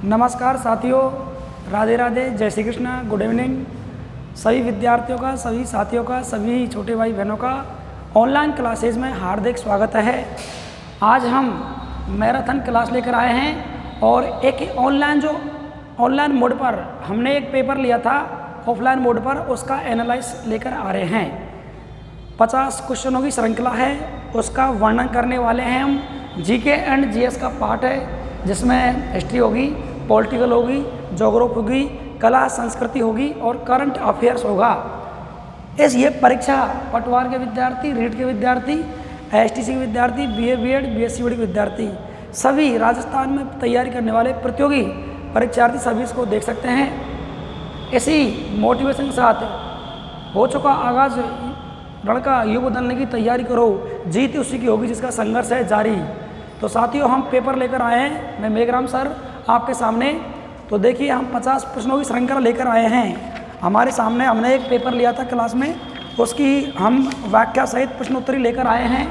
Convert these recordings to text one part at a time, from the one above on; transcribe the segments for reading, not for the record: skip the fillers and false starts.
नमस्कार साथियों, राधे राधे, जय श्री कृष्ण, गुड इवनिंग। सभी विद्यार्थियों का, सभी साथियों का, सभी छोटे भाई बहनों का ऑनलाइन क्लासेज में हार्दिक स्वागत है। आज हम मैराथन क्लास लेकर आए हैं और एक ऑनलाइन मोड पर हमने एक पेपर लिया था, ऑफलाइन मोड पर उसका एनालाइज लेकर आ रहे हैं। 50 क्वेश्चनों की श्रृंखला है, उसका वर्णन करने वाले हैं हम। जीके एंड जीएस का पार्ट है जिसमें हिस्ट्री होगी, पॉलिटिकल होगी, ज्योग्राफी होगी, कला संस्कृति होगी और करंट अफेयर्स होगा। ये परीक्षा पटवार के विद्यार्थी, रीट के विद्यार्थी, एसटीसी के विद्यार्थी, बीए बीएड, बीएससी बीडी के विद्यार्थी, सभी राजस्थान में तैयारी करने वाले प्रतियोगी परीक्षार्थी सभी इसको देख सकते हैं। इसी मोटिवेशन के साथ हो चुका आगाज, लड़का युग बदलने की तैयारी करो, जीत उसी की होगी जिसका संघर्ष है जारी। तो साथियों, हम पेपर लेकर आए हैं, मैं मेघराम सर आपके सामने। तो देखिए, हम 50 प्रश्नों की श्रृंखला लेकर आए हैं। हमारे सामने हमने एक पेपर लिया था क्लास में, उसकी हम व्याख्या सहित प्रश्नोत्तरी लेकर आए हैं।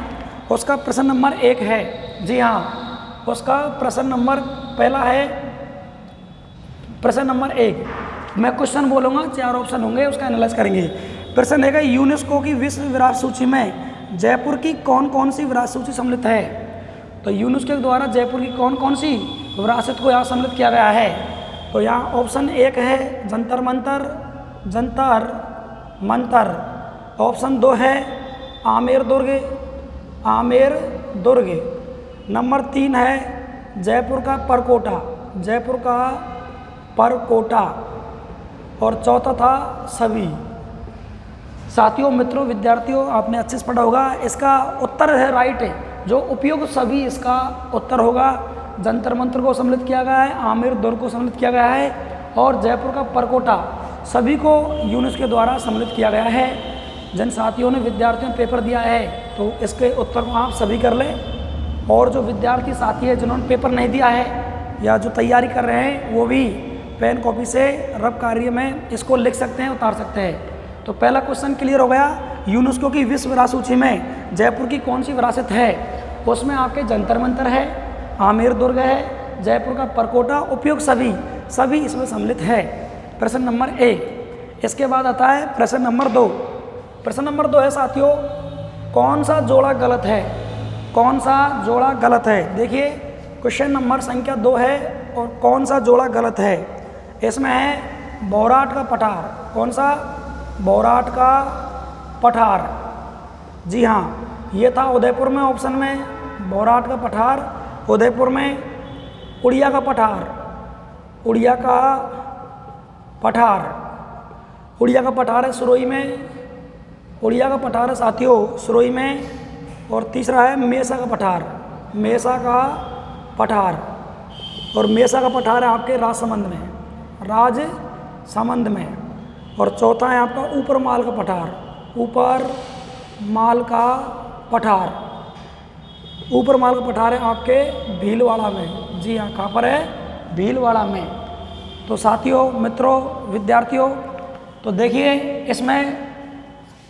उसका प्रश्न नंबर 1 है। जी हाँ, उसका प्रश्न नंबर पहला है। प्रश्न नंबर 1 मैं क्वेश्चन बोलूँगा, 4 ऑप्शन होंगे, उसका एनालाइज करेंगे। प्रश्न है, यूनेस्को की विश्व विरासत सूची में जयपुर की कौन कौन सी विरासत सूची सम्मिलित है? तो यूनेस्को के द्वारा जयपुर की कौन कौन सी विरासत को यहाँ सम्मिलित किया गया है? तो यहाँ ऑप्शन 1 है जंतर मंतर। ऑप्शन 2 है आमेर दुर्ग। नंबर 3 है जयपुर का परकोटा। और चौथा था सभी। साथियों, मित्रों, विद्यार्थियों, आपने अच्छे से पढ़ा होगा। इसका उत्तर है राइट है, जो उपयुक्त सभी इसका उत्तर होगा। जंतर मंतर को सम्मिलित किया गया है, आमेर दुर्ग को सम्मिलित किया गया है और जयपुर का परकोटा सभी को यूनेस्को के द्वारा सम्मिलित किया गया है। जिन साथियों ने विद्यार्थियों ने पेपर दिया है तो इसके उत्तर को आप सभी कर लें। और जो विद्यार्थी साथी है जिन्होंने पेपर नहीं दिया है या जो तैयारी कर रहे हैं, वो भी पेन कॉपी से रफ कार्य में इसको लिख सकते हैं, उतार सकते हैं। तो पहला क्वेश्चन क्लियर हो गया। यूनेस्को की विश्व विरासत सूची में जयपुर की कौन सी विरासत है? उसमें आपके जंतर मंतर है, आमेर दुर्ग है, जयपुर का परकोटा, उपयुक्त सभी इसमें सम्मिलित है। प्रश्न नंबर 1। इसके बाद आता है प्रश्न नंबर 2। प्रश्न नंबर 2 है साथियों, कौन सा जोड़ा गलत है? देखिए, क्वेश्चन नंबर संख्या 2 है और कौन सा जोड़ा गलत है? इसमें है बौराट का पठार। कौन सा? बौराट का पठार। जी हाँ, ये था उदयपुर में ऑप्शन में, बौराट का पठार उदयपुर में। उड़िया का पठार है सुरोई में। उड़िया का पठार है साथियों सुरोई में। और तीसरा है मेसा का पठार। और मेसा का पठार है आपके राजसमंद में। और चौथा है आपका ऊपर माल का पठार है आपके भीलवाड़ा में। जी हाँ, कहाँ पर है? भीलवाड़ा में। तो साथियों, मित्रों, विद्यार्थियों, तो देखिए इसमें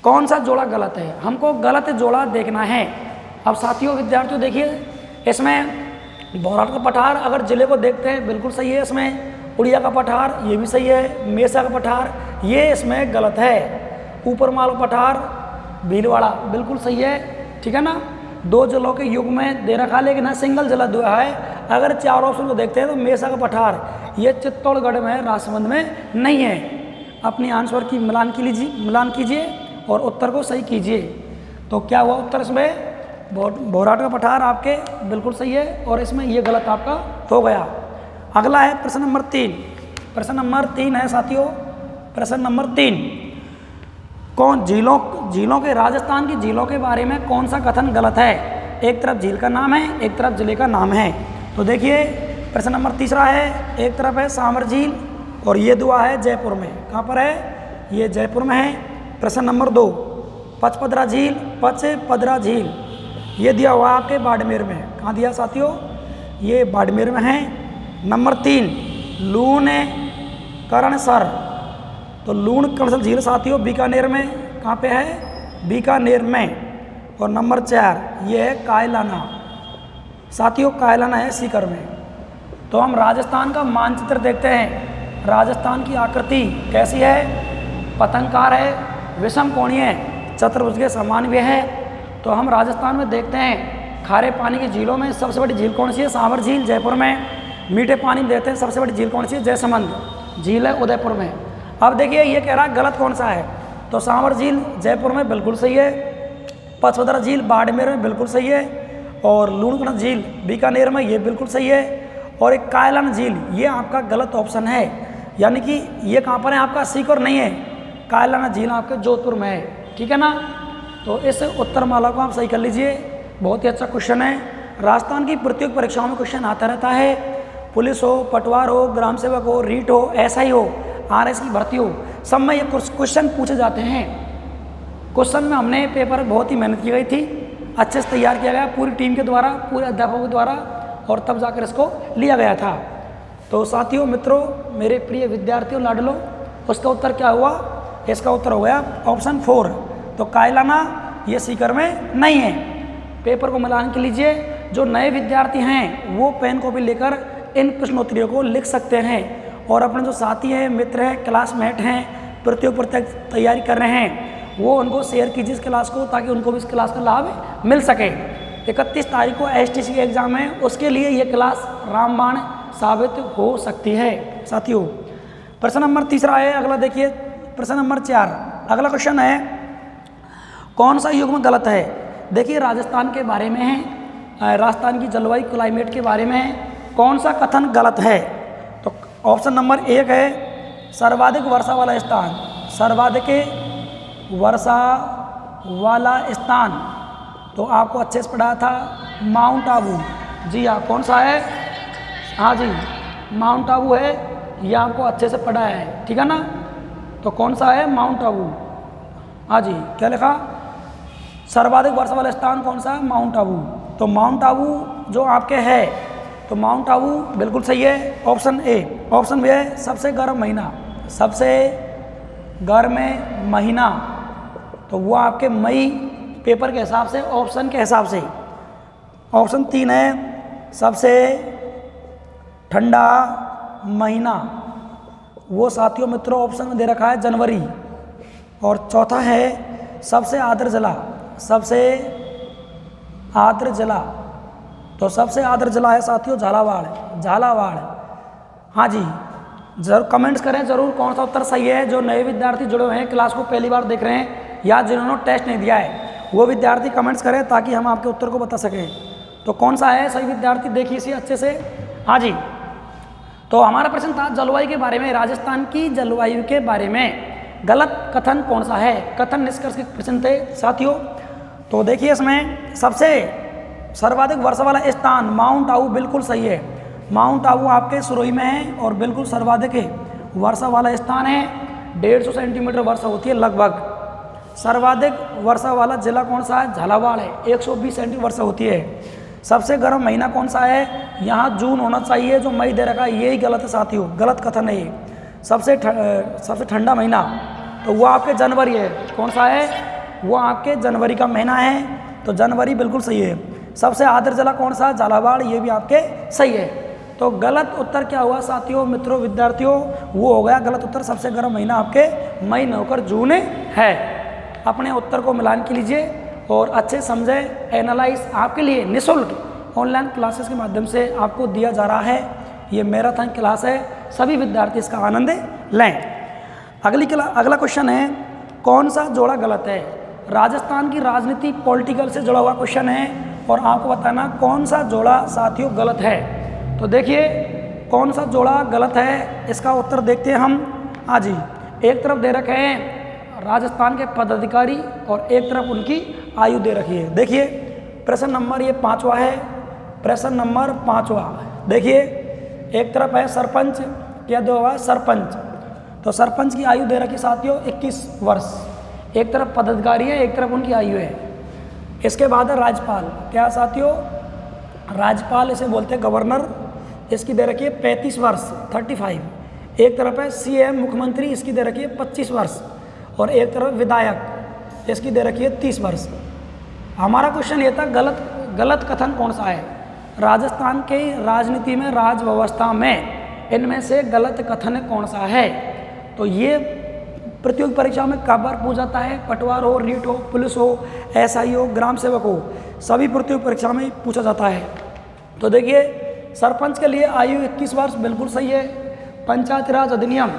कौन सा जोड़ा गलत है, हमको गलत जोड़ा देखना है। अब साथियों, विद्यार्थियों, देखिए इसमें बौराट का पठार अगर जिले को देखते हैं बिल्कुल सही है। इसमें उड़िया का पठार ये भी सही है। मेसा का पठार ये इसमें गलत है। ऊपर माल का पठार भीलवाड़ा बिल्कुल सही है, ठीक है ना। 2 जिलों के युग में दे रखा, लेकिन है सिंगल जिला दिया है। अगर 4 ऑप्शन को देखते हैं तो मेसा का पठार ये चित्तौड़गढ़ में, राजसमंद में नहीं है। अपनी आंसर की मिलान कीजिए और उत्तर को सही कीजिए। तो क्या हुआ उत्तर? इसमें बौराट का पठार आपके बिल्कुल सही है और इसमें ये गलत आपका हो गया। अगला है प्रश्न नंबर 3। प्रश्न नंबर 3 है साथियों, प्रश्न नंबर 3, झीलों के राजस्थान की झीलों के बारे में कौन सा कथन गलत है? एक तरफ झील का नाम है, एक तरफ जिले का नाम है। तो देखिए, प्रश्न नंबर 3 है, एक तरफ है सामर झील और ये दुआ है जयपुर में। कहाँ पर है? ये जयपुर में है। प्रश्न नंबर 2, पचपदरा झील ये दिया हुआ आपके बाड़मेर में। कहाँ दिया साथियों? ये बाड़मेर में है। नंबर 3, लूण करणसर। तो लूण करणसर झील साथियों बीकानेर में। कहाँ पे है? बीकानेर में। और नंबर 4 ये है कायलाना। साथियों, कायलाना है सीकर में। तो हम राजस्थान का मानचित्र देखते हैं। राजस्थान की आकृति कैसी है? पतंगाकार है, विषम कोणीय है, चतुर्भुज के समान भी है। तो हम राजस्थान में देखते हैं खारे पानी की झीलों में सबसे बड़ी झील कौन सी है? सांवर झील जयपुर में। मीठे पानी में देखते हैं सबसे बड़ी झील कौन सी है? जयसमंद झील है उदयपुर में। अब देखिए ये कह रहा है गलत कौन सा है, तो सांवर झील जयपुर में बिल्कुल सही है, पचवदरा झील बाड़मेर में बिल्कुल सही है, और लूणकरण झील बीकानेर में ये बिल्कुल सही है, और एक कायलान झील ये आपका गलत ऑप्शन है, यानी कि ये कहाँ पर है? आपका सीकर नहीं है, कायलान झील आपके जोधपुर में है। ठीक है ना? तो इस उत्तरमाला को आप सही कर लीजिए। बहुत ही अच्छा क्वेश्चन है। राजस्थान की प्रतियोगी परीक्षाओं में क्वेश्चन आता रहता है, पुलिस हो, पटवार हो, ग्राम सेवक हो, रीट हो, एसआई हो, आरएस की भर्ती हो, सब में ये क्वेश्चन पूछे जाते हैं। क्वेश्चन में हमने पेपर बहुत ही मेहनत की गई थी, अच्छे से तैयार किया गया पूरी टीम के द्वारा, पूरे अध्यापकों के द्वारा, और तब जाकर इसको लिया गया था। तो साथियों, मित्रों, मेरे प्रिय विद्यार्थियों, लाडलो, उसका उत्तर क्या हुआ? इसका उत्तर हो गया ऑप्शन 4। तो कायलाना ये सीकर में नहीं है। पेपर को मिलान के लीजिए। जो नए विद्यार्थी हैं वो पेन कॉपी लेकर इन प्रश्नोत्तरियों को लिख सकते हैं, और अपने जो साथी हैं, मित्र हैं, क्लासमेट हैं, प्रतियोगी तैयारी कर रहे हैं, वो उनको शेयर कीजिए इस क्लास को, ताकि उनको भी इस क्लास का लाभ मिल सके। 31 तारीख को एसटीसी एग्जाम है, उसके लिए ये क्लास रामबाण साबित हो सकती है। साथियों, प्रश्न नंबर 3 है। अगला देखिए, प्रश्न नंबर 4। अगला क्वेश्चन है, कौन सा युग्म गलत है? देखिए, राजस्थान के बारे में है, राजस्थान की जलवायु क्लाइमेट के बारे में है। कौन सा कथन गलत है? तो ऑप्शन नंबर 1 है सर्वाधिक वर्षा वाला स्थान। सर्वाधिक वर्षा वाला स्थान तो आपको अच्छे से पढ़ा था, माउंट आबू। जी हाँ, कौन सा है? हाँ जी, माउंट आबू है, ये आपको अच्छे से पढ़ा है। ठीक है ना? तो कौन सा है? माउंट आबू। हाँ जी, क्या लिखा? सर्वाधिक वर्षा वाला स्थान कौन सा? माउंट आबू। तो माउंट आबू जो आपके है, तो माउंट आबू बिल्कुल सही है, ऑप्शन ए। ऑप्शन बी है सबसे गर्म महीना। सबसे गर्म महीना तो वो आपके मई पेपर के हिसाब से, ऑप्शन के हिसाब से। ऑप्शन 3 है सबसे ठंडा महीना, वो साथियों मित्रों ऑप्शन में दे रखा है जनवरी। और चौथा है सबसे आर्द्र जिला। सबसे आर्द्र जिला, तो सबसे आर्द्र जिला है साथियों झालावाड़। झालावाड़, हाँ जी, जरूर कमेंट्स करें जरूर कौन सा उत्तर सही है। जो नए विद्यार्थी जुड़े हुए हैं, क्लास को पहली बार देख रहे हैं, या जिन्होंने टेस्ट नहीं दिया है, वो विद्यार्थी कमेंट्स करें ताकि हम आपके उत्तर को बता सकें। तो कौन सा है सही विद्यार्थी? देखिए इसे अच्छे से। हाँ जी, तो हमारा प्रश्न था जलवायु के बारे में, राजस्थान की जलवायु के बारे में गलत कथन कौन सा है? कथन निष्कर्ष के प्रश्न थे साथियों। तो देखिए इसमें सबसे सर्वाधिक वर्षा वाला स्थान माउंट आबू बिल्कुल सही है। माउंट आबू आपके सुरोई में है और बिल्कुल सर्वाधिक वर्षा वाला स्थान है। 150 सेंटीमीटर वर्षा होती है लगभग। सर्वाधिक वर्षा वाला जिला कौन सा है? झालावाड़ है, 120 सेंटीमीटर वर्षा होती है। सबसे गर्म महीना कौन सा है? यहाँ जून होना चाहिए, जो मई दे रखा है यही गलत है साथियों, गलत कथन है ये। सबसे ठंडा महीना तो वो आपके जनवरी है। कौन सा है? वो आपके जनवरी का महीना है, तो जनवरी बिल्कुल सही है। सबसे आर्द्र जिला कौन सा? झालावाड़, ये भी आपके सही है। तो गलत उत्तर क्या हुआ साथियों, मित्रों, विद्यार्थियों? वो हो गया गलत उत्तर, सबसे गर्म महीना आपके मई न होकर जून है। अपने उत्तर को मिलान के लीजिए और अच्छे समझे, एनालाइज आपके लिए निःशुल्क ऑनलाइन क्लासेस के माध्यम से आपको दिया जा रहा है। ये मैराथन क्लास है, सभी विद्यार्थी इसका आनंद लें। अगला क्वेश्चन है, कौन सा जोड़ा गलत है? राजस्थान की राजनीति पॉलिटिकल से जुड़ा हुआ क्वेश्चन है, और आपको बताना कौन सा जोड़ा साथियों गलत है। तो देखिए कौन सा जोड़ा गलत है, इसका उत्तर देखते हैं हम। हाँ जी, एक तरफ दे रखे हैं राजस्थान के पदाधिकारी और एक तरफ उनकी आयु दे रखी है। देखिए प्रश्न नंबर ये 5वां है। प्रश्न नंबर 5वां देखिए, एक तरफ है सरपंच, क्या दो हुआ? सरपंच। तो सरपंच की आयु दे रखी साथियों 21 वर्ष। एक तरफ पदाधिकारी है, एक तरफ उनकी आयु है। इसके बाद है राज्यपाल, क्या साथियों? राज्यपाल इसे बोलते हैं गवर्नर, इसकी दे रखी है 35 वर्ष 35। एक तरफ है सीएम मुख्यमंत्री, इसकी दे रखी है 25 वर्ष। और एक तरफ विधायक, इसकी दे रखी है 30 वर्ष। हमारा क्वेश्चन ये था गलत कथन कौन सा है? राजस्थान के राजनीति में, राज व्यवस्था में इनमें से गलत कथन कौन सा है? तो ये प्रतियोगी परीक्षा में कई बार पूछा जाता है। पटवार हो, रीट हो, पुलिस हो, एसआई हो, ग्राम सेवक हो, सभी प्रतियोगी परीक्षा में पूछा जाता है। तो देखिए, सरपंच के लिए आयु 21 वर्ष बिल्कुल सही है। पंचायती राज अधिनियम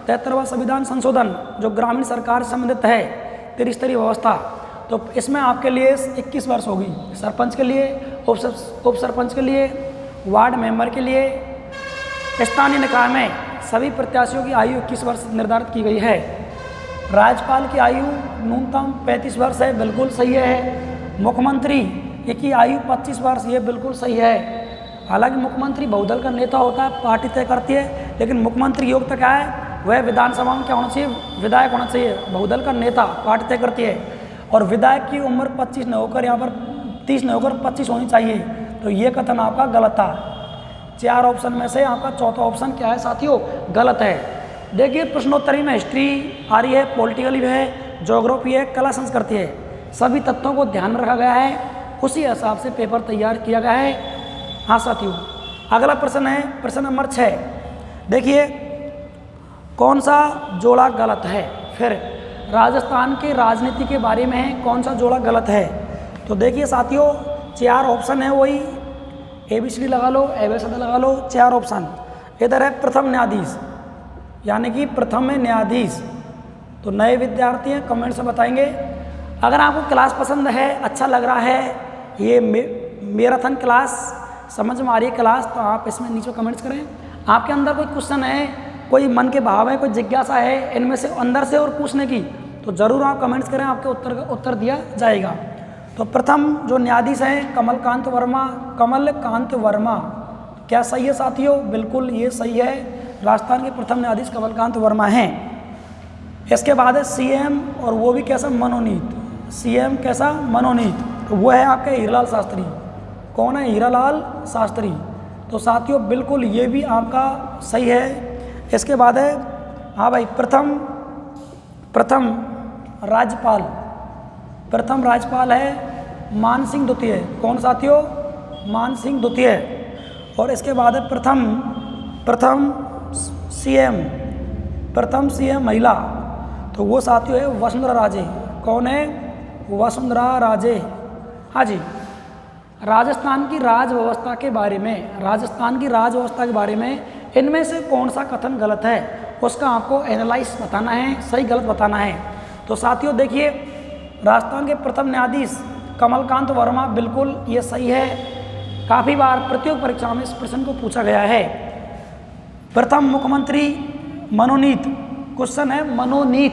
73वां संविधान संशोधन जो ग्रामीण सरकार से संबंधित है, त्रिस्तरीय व्यवस्था, तो इसमें आपके लिए 21 वर्ष होगी सरपंच के लिए, उप सरपंच के लिए, वार्ड मेंबर के लिए। स्थानीय निकाय में सभी प्रत्याशियों की आयु 21 वर्ष निर्धारित की गई है। राज्यपाल की आयु न्यूनतम 35 वर्ष है, बिल्कुल सही है। मुख्यमंत्री की आयु 25 वर्ष, ये बिल्कुल सही है। हालांकि मुख्यमंत्री बहुदल का नेता होता है, पार्टी तय करती है, लेकिन मुख्यमंत्री योग्यता क्या है? वह विधानसभा में क्या होना चाहिए? विधायक होना चाहिए। बहुदल का नेता पार्टी तय करती है। और विधायक की उम्र 25 न होकर, यहाँ पर 30 न होकर 25 होनी चाहिए। तो ये कथन आपका गलत था। 4 ऑप्शन में से आपका चौथा ऑप्शन क्या है साथियों? गलत है। देखिए, प्रश्नोत्तरी में हिस्ट्री आ रही है, पॉलिटिकल भी है, ज्योग्राफी है, कला संस्कृति है, सभी तत्वों को ध्यान में रखा गया है, उसी हिसाब से पेपर तैयार किया गया है। हाँ साथियों, अगला प्रश्न है प्रश्न नंबर 6। देखिए, कौन सा जोड़ा गलत है? फिर राजस्थान की राजनीति के बारे में है, कौन सा जोड़ा गलत है? तो देखिए साथियों, 4 ऑप्शन है, वही ABCD लगा लो, ABCD लगा लो, 4 ऑप्शन। इधर है प्रथम न्यायाधीश, यानी कि प्रथम में न्यायाधीश। तो नए विद्यार्थी हैं, कमेंट से बताएंगे। अगर आपको क्लास पसंद है, अच्छा लग रहा है, ये मैराथन क्लास समझ में आ रही है क्लास, तो आप इसमें नीचे कमेंट्स करें। आपके अंदर कोई क्वेश्चन है, कोई मन के भाव है, कोई जिज्ञासा है इनमें से अंदर से और पूछने की, तो ज़रूर आप कमेंट्स करें, आपके उत्तर दिया जाएगा। तो प्रथम जो न्यायाधीश हैं कमलकांत वर्मा, कमलकांत वर्मा, क्या सही है साथियों? बिल्कुल ये सही है। राजस्थान के प्रथम न्यायाधीश कमलकांत वर्मा हैं। इसके बाद है CM, और वो भी कैसा? मनोनीत। CM कैसा? मनोनीत। तो वो है आपके हीरालाल शास्त्री। कौन है? हीरालाल शास्त्री। तो साथियों बिल्कुल ये भी आपका सही है। इसके बाद है, हाँ भाई, प्रथम राज्यपाल, प्रथम राज्यपाल है मान सिंह द्वितीय। कौन साथियों? मान सिंह द्वितीय। और इसके बाद है प्रथम CM महिला, तो वो साथियों है वसुंधरा राजे। कौन है? वसुंधरा राजे। हाँ जी। राजस्थान की राज व्यवस्था के बारे में, राजस्थान की राज व्यवस्था के बारे में इनमें से कौन सा कथन गलत है, उसका आपको एनालाइज बताना है, सही गलत बताना है। तो साथियों देखिए, राजस्थान के प्रथम न्यायाधीश कमलकांत वर्मा, बिल्कुल ये सही है। काफ़ी बार प्रतियोगी परीक्षा में इस प्रश्न को पूछा गया है। प्रथम मुख्यमंत्री मनोनीत, क्वेश्चन है मनोनीत,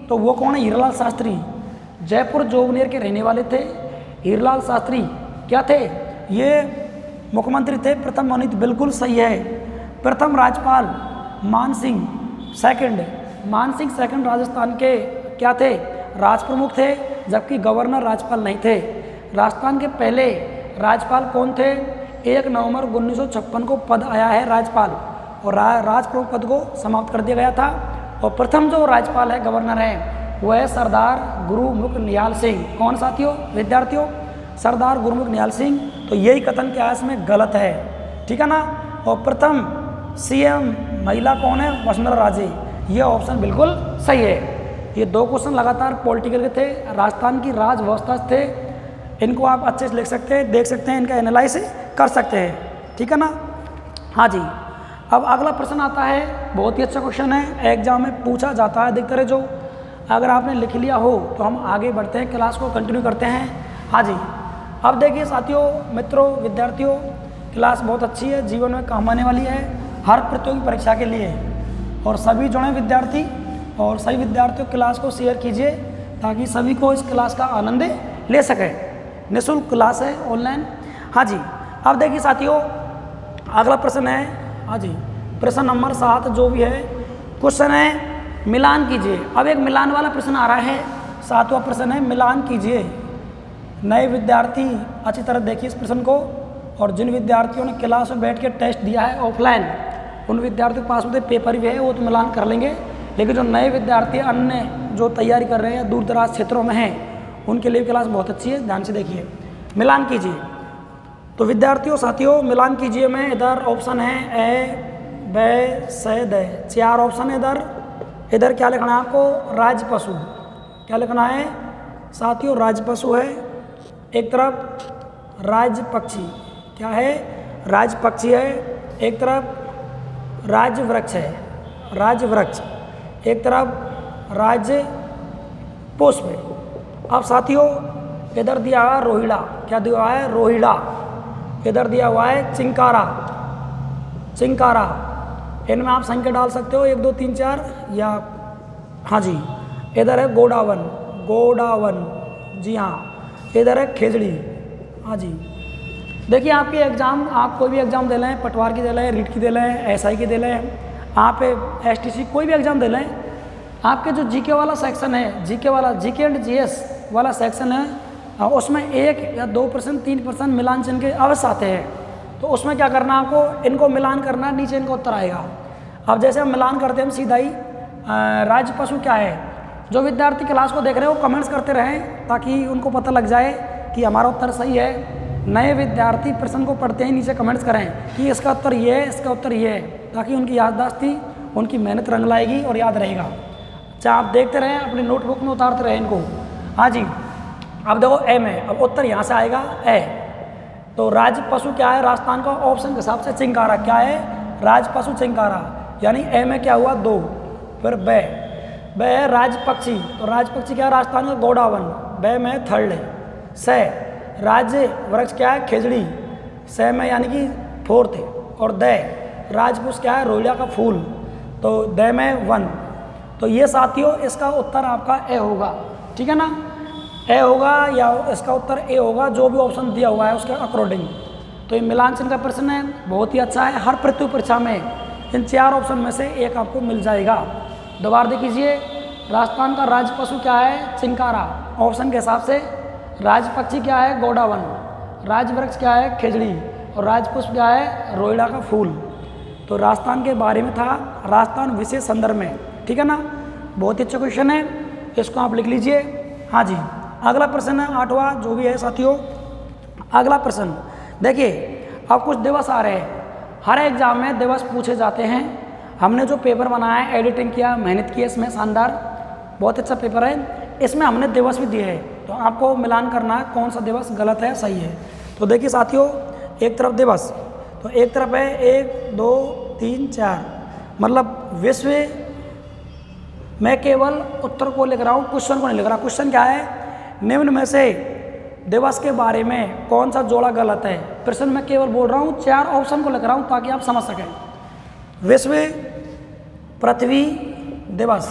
तो वो कौन है? हीरालाल शास्त्री। जयपुर जोबनेर के रहने वाले थे हीरालाल शास्त्री। क्या थे? ये मुख्यमंत्री थे प्रथम मनोनीत, बिल्कुल सही है। प्रथम राज्यपाल मान सिंह सेकंड राजस्थान के क्या थे? राज प्रमुख थे, जबकि गवर्नर राज्यपाल नहीं थे। राजस्थान के पहले राज्यपाल कौन थे? 1 नवंबर 1956 को पद आया है राज्यपाल, और राज प्रमुख पद को समाप्त कर दिया गया था। और प्रथम जो राज्यपाल है, गवर्नर है, वह है सरदार गुरुमुख निहाल सिंह। कौन साथियों? विद्यार्थियों, सरदार गुरुमुख निहाल सिंह। तो यही कथन क्या है इसमें? गलत है, ठीक है ना। और प्रथम CM महिला कौन है? वसुंधरा राजे। ये ऑप्शन बिल्कुल सही है। ये 2 क्वेश्चन लगातार पॉलिटिकल के थे, राजस्थान की राज व्यवस्था थे। इनको आप अच्छे से लिख सकते हैं, देख सकते हैं, इनका एनालाइसिस कर सकते हैं, ठीक है ना। हाँ जी। अब अगला प्रश्न आता है, बहुत ही अच्छा क्वेश्चन है, एग्जाम में पूछा जाता है अधिकतर जो। अगर आपने लिख लिया हो तो हम आगे बढ़ते हैं, क्लास को कंटिन्यू करते हैं। हाँ जी। अब देखिए साथियों, मित्रों, विद्यार्थियों, क्लास बहुत अच्छी है, जीवन में काम आने वाली है हर प्रतियोगी परीक्षा के लिए। और सभी जुड़े विद्यार्थी और सभी विद्यार्थियों क्लास को शेयर कीजिए, ताकि सभी को इस क्लास का आनंद ले सकें। निःशुल्क क्लास है, ऑनलाइन। हाँ जी। अब देखिए साथियों, अगला प्रश्न है, हाँ जी, प्रश्न नंबर 7 जो भी है, क्वेश्चन है मिलान कीजिए। अब एक मिलान वाला प्रश्न आ रहा है, 7वां प्रश्न है मिलान कीजिए। नए विद्यार्थी अच्छी तरह देखिए इस प्रश्न को, और जिन विद्यार्थियों ने क्लास में बैठ के टेस्ट दिया है ऑफलाइन, उन विद्यार्थियों के पास में पेपर भी है, वो तो मिलान कर लेंगे। लेकिन जो नए विद्यार्थी अन्य जो तैयारी कर रहे हैं, दूर दराज क्षेत्रों में हैं, उनके लिए क्लास बहुत अच्छी है, ध्यान से देखिए। मिलान कीजिए। तो विद्यार्थियों साथियों मिलान कीजिए। मैं इधर ऑप्शन है ए ब स द, 4 ऑप्शन है इधर। इधर क्या लिखना है आपको? राजपशु। क्या लिखना है साथियों? राजपशु है। एक तरफ राजपक्षी, क्या है? राजपक्षी है। एक तरफ राजवृक्ष है, राजवृक्ष। एक तरफ राजपुष्प है। अब साथियों इधर दिया हुआ है रोहिड़ा। क्या दिया हुआ है? रोहिड़ा। इधर दिया हुआ है चिंकारा, चिंकारा। इनमें आप संख्या डाल सकते हो 1 2 3 4 या हाँ जी। इधर है गोडावन, गोडावन, जी हाँ। इधर है खेजड़ी, हाँ जी। देखिए आपके एग्ज़ाम, आप कोई भी एग्ज़ाम दे लें, पटवार की दे लें, रीट की दे लें, एसआई की दे लें, आप एसटीसी कोई भी एग्ज़ाम दे लें, आपके जो जीके वाला सेक्शन है, जीके वाला, जीके एंड जीएस वाला सेक्शन है, उसमें 1 या 2%, 3% मिलान चिन्ह के अवश्य आते हैं। तो उसमें क्या करना है आपको? इनको मिलान करना है, नीचे इनका उत्तर आएगा। अब जैसे हम मिलान करते हैं, हम सीधा ही राजपशु क्या है, जो विद्यार्थी क्लास को देख रहे हैं वो कमेंट्स करते रहें ताकि उनको पता लग जाए कि हमारा उत्तर सही है। नए विद्यार्थी प्रश्न को पढ़ते ही नीचे कमेंट्स करें कि इसका उत्तर ये है, इसका उत्तर ये है, ताकि उनकी याददाश्ती, उनकी मेहनत रंग लाएगी और याद रहेगा। चाहे आप देखते रहें, अपनी नोटबुक में उतारते रहें इनको। हाँ जी। अब देखो ए में, अब उत्तर यहाँ से आएगा ए। तो राजपशु क्या है राजस्थान का? ऑप्शन के हिसाब से चिंकारा। क्या है? राजपशु चिंकारा। यानी ए में क्या हुआ? 2। फिर ब है राजपक्षी। तो राजपक्षी क्या है राजस्थान का? गोडावन। ब में थर्ड है। स राज्य वृक्ष क्या है? खेजड़ी। स में यानी कि 4th है। और द राजपुष्प क्या है? रोलिया का फूल। तो द में 1। तो ये साथियों इसका उत्तर आपका ए होगा, ठीक है ना? ए होगा या इसका उत्तर ए होगा, जो भी ऑप्शन दिया हुआ है उसके अकॉर्डिंग। तो ये मिलान चिन्ह का प्रश्न है, बहुत ही अच्छा है। हर प्रतियोगी परीक्षा में इन 4 ऑप्शन में से एक आपको मिल जाएगा। दोबारा देखिए, राजस्थान का राजपशु क्या है? चिंकारा। ऑप्शन के हिसाब से राजपक्षी क्या है? गोडावन। राजवृक्ष क्या है? खेजड़ी। और राजपुष्प क्या है? रोहिड़ा का फूल। तो राजस्थान के बारे में था, राजस्थान विशेष संदर्भ में, ठीक है ना? बहुत ही अच्छा क्वेश्चन है, इसको आप लिख लीजिए। हाँ जी। अगला प्रश्न है 8वां, जो भी है साथियों। अगला प्रश्न देखिए, अब कुछ दिवस आ रहे हैं, हर एग्जाम में दिवस पूछे जाते हैं। हमने जो पेपर बनाया है, एडिटिंग किया, मेहनत की है इसमें, शानदार, बहुत अच्छा पेपर है। इसमें हमने दिवस भी दिए हैं, तो आपको मिलान करना है कौन सा दिवस गलत है, सही है। तो देखिए साथियों, एक तरफ दिवस, तो एक तरफ है 1 2 3 4, मतलब विश्व, मैं केवल उत्तर को लिख रहा हूँ, क्वेश्चन को नहीं लिख रहा। क्वेश्चन क्या है? निम्न में से दिवस के बारे में कौन सा जोड़ा गलत है? प्रश्न में केवल बोल रहा हूँ, 4 ऑप्शन को लिख रहा हूँ ताकि आप समझ सकें। विश्व पृथ्वी दिवस,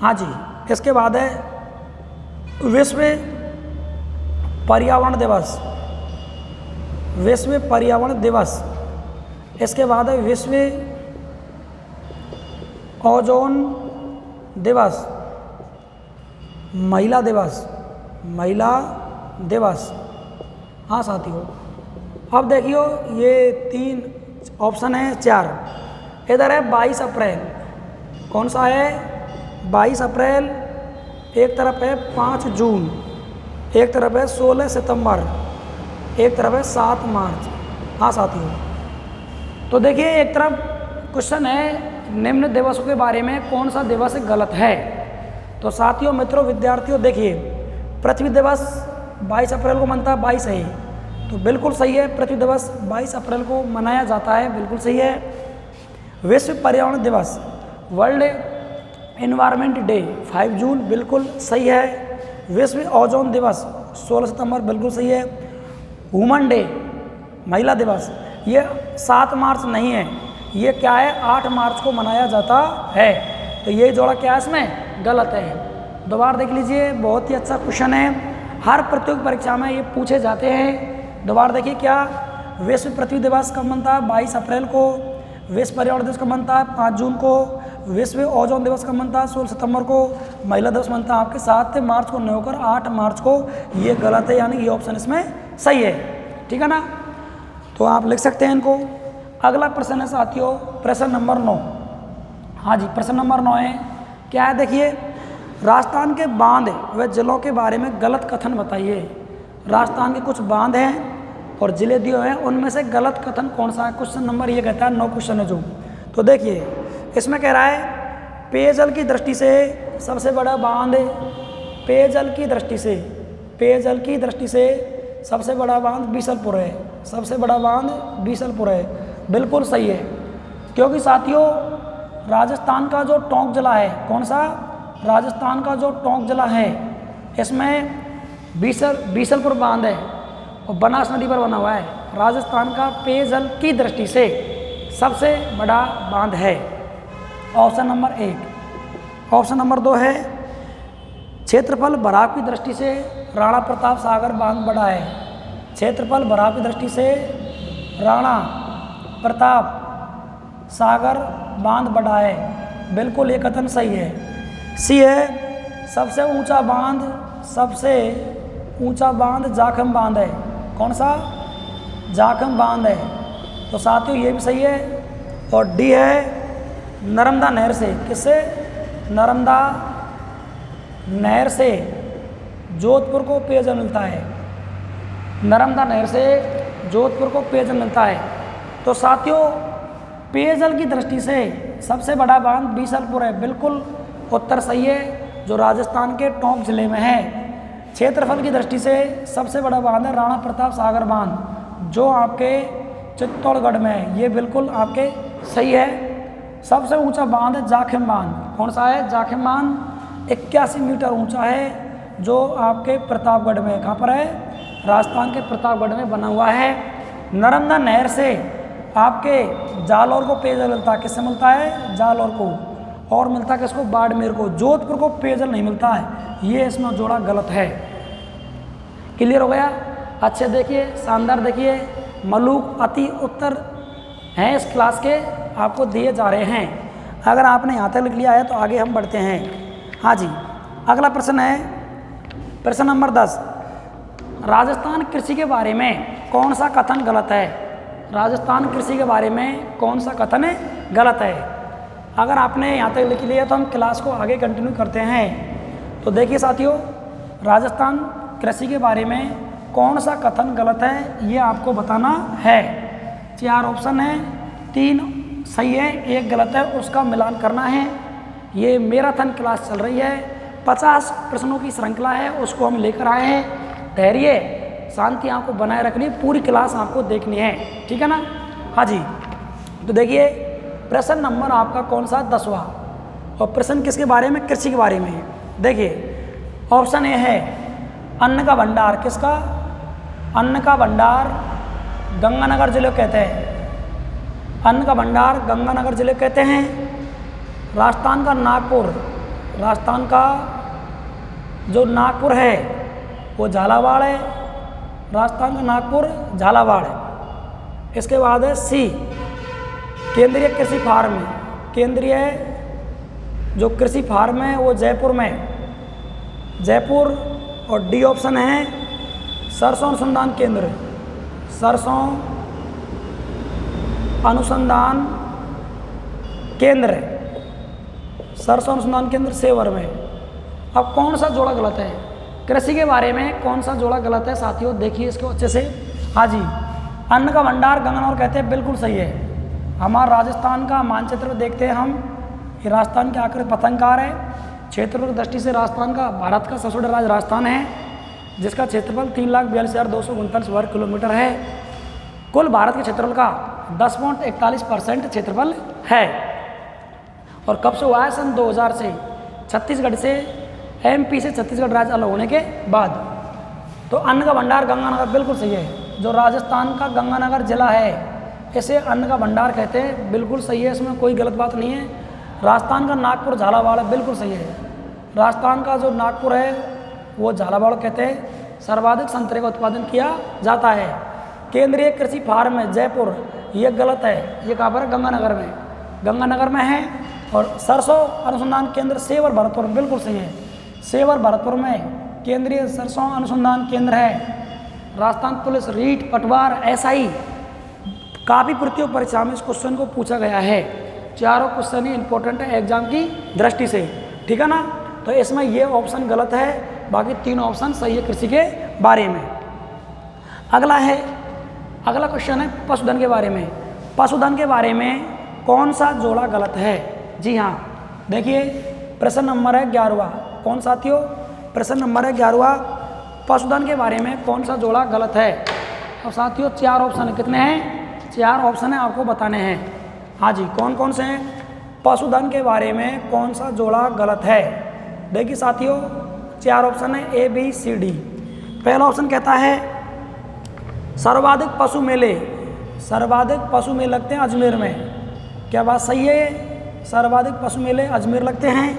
हाँ जी। इसके बाद है विश्व पर्यावरण दिवस, विश्व पर्यावरण दिवस। इसके बाद है विश्व ओजोन दिवस, महिला दिवस, महिला दिवस। हाँ साथियों, अब देखियो ये 3 ऑप्शन है, 4। इधर है 22 अप्रैल, कौन सा है? 22 अप्रैल। एक तरफ है 5 जून, एक तरफ है 16 सितंबर, एक तरफ है 7 मार्च। हाँ साथियों, तो देखिए एक तरफ क्वेश्चन है निम्न दिवसों के बारे में कौन सा दिवस गलत है। तो साथियों, मित्रों, विद्यार्थियों, देखिए पृथ्वी दिवस 22 अप्रैल को मनता है, 22 है, तो बिल्कुल सही है। पृथ्वी दिवस 22 अप्रैल को मनाया जाता है, बिल्कुल सही है। विश्व पर्यावरण दिवस, वर्ल्ड एनवायरनमेंट डे 5 जून, बिल्कुल सही है। विश्व ओजोन दिवस 16 सितंबर, बिल्कुल सही है। वुमन डे, महिला दिवस, ये 7 मार्च नहीं है, ये क्या है? 8 मार्च को मनाया जाता है। तो ये जोड़ा क्या है इसमें? गलत है। दोबारा देख लीजिए, बहुत ही अच्छा क्वेश्चन है, हर प्रतियोगी परीक्षा में ये पूछे जाते हैं। दोबारा देखिए, क्या विश्व पृथ्वी दिवस कब मनता है? 22 अप्रैल को। विश्व पर्यावरण दिवस कब मनता है? 5 जून को। विश्व ओजोन दिवस कब मनता है? 16 सितंबर को। महिला दिवस मनता है आपके 7 मार्च को, नहीं होकर 8 मार्च को। ये गलत है, यानी ये ऑप्शन इसमें सही है, ठीक है ना? तो आप लिख सकते हैं इनको। अगला प्रश्न है साथियों, प्रश्न नंबर 9। हाँ जी, प्रश्न नंबर 9 है, क्या है? देखिए, राजस्थान के बांध व जिलों के बारे में गलत कथन बताइए। राजस्थान के कुछ बांध हैं और जिले दिए हुए हैं, उनमें से गलत कथन कौन सा है? क्वेश्चन नंबर ये कहता है 9 क्वेश्चन है जो। तो देखिए इसमें कह रहा है पेयजल की दृष्टि से सबसे बड़ा बांध, पेयजल की दृष्टि से सबसे बड़ा बांध बीसलपुर है, सबसे बड़ा बांध बीसलपुर है। बिल्कुल सही है, क्योंकि साथियों राजस्थान का जो टोंक जिला है, कौन सा? राजस्थान का जो टोंक जिला है, इसमें बीसलपुर बांध है और बनास नदी पर बना हुआ है। राजस्थान का पेयजल की दृष्टि से सबसे बड़ा बांध है। Option number 1। ऑप्शन नंबर 2 है क्षेत्रफल भराव की दृष्टि से राणा प्रताप सागर बांध बड़ा है। क्षेत्रफल भराव की दृष्टि से राणा प्रताप सागर बांध बड़ा है। बिल्कुल ये कथन सही है। सी है सबसे ऊंचा बांध जाखम बांध है। कौन सा? जाखम बांध है। तो साथियों ये भी सही है। और डी है नर्मदा नहर से, किससे? नर्मदा नहर से जोधपुर को पेयजल मिलता है। नर्मदा नहर से जोधपुर को पेयजल मिलता है। तो साथियों पेयजल की दृष्टि से सबसे बड़ा बांध बीसलपुर है। बिल्कुल उत्तर सही है, जो राजस्थान के टोंक जिले में है। क्षेत्रफल की दृष्टि से सबसे बड़ा बांध है राणा प्रताप सागर बांध, जो आपके चित्तौड़गढ़ में है। ये बिल्कुल आपके सही है। सबसे ऊंचा बांध है जाखिम बांध। कौन सा है? जाखिम बांध 81 मीटर ऊंचा है, जो आपके प्रतापगढ़ में, कहाँ पर है? राजस्थान के प्रतापगढ़ में बना हुआ है। नर्मदा नहर से आपके जालौर को पेयजल मिलता है। किससे मिलता है? जालौर को। और मिलता है किसको? बाड़मेर को। जोधपुर को पेयजल नहीं मिलता है। ये इसमें जोड़ा गलत है। क्लियर हो गया? अच्छे देखिए, शानदार देखिए, मलूक अति उत्तर हैं इस क्लास के आपको दिए जा रहे हैं। अगर आपने यहाँ तक लिख लिया है तो आगे हम बढ़ते हैं। हाँ जी, अगला प्रश्न है प्रश्न नंबर 10। राजस्थान कृषि के बारे में कौन सा कथन गलत है? राजस्थान कृषि के बारे में कौन सा कथन गलत है? अगर आपने यहाँ तक लिख लिया तो हम क्लास को आगे कंटिन्यू करते हैं। तो देखिए साथियों, राजस्थान कृषि के बारे में कौन सा कथन गलत है ये आपको बताना है। 4 ऑप्शन है, 3 सही है, 1 गलत है, उसका मिलान करना है। ये मैराथन क्लास चल रही है, 50 प्रश्नों की श्रृंखला है, उसको हम लेकर आए हैं। धैर्य शांति आपको बनाए रखनी, पूरी क्लास आपको देखनी है, ठीक है ना? हाँ जी। तो देखिए प्रश्न नंबर आपका कौन सा? 10वां। और प्रश्न किसके बारे में? कृषि के बारे में। देखिए ऑप्शन ए है अन्न का भंडार। किसका? अन्न का भंडार गंगानगर जिले को कहते हैं। अन्न का भंडार गंगानगर जिले कहते हैं। राजस्थान का नागपुर, राजस्थान का जो नागपुर है वो झालावाड़ है। राजस्थान का नागपुर झालावाड़ है। इसके बाद है सी केंद्रीय कृषि फार्म। केंद्रीय जो कृषि फार्म है वो जयपुर में, जयपुर। और डी ऑप्शन है सरसों अनुसंधान केंद्र, सरसों अनुसंधान केंद्र, सरसों अनुसंधान केंद्र सेवर में। अब कौन सा जोड़ा गलत है? कृषि के बारे में कौन सा जोड़ा गलत है साथियों? देखिए इसको अच्छे से। हाँ जी, अन्न का भंडार गंगानगर कहते हैं, बिल्कुल सही है। हमारा राजस्थान का मानचित्र देखते हैं हम, ये राजस्थान के आकर पतंगकार है। क्षेत्रफल की दृष्टि से राजस्थान का, भारत का सबसे बड़ा राज्य राजस्थान है, जिसका क्षेत्रफल 3,42,239 वर्ग किलोमीटर है। कुल भारत के क्षेत्रफल का 10.41% क्षेत्रफल है। और कब से हुआ है? सन 2000 से, छत्तीसगढ़ से, एमपी से छत्तीसगढ़ राज्य अलग होने के बाद। तो अन्न का भंडार गंगानगर बिल्कुल सही है। जो राजस्थान का गंगानगर जिला है इसे अन्न का भंडार कहते हैं, बिल्कुल सही है, इसमें कोई गलत बात नहीं है। राजस्थान का नागपुर झालावाड़ बिल्कुल सही है। राजस्थान का जो नागपुर है वो झालावाड़ कहते हैं। सर्वाधिक संतरे का उत्पादन किया जाता है। केंद्रीय कृषि फार्म है जयपुर, ये गलत है। ये कहाँ पर है? गंगानगर में, गंगानगर में है। और सरसों अनुसंधान केंद्र सेवर भरतपुर बिल्कुल सही है। सेवर भरतपुर में केंद्रीय सरसों अनुसंधान केंद्र है। राजस्थान पुलिस रीट पटवार एसआई काफ़ी प्रतियों परीक्षा में इस क्वेश्चन को पूछा गया है। चारों क्वेश्चन ही इंपॉर्टेंट है एग्जाम की दृष्टि से, ठीक है ना? तो इसमें ये ऑप्शन गलत है, बाकी 3 ऑप्शन सही है कृषि के बारे में। अगला है अगला क्वेश्चन है पशुधन के बारे में। पशुधन के बारे में कौन सा जोड़ा गलत है? जी हाँ, देखिए प्रश्न नंबर है 11वां। कौन साथियों? प्रश्न नंबर है 11वां। पशुधन के बारे में कौन सा जोड़ा गलत है? और साथियों 4 ऑप्शन है। कितने हैं? 4 ऑप्शन है, आपको बताने हैं। हाँ जी, कौन कौन से हैं? पशुधन के बारे में कौन सा जोड़ा गलत है? देखिए साथियों 4 ऑप्शन है, A B C D। पहला ऑप्शन कहता है सर्वाधिक पशु मेले लगते हैं अजमेर में। क्या बात सही है? सर्वाधिक पशु मेले अजमेर लगते हैं।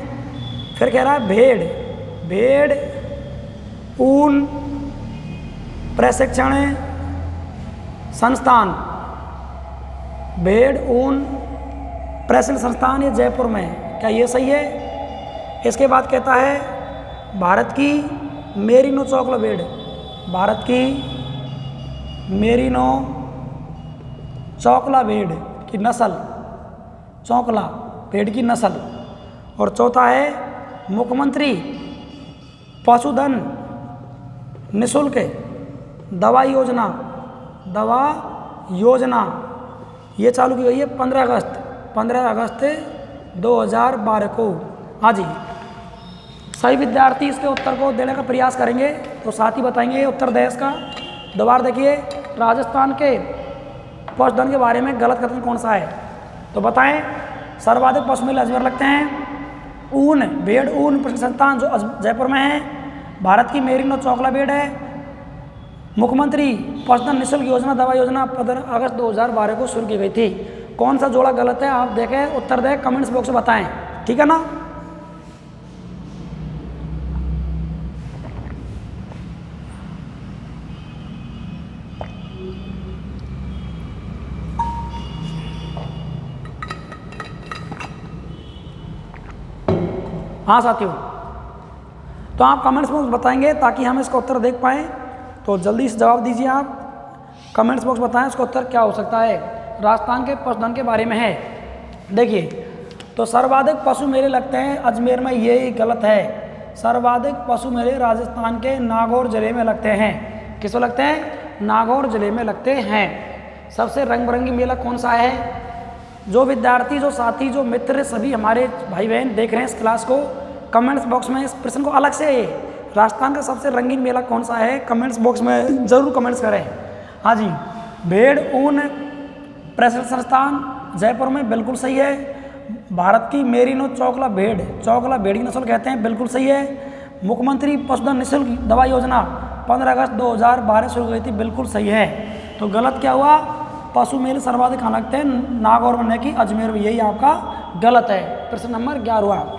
फिर कह रहा है भेड़ ऊन प्रशिक्षण संस्थान, भेड़ ऊन प्रशिक्षण संस्थान, ये जयपुर में। क्या ये सही है? इसके बाद कहता है भारत की मेरिनो चौकला भेड़, भारत की मेरिनो चौकला भेड़ की नस्ल, चौकला भेड़ की नस्ल। और चौथा है मुख्यमंत्री पशुधन निःशुल्क दवा योजना ये चालू की गई है 15 अगस्त 2012 को। हाँ जी, सभी विद्यार्थी इसके उत्तर को देने का प्रयास करेंगे तो साथ ही बताएंगे ये उत्तर देश का। दोबारा देखिए, राजस्थान के पशुधन के बारे में गलत कथन कौन सा है? तो बताएं। सर्वाधिक पशु मेले अजमेर लगते हैं। भेड़ ऊन प्रशिक्षण संस्थान जो जयपुर में है। भारत की मेरिनो चौकला भेड़ है। मुख्यमंत्री पशुधन निःशुल्क योजना दवा योजना 15 अगस्त 2012 को शुरू की गई थी। कौन सा जोड़ा गलत है? आप देखें, उत्तर दें, कमेंट्स बॉक्स में बताएं। ठीक है ना? हाँ साथियों, तो आप कमेंट्स बॉक्स बताएंगे ताकि हम इसका उत्तर देख पाएँ। तो जल्दी से जवाब दीजिए आप, कमेंट्स बॉक्स बताएं इसका उत्तर क्या हो सकता है। राजस्थान के पशुधन के बारे में है। देखिए, तो सर्वाधिक पशु मेले लगते हैं अजमेर में, ये गलत है। सर्वाधिक पशु मेले राजस्थान के नागौर जिले में लगते हैं। किस में लगते हैं? नागौर जिले में लगते हैं। सबसे रंग बिरंगी मेला कौन सा है? जो विद्यार्थी, जो साथी, जो मित्र, सभी हमारे भाई बहन देख रहे हैं इस क्लास को, कमेंट्स बॉक्स में इस प्रश्न को अलग से, राजस्थान का सबसे रंगीन मेला कौन सा है, कमेंट्स बॉक्स में ज़रूर कमेंट्स करें। हाँ जी, भेड़ ऊन प्रशिक्षण संस्थान जयपुर में, बिल्कुल सही है। भारत की मेरिनो चौकला भेड़ की नस्ल कहते हैं, बिल्कुल सही है। मुख्यमंत्री पशुधन निःशुल्क दवा योजना 15 अगस्त 2012 शुरू हुई थी, बिल्कुल सही है। तो गलत क्या हुआ? पशु मेले सर्वाधिक कहाँ लगते हैं? नागौर में, कि अजमेर में। यही आपका गलत है। प्रश्न नंबर 11।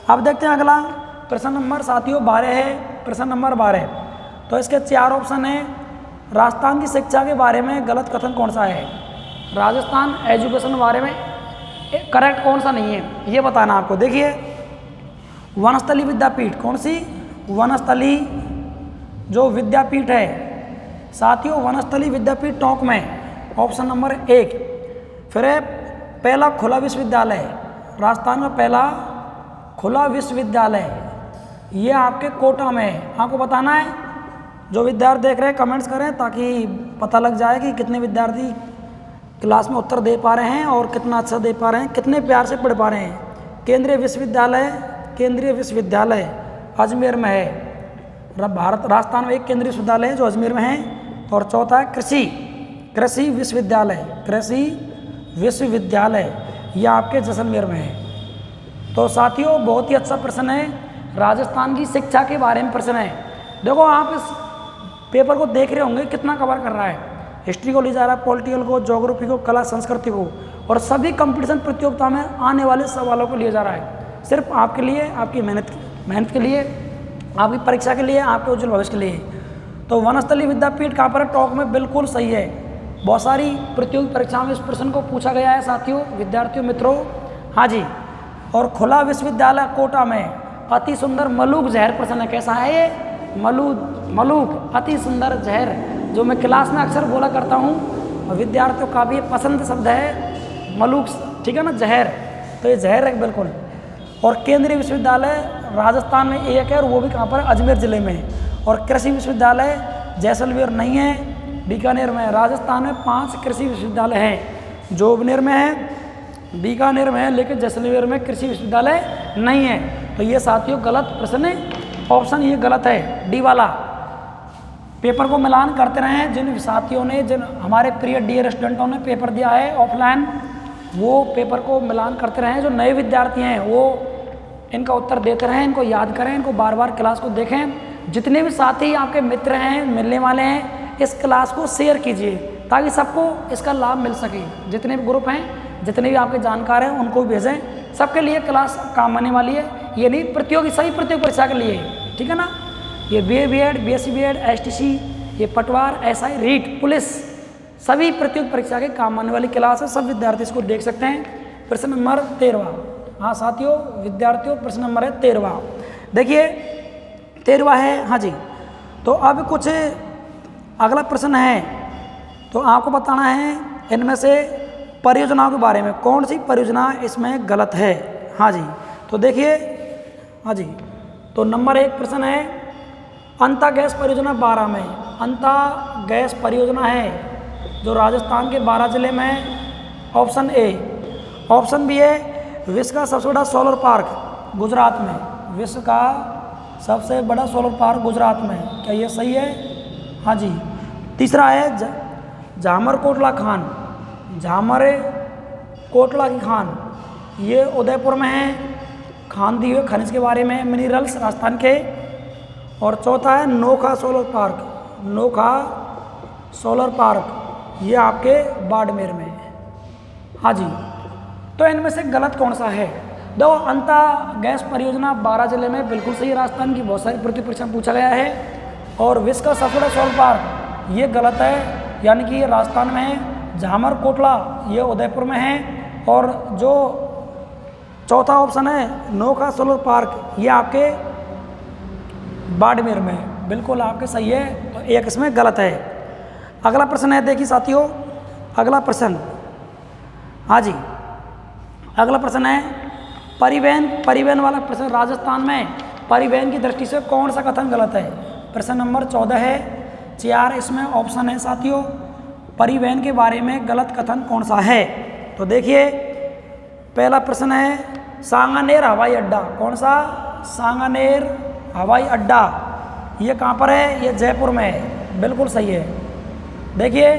अब देखते हैं अगला प्रश्न नंबर साथियों 12 है। प्रश्न नंबर 12, तो इसके 4 ऑप्शन हैं। राजस्थान की शिक्षा के बारे में गलत कथन कौन सा है? राजस्थान एजुकेशन के बारे में करेक्ट कौन सा नहीं है, ये बताना आपको। देखिए, वनस्थली विद्यापीठ, कौन सी? वनस्थली जो विद्यापीठ है साथियों, वनस्थली विद्यापीठ टोंक में, ऑप्शन नंबर 1। फिर है पहला खुला विश्वविद्यालय, राजस्थान का पहला खुला विश्वविद्यालय, ये आपके कोटा में है। आपको बताना है। जो विद्यार्थी देख रहे हैं कमेंट्स करें ताकि पता लग जाए कि कितने विद्यार्थी क्लास में उत्तर दे पा रहे हैं और कितना अच्छा दे पा रहे हैं, कितने प्यार से पढ़ पा रहे हैं। केंद्रीय विश्वविद्यालय अजमेर में है। राजस्थान में एक केंद्रीय विश्वविद्यालय है जो अजमेर में है। और चौथा है कृषि विश्वविद्यालय, यह आपके जैसलमेर में है। तो साथियों, बहुत ही अच्छा प्रश्न है। राजस्थान की शिक्षा के बारे में प्रश्न है। देखो, आप इस पेपर को देख रहे होंगे कितना कवर कर रहा है। हिस्ट्री को ले जा रहा है, पॉलिटिकल को, ज्योग्राफी को, कला संस्कृति को, और सभी कंपटीशन प्रतियोगिता में आने वाले सवालों को लिए जा रहा है। सिर्फ आपके लिए, आपकी मेहनत के लिए, आपकी परीक्षा के लिए, आपके उज्जवल भविष्य के लिए। तो वनस्थली विद्यापीठ कहाँ पर है? टोंक में, बिल्कुल सही है। बहुत सारी प्रतियोगी परीक्षाओं में इस प्रश्न को पूछा गया है साथियों, विद्यार्थियों, मित्रों। हाँ जी, और खुला विश्वविद्यालय कोटा में, अति सुंदर मलूक जहर प्रश्न है। कैसा है ये? मलूक, अति सुंदर जहर, जो मैं क्लास में अक्सर बोला करता हूँ और विद्यार्थियों का भी पसंद शब्द है मलूक, ठीक है ना, जहर। तो ये जहर है बिल्कुल। और केंद्रीय विश्वविद्यालय राजस्थान में एक है, और वो भी कहाँ पर? अजमेर जिले में। और कृषि विश्वविद्यालय जैसलमेर नहीं है, बीकानेर में। राजस्थान में 5 कृषि विश्वविद्यालय हैं, जोबनेर में है, बीकानेर में है, लेकिन जैसलमेर में कृषि विश्वविद्यालय नहीं है। तो ये साथियों गलत प्रश्न है, ऑप्शन ये गलत है, डी वाला। पेपर को मिलान करते रहें। जिन साथियों ने, जिन हमारे प्रिय डियर स्टूडेंटों ने पेपर दिया है ऑफलाइन, वो पेपर को मिलान करते रहें। जो नए विद्यार्थी हैं वो इनका उत्तर देते रहें, इनको याद करें, इनको बार बार क्लास को देखें। जितने भी साथी आपके मित्र हैं, मिलने वाले हैं, इस क्लास को शेयर कीजिए ताकि सबको इसका लाभ मिल सके। जितने भी ग्रुप हैं, जितने भी आपके जानकार हैं, उनको भी भेजें। सबके लिए क्लास काम आने वाली है। ये नहीं प्रतियोगी, सही प्रतियोगी परीक्षा के लिए, ठीक है ना। ये BA BEd, BSc BEd, STC, ये पटवार, SI, रीट, पुलिस, सभी प्रतियोगी परीक्षा के काम आने वाली क्लास है। सब विद्यार्थी इसको देख सकते हैं। प्रश्न नंबर 13। हाँ साथियों, विद्यार्थियों, प्रश्न नंबर है 13। देखिए 13 है, हाँ जी। तो अब कुछ अगला प्रश्न है, तो आपको बताना है इनमें से परियोजनाओं के बारे में, कौन सी परियोजना इसमें गलत है। हाँ जी, तो देखिए, हाँ जी, तो नंबर 1 प्रश्न है अंता गैस परियोजना 12 में। अंता गैस परियोजना है जो राजस्थान के 12 जिले में, ऑप्शन ए। ऑप्शन बी है विश्व का सबसे बड़ा सोलर पार्क गुजरात में। विश्व का सबसे बड़ा सोलर पार्क गुजरात में, क्या ये सही है? हाँ जी। तीसरा है झामर कोटला खान। झामर कोटला की खान, ये उदयपुर में है। खान दी हुई खनिज के बारे में, मिनरल्स, राजस्थान के। और चौथा है Nokha solar park. Nokha solar park, ये आपके बाड़मेर में है। हाँ जी, तो इनमें से गलत कौन सा है? दो, अंता गैस परियोजना 12 जिले में, बिल्कुल सही। राजस्थान की बहुत सारी प्रतिपरीक्षा पूछा गया है। और विश्व का सबसे बड़ा सोलर पार्क, ये गलत है, यानी कि ये राजस्थान में है। झामर कोटला, ये उदयपुर में है। और जो चौथा ऑप्शन है नोखा सोलर पार्क, ये आपके बाड़मेर में, बिल्कुल आपके सही है। तो एक इसमें गलत है। अगला प्रश्न है, देखिए साथियों, अगला प्रश्न, हाँ जी, अगला प्रश्न है परिवहन वाला प्रश्न। राजस्थान में परिवहन की दृष्टि से कौन सा कथन गलत है? प्रश्न नंबर 14 है। 4 इसमें ऑप्शन है साथियों। परिवहन के बारे में गलत कथन कौन सा है? तो देखिए, पहला प्रश्न है सांगानेर हवाई अड्डा। कौन सा? सांगानेर हवाई अड्डा, ये कहाँ पर है? ये जयपुर में है, बिल्कुल सही है। देखिए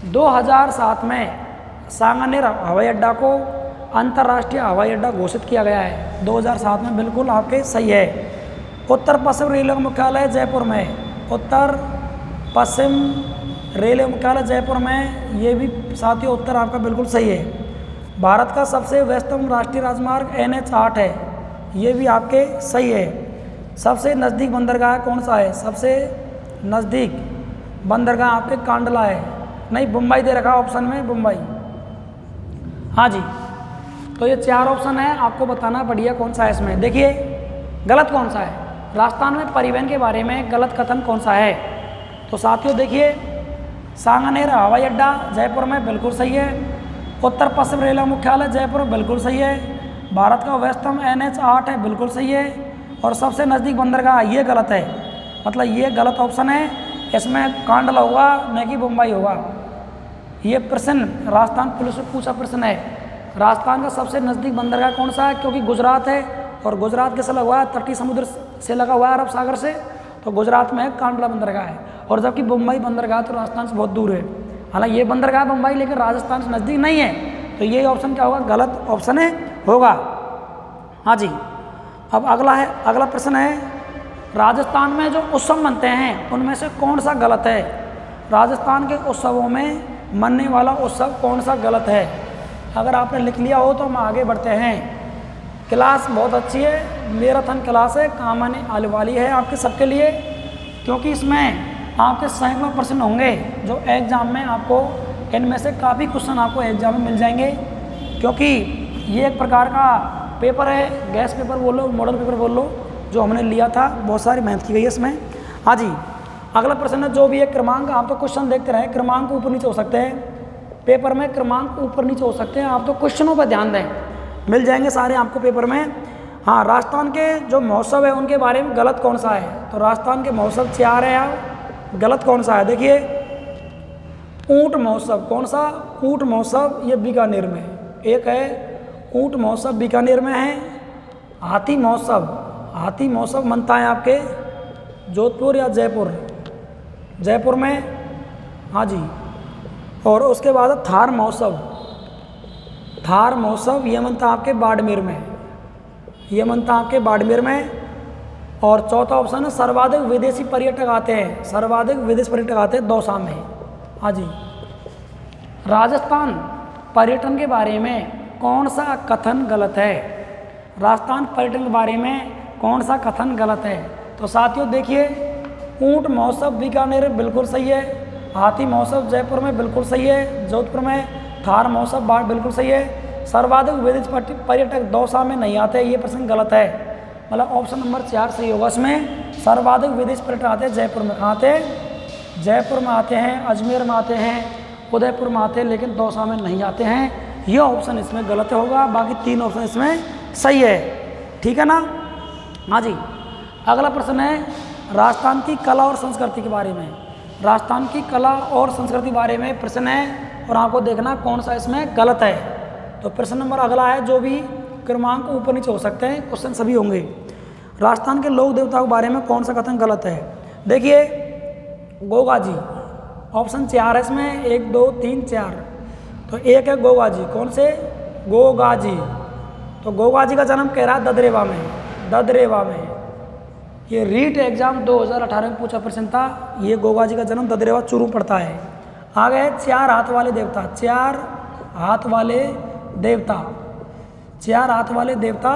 2007 में सांगानेर हवाई अड्डा को अंतर्राष्ट्रीय हवाई अड्डा घोषित किया गया है। 2007 में, बिल्कुल आपके सही है। उत्तर पश्चिम रेलवे का मुख्यालय जयपुर में। उत्तर पश्चिम रेलवे मुख्यालय जयपुर में, ये भी साथियों उत्तर आपका बिल्कुल सही है। भारत का सबसे व्यस्तम राष्ट्रीय राजमार्ग NH8 है, ये भी आपके सही है। सबसे नज़दीक बंदरगाह कौन सा है? सबसे नज़दीक बंदरगाह आपके कांडला है। नहीं, मुंबई दे रखा ऑप्शन में, मुंबई। हाँ जी, तो ये 4 ऑप्शन है, आपको बताना बढ़िया कौन सा है इसमें। देखिए गलत कौन सा है? राजस्थान में परिवहन के बारे में गलत कथन कौन सा है? तो साथियों देखिए, सांगानेर हवाई अड्डा जयपुर में, बिल्कुल सही है। उत्तर पश्चिम रेलवे मुख्यालय जयपुर, बिल्कुल सही है। भारत का व्यस्तम NH8 है, बिल्कुल सही है। और सबसे नज़दीक बंदरगाह, ये गलत है, मतलब ये गलत ऑप्शन है। इसमें कांडला होगा, न कि मुंबई होगा। ये प्रश्न राजस्थान पुलिस से पूछा प्रश्न है। राजस्थान का सबसे नज़दीक बंदरगाह कौन सा है? क्योंकि गुजरात है, और गुजरात किससे लगा हुआ है? तटीय समुद्र से लगा हुआ है, अरब सागर से। तो गुजरात में कांडला बंदरगाह है। और जबकि मुंबई बंदरगाह तो राजस्थान से बहुत दूर है। हालांकि ये बंदरगाह मुंबई, लेकिन राजस्थान से नज़दीक नहीं है। तो ये ऑप्शन क्या होगा? गलत ऑप्शन है, होगा। हाँ जी, अब अगला प्रश्न है राजस्थान में जो उत्सव मनते हैं उनमें से कौन सा गलत है? राजस्थान के उत्सवों में मनने वाला उत्सव कौन सा गलत है? अगर आपने लिख लिया हो तो हम आगे बढ़ते हैं। क्लास बहुत अच्छी है, मैराथन क्लास है, काम आने वाली है आपके सबके लिए, क्योंकि इसमें आपके सैकड़ों प्रश्न होंगे जो एग्ज़ाम में आपको, इनमें से काफ़ी क्वेश्चन आपको एग्ज़ाम में मिल जाएंगे। क्योंकि ये एक प्रकार का पेपर है, गैस पेपर बोल लो, मॉडल पेपर बोल लो, जो हमने लिया था। बहुत सारी मेहनत की गई है इसमें। हाँ जी, अगला प्रश्न है जो भी एक क्रमांक, आप तो क्वेश्चन देखते रहे, क्रमांक ऊपर नीचे हो सकते हैं पेपर में, क्रमांक ऊपर नीचे हो सकते हैं। आप तो क्वेश्चनों पर ध्यान दें, मिल जाएंगे सारे आपको पेपर में। हाँ, राजस्थान के जो महोत्सव है उनके बारे में गलत कौन सा है? तो राजस्थान के महोत्सव 4 है, गलत कौन सा है? देखिए ऊंट महोत्सव, कौन सा? ऊंट महोत्सव, ये बीकानेर में है। एक है ऊंट महोत्सव बीकानेर में है। हाथी महोत्सव, हाथी महोत्सव मनता है आपके जोधपुर या जयपुर, जयपुर में, हाँ जी। और उसके बाद थार महोत्सव, थार महोत्सव ये मनता आपके बाड़मेर में, ये मनता आपके बाड़मेर में। और चौथा ऑप्शन है सर्वाधिक विदेशी पर्यटक आते हैं, सर्वाधिक विदेशी पर्यटक आते हैं दौसा में, हाँ जी। राजस्थान पर्यटन के बारे में कौन सा कथन गलत है? राजस्थान पर्यटन के बारे में कौन सा कथन गलत है? तो साथियों देखिए, ऊंट महोत्सव बीकानेर में बिल्कुल सही है, हाथी महोत्सव जयपुर में बिल्कुल सही है, जोधपुर में थार महोत्सव बाढ़ बिल्कुल सही है, सर्वाधिक विदेशी पर्यटक दौसा में नहीं आते, ये प्रश्न गलत है। मतलब ऑप्शन नंबर 4 सही होगा इसमें। सर्वाधिक विदेशी पर्यटक आते हैं जयपुर में, कहाँ आते? जयपुर में आते हैं, अजमेर में आते हैं, उदयपुर में आते हैं, लेकिन दौसा में नहीं आते हैं। यह ऑप्शन इसमें गलत होगा, बाकी 3 ऑप्शन इसमें सही है, ठीक है ना? हाँ जी। अगला प्रश्न है राजस्थान की कला और संस्कृति के बारे में। राजस्थान की कला और संस्कृति के बारे में प्रश्न है और आपको देखना कौन सा इसमें गलत है। तो प्रश्न नंबर अगला है, जो भी क्रमांक ऊपर नीचे हो सकते हैं, क्वेश्चन सभी होंगे। राजस्थान के लोक देवताओं के बारे में कौन सा कथन गलत है? देखिए, गोगाजी, ऑप्शन 4 है इसमें, 1 2 3 4। तो एक है गोगाजी, कौन से? गोगाजी। तो गोगाजी का जन्म कह रहा है ददरेवा में, ददरेवा में। ये रीट एग्जाम 2018 में पूछा प्रश्न था, ये गोगाजी का जन्म ददरेवा चूरू पड़ता है। आगे 4 हाथ वाले देवता, 4 हाथ वाले देवता, 4 हाथ वाले देवता,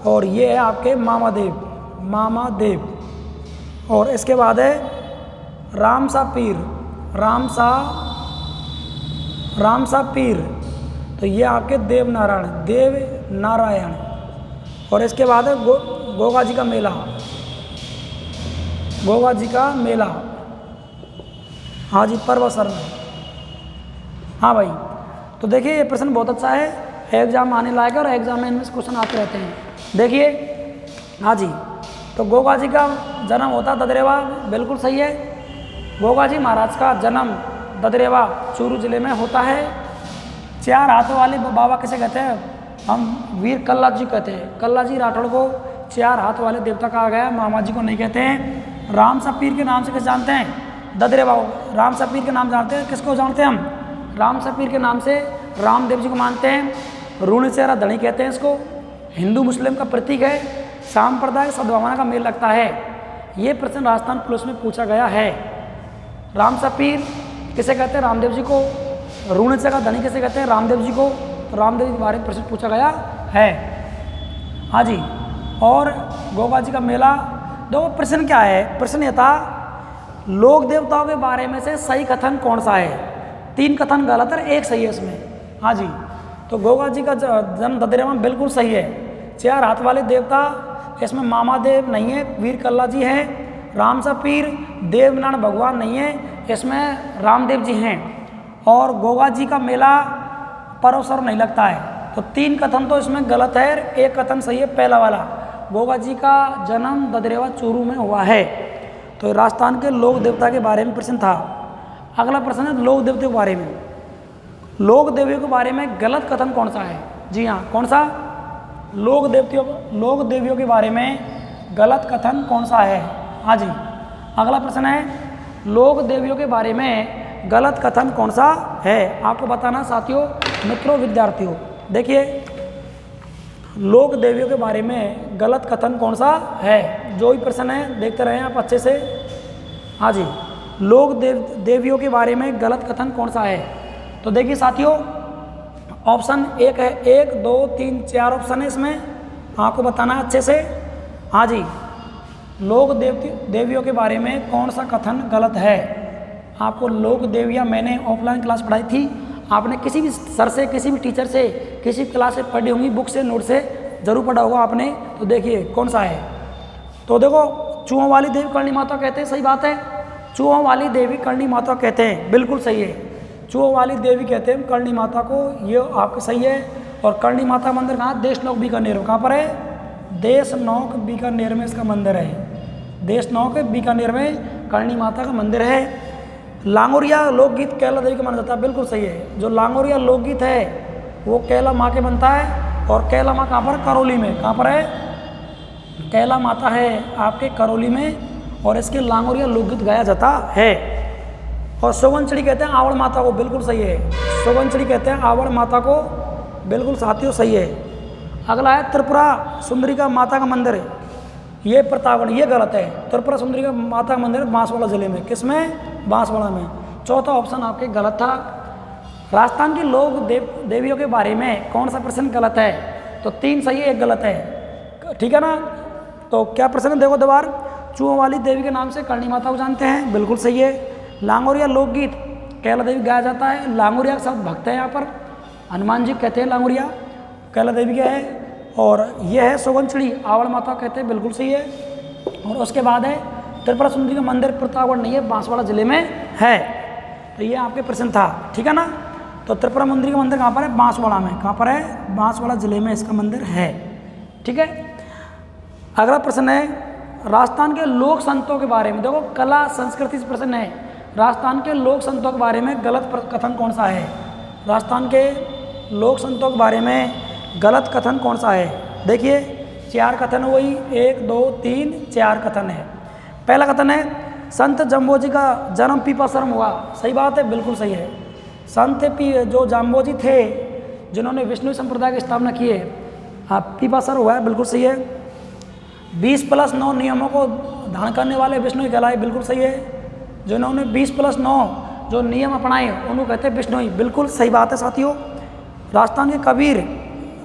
और ये है आपके मामादेव, मामादेव। और इसके बाद है रामसा पीर, रामसा पीर, तो ये आपके देव नारायण। और इसके बाद है गोगाजी का मेला, गोगाजी का मेला, हाँ जी, परवसर में। हाँ भाई, तो देखिए ये प्रश्न बहुत अच्छा है, एग्जाम आने लायक है और एग्जाम में इनमें क्वेश्चन आते रहते हैं। देखिए, हाँ जी, तो गोगाजी का जन्म होता ददरेवा, बिल्कुल सही है। गोगाजी महाराज का जन्म ददरेवा चूरू जिले में होता है। 4 हाथों वाले बाबा किसे कहते हैं? हम वीर कल्ला जी कहते हैं। कल्ला जी राठौड़ को 4 हाथ वाले देवता कहा गया, मामा जी को नहीं कहते हैं। रामसा पीर के नाम से किसे जानते हैं? ददरेवा। रामसा पीर के नाम जानते हैं, किसको जानते हैं हम? रामसा पीर के नाम से रामदेव जी को मानते हैं। ऋण चेहरा धनी कहते हैं इसको, हिंदू मुस्लिम का प्रतीक है, सांप्रदायिक सद्भावना का मेल लगता है। ये प्रश्न राजस्थान पुलिस में पूछा गया है। रामसा पीर किसे कहते हैं? रामदेव जी को। ऋण चेहरा धनी किसे कहते हैं? रामदेव जी को। तो रामदेव जी के बारे में प्रश्न पूछा गया है, हाँ जी। और गोगाजी का मेला, देखो प्रश्न क्या है? प्रश्न ये था, लोक देवताओं के बारे में से सही कथन कौन सा है? 3 कथन गलत है, 1 सही है इसमें, हाँ जी। तो गोगाजी का जन्म ददरेवा में बिल्कुल सही है। 4 हाथ वाले देवता, इसमें मामादेव नहीं है, वीर कल्ला जी हैं। रामसा पीर देवनारायण भगवान नहीं है, इसमें रामदेव जी हैं। और गोगाजी का मेला परवसर नहीं लगता है। तो 3 कथन तो इसमें गलत है, 1 कथन सही है, पहला वाला। गोगाजी का जन्म ददरेवा चूरू में हुआ है। तो राजस्थान के लोक देवता के बारे में प्रश्न था। अगला प्रश्न है लोक देवता के बारे में। लोक देवियों के बारे में गलत कथन कौन सा है? जी हाँ, कौन सा? लोक देवियों के बारे में गलत कथन कौन सा है? हाँ जी। अगला प्रश्न है लोक देवियों के बारे में गलत कथन कौन सा है? आपको बताना साथियों, मित्रों, विद्यार्थियों। देखिए, लोक देवियों के बारे में गलत कथन कौन सा है? जो भी प्रश्न है देखते रहें आप अच्छे से। हाँ जी, लोक देवियों के बारे में गलत कथन कौन सा है? तो देखिए साथियों, ऑप्शन 1 है, 1 2 3 4 ऑप्शन है इसमें, आपको बताना अच्छे से। हाँ जी, लोक देवियों के बारे में कौन सा कथन गलत है? आपको लोक देवियाँ मैंने ऑफलाइन क्लास पढ़ाई थी, आपने किसी भी सर से, किसी भी टीचर से, किसी क्लास से पढ़ी होंगी, बुक से, नोट से जरूर पढ़ा होगा आपने। तो देखिए कौन सा है। तो देखो, चूहों वाली देवी करणी माता कहते हैं, सही बात है। चूहों वाली देवी करणी माता कहते हैं, बिल्कुल सही है। चूहों वाली देवी कहते हैं करणी माता को, ये आपका सही है। और करणी माता मंदिर कहाँ? देशनोक बीकानेर में। कहाँ पर है? देशनोक बीकानेर में इसका मंदिर है। देशनोक बीकानेर में करणी माता का मंदिर है। लांगोरिया लोकगीत कैला देवी का माना जाता है, बिल्कुल सही है। जो लांगोरिया लोकगीत है वो कैला माँ के बनता है, और कैला माँ कहाँ पर? करौली में। कहाँ पर है? कैला माता है आपके करौली में, और इसके लांगोरिया लोकगीत गाया जाता है। और सोगनचड़ी कहते हैं आवड़ माता को, बिल्कुल सही है। सोगनचड़ी कहते हैं आवड़ माता को, बिल्कुल साथियों सही है। अगला है त्रिपुरा सुंदरी का माता का मंदिर, ये प्रतापगढ़, ये गलत है। त्रिपुरा सुंदरी का माता का मंदिर बांसवाड़ा जिले में, किसमें? बांसवाड़ा में। चौथा ऑप्शन आपके गलत था। राजस्थान की लोक देवियों के बारे में कौन सा प्रश्न गलत है? तो 3 सही है, 1 गलत है, ठीक है ना। तो क्या प्रश्न है देखो दोबारा। चूहों वाली देवी के नाम से करणी माता को जानते हैं, बिल्कुल सही है। लांगोरिया लोकगीत कैला देवी गाया जाता है। लांगोरिया का शब्द भक्त है, यहाँ पर हनुमान जी कहते हैं लांगोरिया, कैला देवी क्या है। और यह है सोगनचड़ी आवड़ माता कहते हैं, बिल्कुल सही है। और उसके बाद है त्रिपुरा सुंदरी का मंदिर, प्रतापगढ़ नहीं है, बांसवाड़ा जिले में है। तो ये आपके प्रश्न था, ठीक है ना। तो त्रिपुरा सुंदरी का मंदिर कहाँ पर है? बांसवाड़ा में। कहाँ पर है? बांसवाड़ा जिले में इसका मंदिर है, ठीक है। अगला प्रश्न है राजस्थान के लोक संतों के बारे में। देखो कला संस्कृति से प्रश्न है। राजस्थान के लोक संतों के बारे में गलत कथन कौन सा है? राजस्थान के लोक संतों के बारे में गलत कथन कौन सा है? देखिए 4 कथन, वही 1 2 3 4 कथन है। पहला कथन है संत जम्बोजी का जन्म पीपासर में हुआ, सही बात है, बिल्कुल सही है। संत जो जाम्बोजी थे जिन्होंने विष्णु संप्रदाय की स्थापना की है, पीपासर हुआ है, बिल्कुल सही है। 20+9 नियमों को धारण करने वाले विष्णु कहलाए, बिल्कुल सही है। जिन्होंने 20+9 जो नियम अपनाए उनको कहते हैं विष्णु, बिल्कुल सही बात है साथियों। राजस्थान के कबीर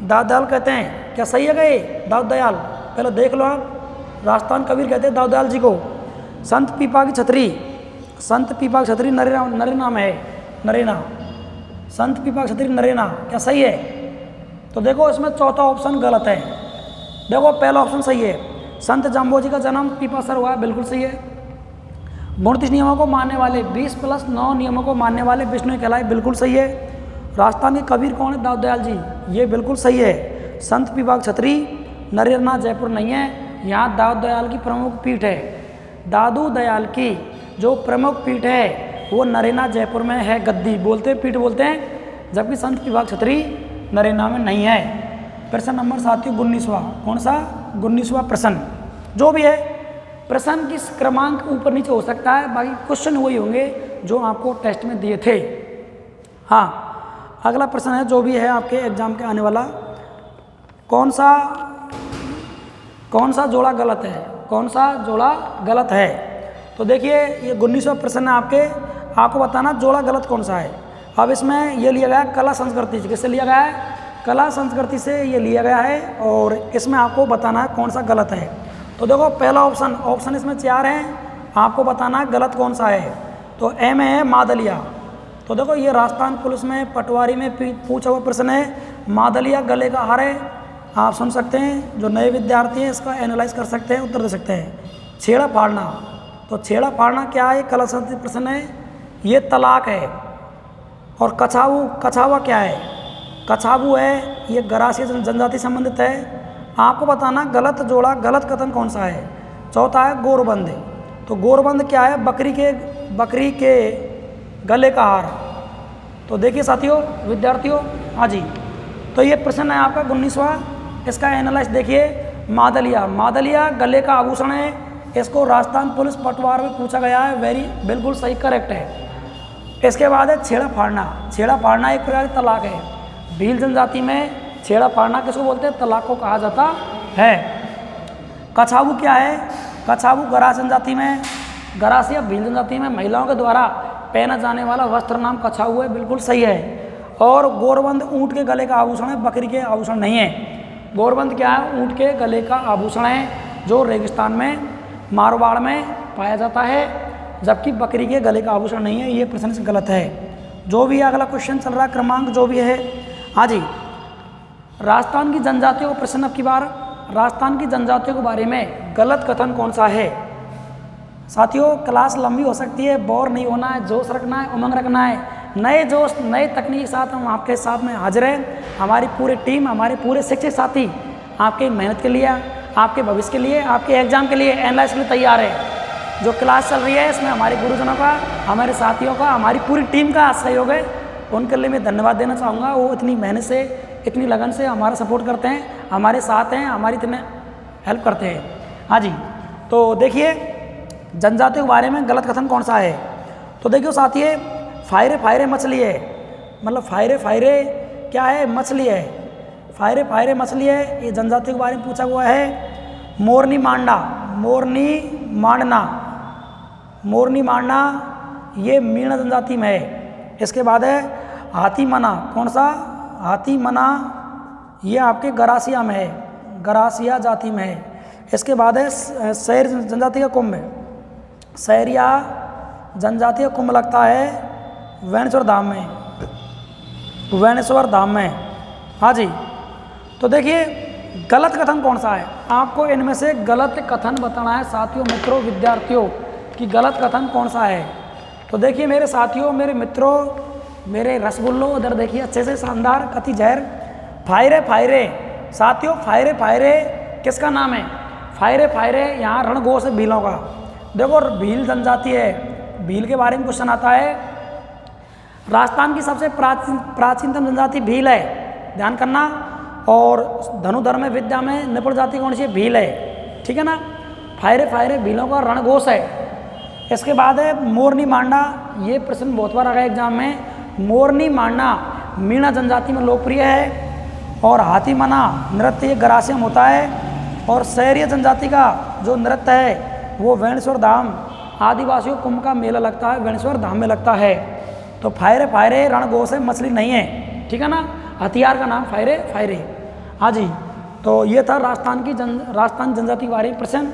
दाऊद दयाल कहते हैं, क्या सही है गए? दाऊद दयाल, पहले देख लो आप। राजस्थान कबीर कहते हैं दाऊद दयाल जी को। संत पीपा की छतरी, संत पीपा की छतरी नरेना में है, नरेना, संत पीपा की छतरी नरेना, क्या सही है? तो देखो इसमें चौथा ऑप्शन गलत है। देखो पहला ऑप्शन सही है, संत जाम्बोजी का जन्म पीपासर हुआ है, बिल्कुल सही है। 29 नियमों को मानने वाले, 20+9 नियमों को मानने वाले विष्णु कहलाए, बिल्कुल सही है। राजस्थान के कबीर कौन है? दाऊद दयाल जी, ये बिल्कुल सही है। संत पीपा की छतरी नरेना जयपुर नहीं है, यहाँ दाऊद दयाल की प्रमुख पीठ है। दादू दयाल की जो प्रमुख पीठ है वो नरेना जयपुर में है, गद्दी बोलते हैं, पीठ बोलते हैं, जबकि संत पीपा की छतरी नरेना में नहीं है। प्रश्न नंबर साथियों 19वां, कौन सा? 19वां प्रश्न। जो भी है प्रश्न की क्रमांक ऊपर नीचे हो सकता है, बाकी क्वेश्चन वही होंगे जो आपको टेस्ट में दिए थे। हाँ, अगला प्रश्न है जो भी है आपके एग्जाम के आने वाला, कौन सा जोड़ा गलत है? कौन सा जोड़ा गलत है? तो देखिए ये 19वां प्रश्न है आपको बताना जोड़ा गलत कौन सा है। अब इसमें ये लिया गया कला संस्कृति से, किससे लिया गया है? कला संस्कृति से ये लिया गया है, और इसमें आपको बताना है कौन सा गलत है। तो देखो पहला ऑप्शन इसमें 4 हैं, आपको बताना है गलत कौन सा है। तो ए में है मादलिया। तो देखो ये राजस्थान पुलिस में पटवारी में पूछा हुआ प्रश्न है, मादलिया गले का हार है। आप सुन सकते हैं, जो नए विद्यार्थी हैं इसका एनालाइज कर सकते हैं, उत्तर दे सकते हैं। छेड़ा फाड़ना, तो छेड़ा फाड़ना क्या है? कला संस्कृति प्रश्न है, ये तलाक है। और कछावा क्या है? कछाबू है, ये गरासी जनजाति संबंधित है। आपको बताना गलत जोड़ा, गलत कथन कौन सा है। चौथा है गोरबंद। तो गोरबंद क्या है? बकरी के गले का हार। तो देखिए साथियों, विद्यार्थियों, हाँ जी, तो ये प्रश्न है आपका 19वां। इसका एनालाइज देखिए, मादलिया गले का आभूषण है, इसको राजस्थान पुलिस पटवार में पूछा गया है, बिल्कुल सही, करेक्ट है। इसके बाद है छेड़ा फाड़ना एक प्रकार की तलाक है। भील जनजाति में छेड़ा फाड़ना किसको बोलते हैं? तलाक को कहा जाता है। कछाबू क्या है? कछाबू गरासी जनजाति में, गरासी या भील जनजाति में महिलाओं के द्वारा पहना जाने वाला वस्त्र नाम कछाऊ है, बिल्कुल सही है। और गोरबंद ऊँट के गले का आभूषण है, बकरी के आभूषण नहीं है। गोरबंद क्या है? ऊँट के गले का आभूषण है, जो रेगिस्तान में, मारवाड़ में पाया जाता है, जबकि बकरी के गले का आभूषण नहीं है। ये प्रश्न से गलत है। जो भी अगला क्वेश्चन चल रहा है, क्रमांक जो भी है, हाँ जी, राजस्थान की जनजातियों का प्रश्न अब की बार। राजस्थान की जनजातियों के बारे में गलत कथन कौन सा है? साथियों क्लास लंबी हो सकती है, बोर नहीं होना है, जोश रखना है, उमंग रखना है, नए जोश नए तकनीक के साथ हम आपके साथ में हाजिर हैं। हमारी पूरी टीम, हमारे पूरे शिक्षक साथी आपके मेहनत के लिए, आपके भविष्य के लिए, आपके एग्जाम के लिए, एनालाइज के लिए तैयार है। जो क्लास चल रही है इसमें हमारे गुरुजनों का, हमारे साथियों का, हमारी पूरी टीम का सहयोग है। उनके लिए मैं धन्यवाद देना चाहूँगा। वो इतनी मेहनत से, इतनी लगन से हमारा सपोर्ट करते हैं, हमारे साथ हैं, हमारी इतने हेल्प करते हैं। हाँ जी, तो देखिए जनजातियों के बारे में गलत कथन कौन सा है। तो देखिए साथियों, फायरे फायरे मछली है, मतलब फायरे फायरे क्या है, मछली है। फायरे फायरे मछली है, ये जनजातियों के बारे में पूछा हुआ है। मोरनी मांडा, मोरनी मांडना, मोरनी मांडना ये मीणा जनजाति में है। इसके बाद है हाथी मना, कौन सा, हाथी मना ये आपके गरासिया में है, गरासिया जाति में है। इसके बाद है शहर जनजाति का कुंभ, शहरिया जनजाति का कुंभ लगता है वैनेश्वर धाम में, वैनेश्वर धाम में। हाँ जी, तो देखिए गलत कथन कौन सा है, आपको इनमें से गलत कथन बताना है साथियों, मित्रों, विद्यार्थियों कि गलत कथन कौन सा है। तो देखिए मेरे साथियों, मेरे मित्रों, मेरे रसगुल्लों, उधर देखिए अच्छे से शानदार कति जहर। फायरे फायरे साथियों, फायरे फायरे किसका नाम है, फायरे फायरे यहाँ रणघोष है भीलों का। देखो भील जनजाति है, भील के बारे में क्वेश्चन आता है। राजस्थान की सबसे प्राचीनतम जनजाति भील है, ध्यान करना। और धनुधर्म में विद्या में निपुण जाति कौन सी है, भील है, ठीक है ना। फायरे फायरे भीलों का रणघोष है। इसके बाद है मोरनी मांडा, ये प्रश्न बहुत बार आ गया एग्जाम में। मोरनी मांडा मीणा जनजाति में लोकप्रिय है। और हाथी मना नृत्य ये गरासिया में होता है। और शहरिया जनजाति का जो नृत्य है वो वैनेश्वर धाम, आदिवासियों कुंभ का मेला लगता है वैनेश्वर धाम में लगता है। तो फायरे फायरे रणघोष है, मछली नहीं है, ठीक है ना। हथियार का नाम फायरे फायरे। हाँ जी, तो ये था राजस्थान जनजाति के बारे में प्रश्न।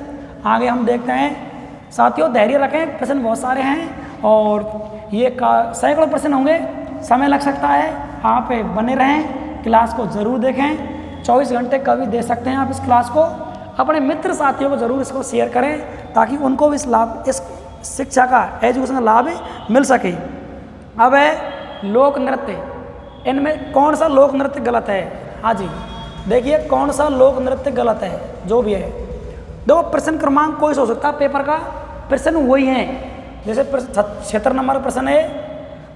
आगे हम देखते हैं साथियों, धैर्य रखें, प्रश्न बहुत सारे हैं और ये सैकड़ों प्रश्न होंगे, समय लग सकता है। आप बने रहें, क्लास को ज़रूर देखें। 24 घंटे कभी दे सकते हैं आप इस क्लास को। अपने मित्र साथियों को ज़रूर इसको शेयर करें ताकि उनको भी इस शिक्षा का, एजुकेशन का लाभ मिल सके। अब है लोक नृत्य, इनमें कौन सा लोक नृत्य गलत है। हाँ जी, देखिए कौन सा लोक नृत्य गलत है, जो भी है। देखो प्रश्न क्रमांक कोई हो सकता है, पेपर का प्रश्न वही है। जैसे 76 नंबर प्रश्न है,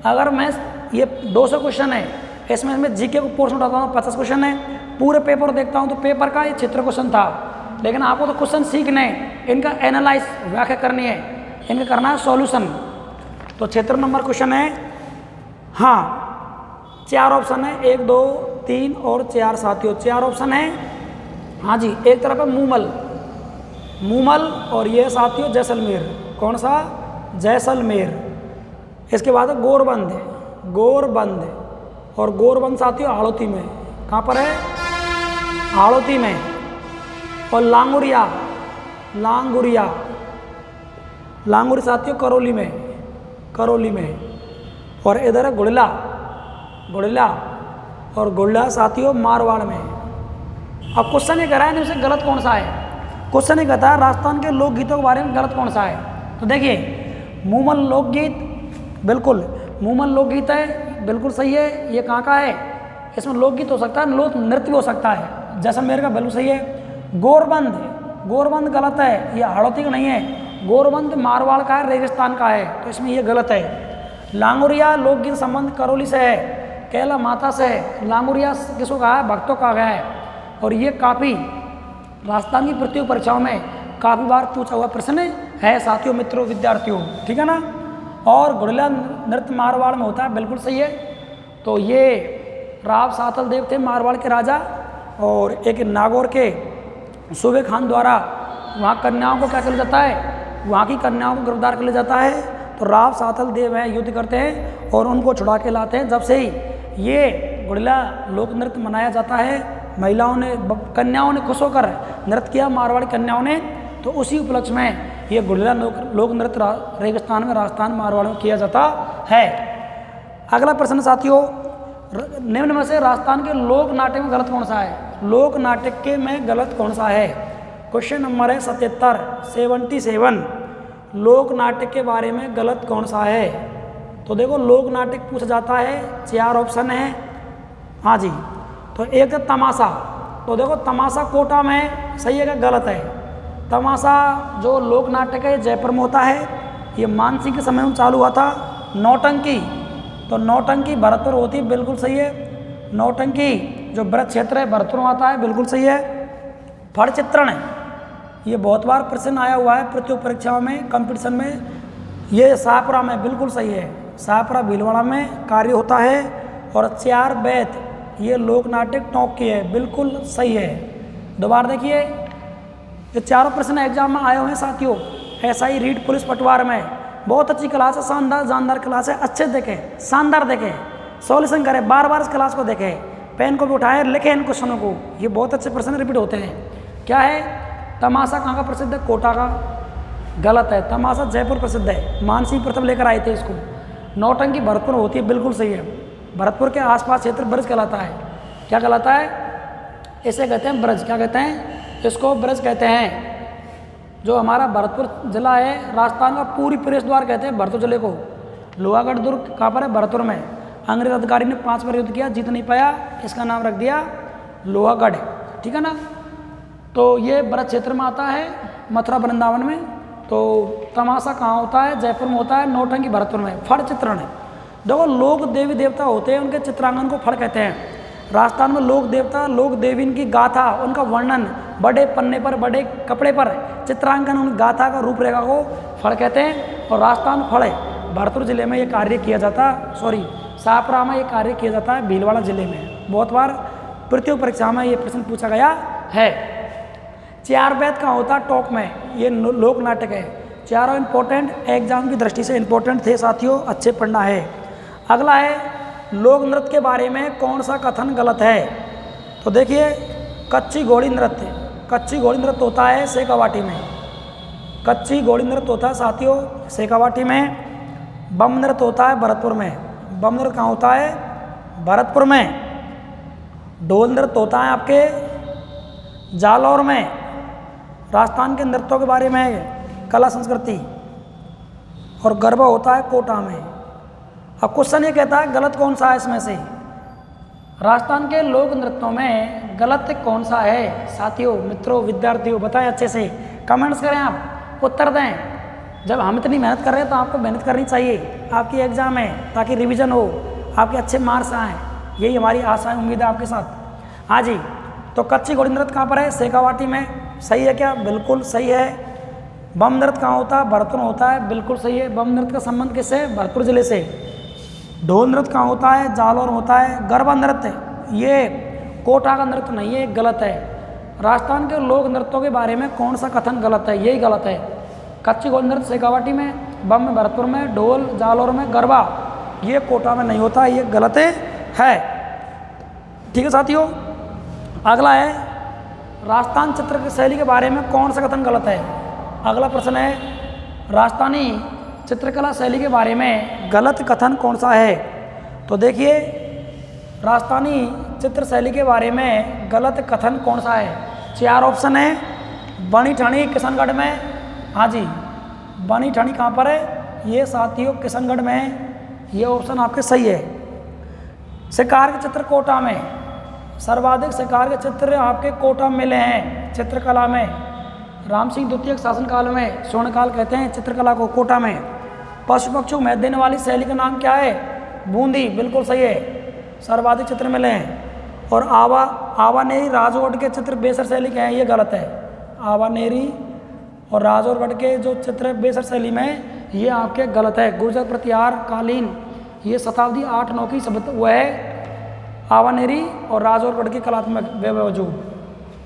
अगर मैं ये 200 क्वेश्चन है, इसमें मैं जीके को पोर्शन उठाता हूँ 50 क्वेश्चन है, पूरे पेपर देखता हूँ तो पेपर का ये 76 क्वेश्चन था। लेकिन आपको तो क्वेश्चन सीखने, इनका एनालाइज, व्याख्या करनी है, इनका करना है सॉल्यूशन। तो 76 नंबर क्वेश्चन है, हाँ 4 ऑप्शन है, 1 2 3 और 4 साथियों, 4 ऑप्शन है। हाँ जी, एक तरफ है मूमल, मूमल और ये साथियों जैसलमेर, कौन सा, जैसलमेर। इसके बाद है गोरबंद, गोरबंद, और गोरबंद साथियों हाड़ौती में, कहाँ पर है, हाड़ौती में। और लांगुरिया, लांगुरिया, लांगुरी साथियों करौली में, करौली में। और इधर है गुड़ला, गुड़ला, और गुड़ला साथियों मारवाड़ में। अब क्वेश्चन ये कह रहा है इनमें से गलत कौन सा है। क्वेश्चन ये कहता है राजस्थान के लोकगीतों के बारे में गलत कौन सा है। तो देखिए मूमल लोकगीत, बिल्कुल मूमल लोकगीत है, बिल्कुल सही है। ये कहाँ का है, इसमें लोकगीत हो सकता है, लोक नृत्य भी हो सकता है, जैसलमेर का बिल्कुल सही है। गोरबंद, गोरबंद गलत है, ये हाड़ौती का नहीं है, गोरबंद मारवाड़ का है, रेगिस्तान का है, तो इसमें ये गलत है। लांगुरिया लोकगीत संबंध करौली से है, कैला माता से है। लांगुरिया किसको कहा है, भक्तों का गया है। और ये काफ़ी राजस्थान की प्रतियोगी परीक्षाओं में काफ़ी बार पूछा हुआ प्रश्न है साथियों, मित्रों, विद्यार्थियों, ठीक है ना। और गुड़ला नृत्य मारवाड़ में होता है, बिल्कुल सही है। तो ये राव सातल देव थे मारवाड़ के राजा, और एक नागौर के सूबे खान द्वारा वहाँ कन्याओं को क्या कर लिया जाता है, वहाँ की कन्याओं को गिरफ्तार कर लिया जाता है। तो राव सातल देव है, युद्ध करते हैं और उनको छुड़ा के लाते हैं। जब से ही ये गुड़ला लोक नृत्य मनाया जाता है, महिलाओं ने, कन्याओं ने खुश होकर नृत्य किया, मारवाड़ी कन्याओं ने। तो उसी उपलक्ष्य में ये गुड़ला लोक नृत्य रेगिस्तान में, राजस्थान, मारवाड़ में किया जाता है। अगला प्रश्न साथियों, निम्न में से राजस्थान के लोक नाट्य में गलत कौन सा है। लोक नाट्य के में गलत कौन सा है। क्वेश्चन नंबर है 77 लोक नाट्य के बारे में गलत कौन सा है। तो देखो लोक नाटक पूछा जाता है, 4 ऑप्शन है। हाँ जी, तो एक है तमाशा। तो देखो तमाशा कोटा में सही है क्या, गलत है। तमाशा जो लोक नाटक है जयपुर में होता है, ये मानसिंह के समय में चालू हुआ था। नौटंकी, तो नौटंकी भरतपुर होती है, बिल्कुल सही है। नौटंकी जो ब्रज क्षेत्र है भरतपुर में आता है, बिल्कुल सही है। फड़ चित्रण, ये बहुत बार प्रश्न आया हुआ है प्रतियोगी परीक्षाओं में, कंपटीशन में। ये शाहपुरा में, बिल्कुल सही है, शाहपुरा भीलवाड़ा में कार्य होता है। और चार बैत, ये लोक नाटक टोंक की है, बिल्कुल सही है। दोबारा देखिए, ये चारों प्रश्न एग्जाम में आए हुए हैं साथियों। SI रीड पुलिस पटवार में, बहुत अच्छी क्लास है, शानदार जानदार क्लास है, अच्छे देखें, शानदार देखें, सॉल्यूशन करें, बार बार इस क्लास को देखें, पेन को भी उठाएं, लिखें इन क्वेश्चनों को, ये बहुत अच्छे प्रश्न रिपीट होते हैं। क्या है, तमाशा कहाँ का प्रसिद्ध है? कोटा का, गलत है। तमाशा जयपुर प्रसिद्ध है, मानसिंह प्रथम लेकर आए थे इसको। नौटंकी भरतपुर होती है, बिल्कुल सही है। भरतपुर के आसपास क्षेत्र ब्रज कहलाता है। क्या कहलाता है? इसे कहते हैं ब्रज। क्या कहते हैं? इसको ब्रज कहते हैं। जो हमारा भरतपुर जिला है, राजस्थान का पूरी प्रवेश द्वार कहते हैं भरतपुर जिले को। लोहागढ़ दुर्ग कहाँ पर है? भरतपुर में। अंग्रेज अधिकारी ने 5 बार युद्ध किया, जीत नहीं पाया, इसका नाम रख दिया लोहागढ़। ठीक है ना। तो ये ब्रज क्षेत्र में आता है, मथुरा वृंदावन में। तो तमाशा कहाँ होता है? जयपुर में होता है। नौटंकी भरतपुर में। फड़ चित्रण है, देखो लोक देवी देवता होते हैं, उनके चित्रांकन को फड़ कहते हैं। राजस्थान में लोक देवता, लोक देवी, इनकी गाथा, उनका वर्णन बड़े पन्ने पर, बड़े कपड़े पर चित्रांकन, उन गाथा का रूपरेखा को फड़ कहते हैं। और राजस्थान फड़ है, भरतपुर जिले में ये कार्य किया जाता, शाहपुरा में ये कार्य किया जाता है, भीलवाड़ा जिले में। बहुत बार प्रतियोगी परीक्षा में ये प्रश्न पूछा गया है। चार बैत कहाँ होता है? टोंक में। ये लोक नाटक है। चारों इंपॉर्टेंट एग्जाम की दृष्टि से इंपॉर्टेंट थे साथियों, अच्छे पढ़ना है। अगला है, लोक नृत्य के बारे में कौन सा कथन गलत है? तो देखिए, कच्ची घोड़ी नृत्य, कच्ची घोड़ी नृत्य होता है शेखावाटी में। कच्ची घोड़ी नृत्य होता है साथियों शेखावाटी में। बम नृत्य होता है भरतपुर में। बम नृत्य कहाँ होता है? भरतपुर में। ढोल नृत्य होता है आपके जालौर में। राजस्थान के नृत्यों के बारे में कला संस्कृति। और गरबा होता है कोटा में। अब क्वेश्चन ये कहता है गलत कौन सा है इसमें से? राजस्थान के लोक नृत्यों में गलत कौन सा है? साथियों, मित्रों, विद्यार्थियों, बताएं अच्छे से, कमेंट्स करें, आप उत्तर दें। जब हम इतनी मेहनत कर रहे हैं तो आपको मेहनत करनी चाहिए, आपकी एग्जाम है, ताकि रिवीजन हो, आपके अच्छे मार्क्स आएँ। यही हमारी आशा है, उम्मीद है आपके साथ। हाँ जी, तो कच्ची घोड़ी नृत्य कहाँ पर है? शेखावाटी में। सही है क्या? बिल्कुल सही है। बम नृत्य कहाँ होता है? भरतपुर होता है, बिल्कुल सही है। बम नृत्य का संबंध किससे? भरतपुर जिले से। ढोल नृत्य कहाँ होता है? जालौर होता है। गरबा नृत्य, ये कोटा का नृत्य नहीं है, गलत है। राजस्थान के लोक नृत्यों के बारे में कौन सा कथन गलत है? यही गलत है। कच्ची घोड़ी नृत्य शेखावाटी में, बम में भरतपुर में, ढोल जालौर में, गरबा ये कोटा में नहीं होता, ये गलत है। ठीक है साथियों। अगला है, राजस्थान चित्र शैली के बारे में कौन सा कथन गलत है? अगला प्रश्न है, राजस्थानी चित्रकला शैली के बारे में गलत कथन कौन सा है? तो देखिए, राजस्थानी चित्र शैली के बारे में गलत कथन कौन सा है? 4 ऑप्शन है। बनी ठनी किशनगढ़ में। हाँ जी, बनी ठनी कहाँ पर है? ये साथियों किशनगढ़ में है, ये ऑप्शन आपके सही है। शिकार के चित्र कोटा में, सर्वाधिक शिकार के चित्र आपके कोटा में मिले हैं चित्रकला में। राम सिंह द्वितीय के शासनकाल में, स्वर्णकाल कहते हैं चित्रकला को, कोटा में। पशु पक्षियों में देने वाली शैली का नाम क्या है? बूंदी, बिल्कुल सही है, सर्वाधिक चित्र मिले हैं। और आवानेरी राजौड़ के चित्र बेसर शैली के हैं, ये गलत है। आवानेरी और राजौरगढ़ के जो चित्र बेसर शैली में, ये आपके गलत है। गुर्जर प्रतिहार कालीन, ये शताब्दी 8-9 की सभ्यता वह है आवानेरी और राजौरगढ़ की कलात्मक वैभव।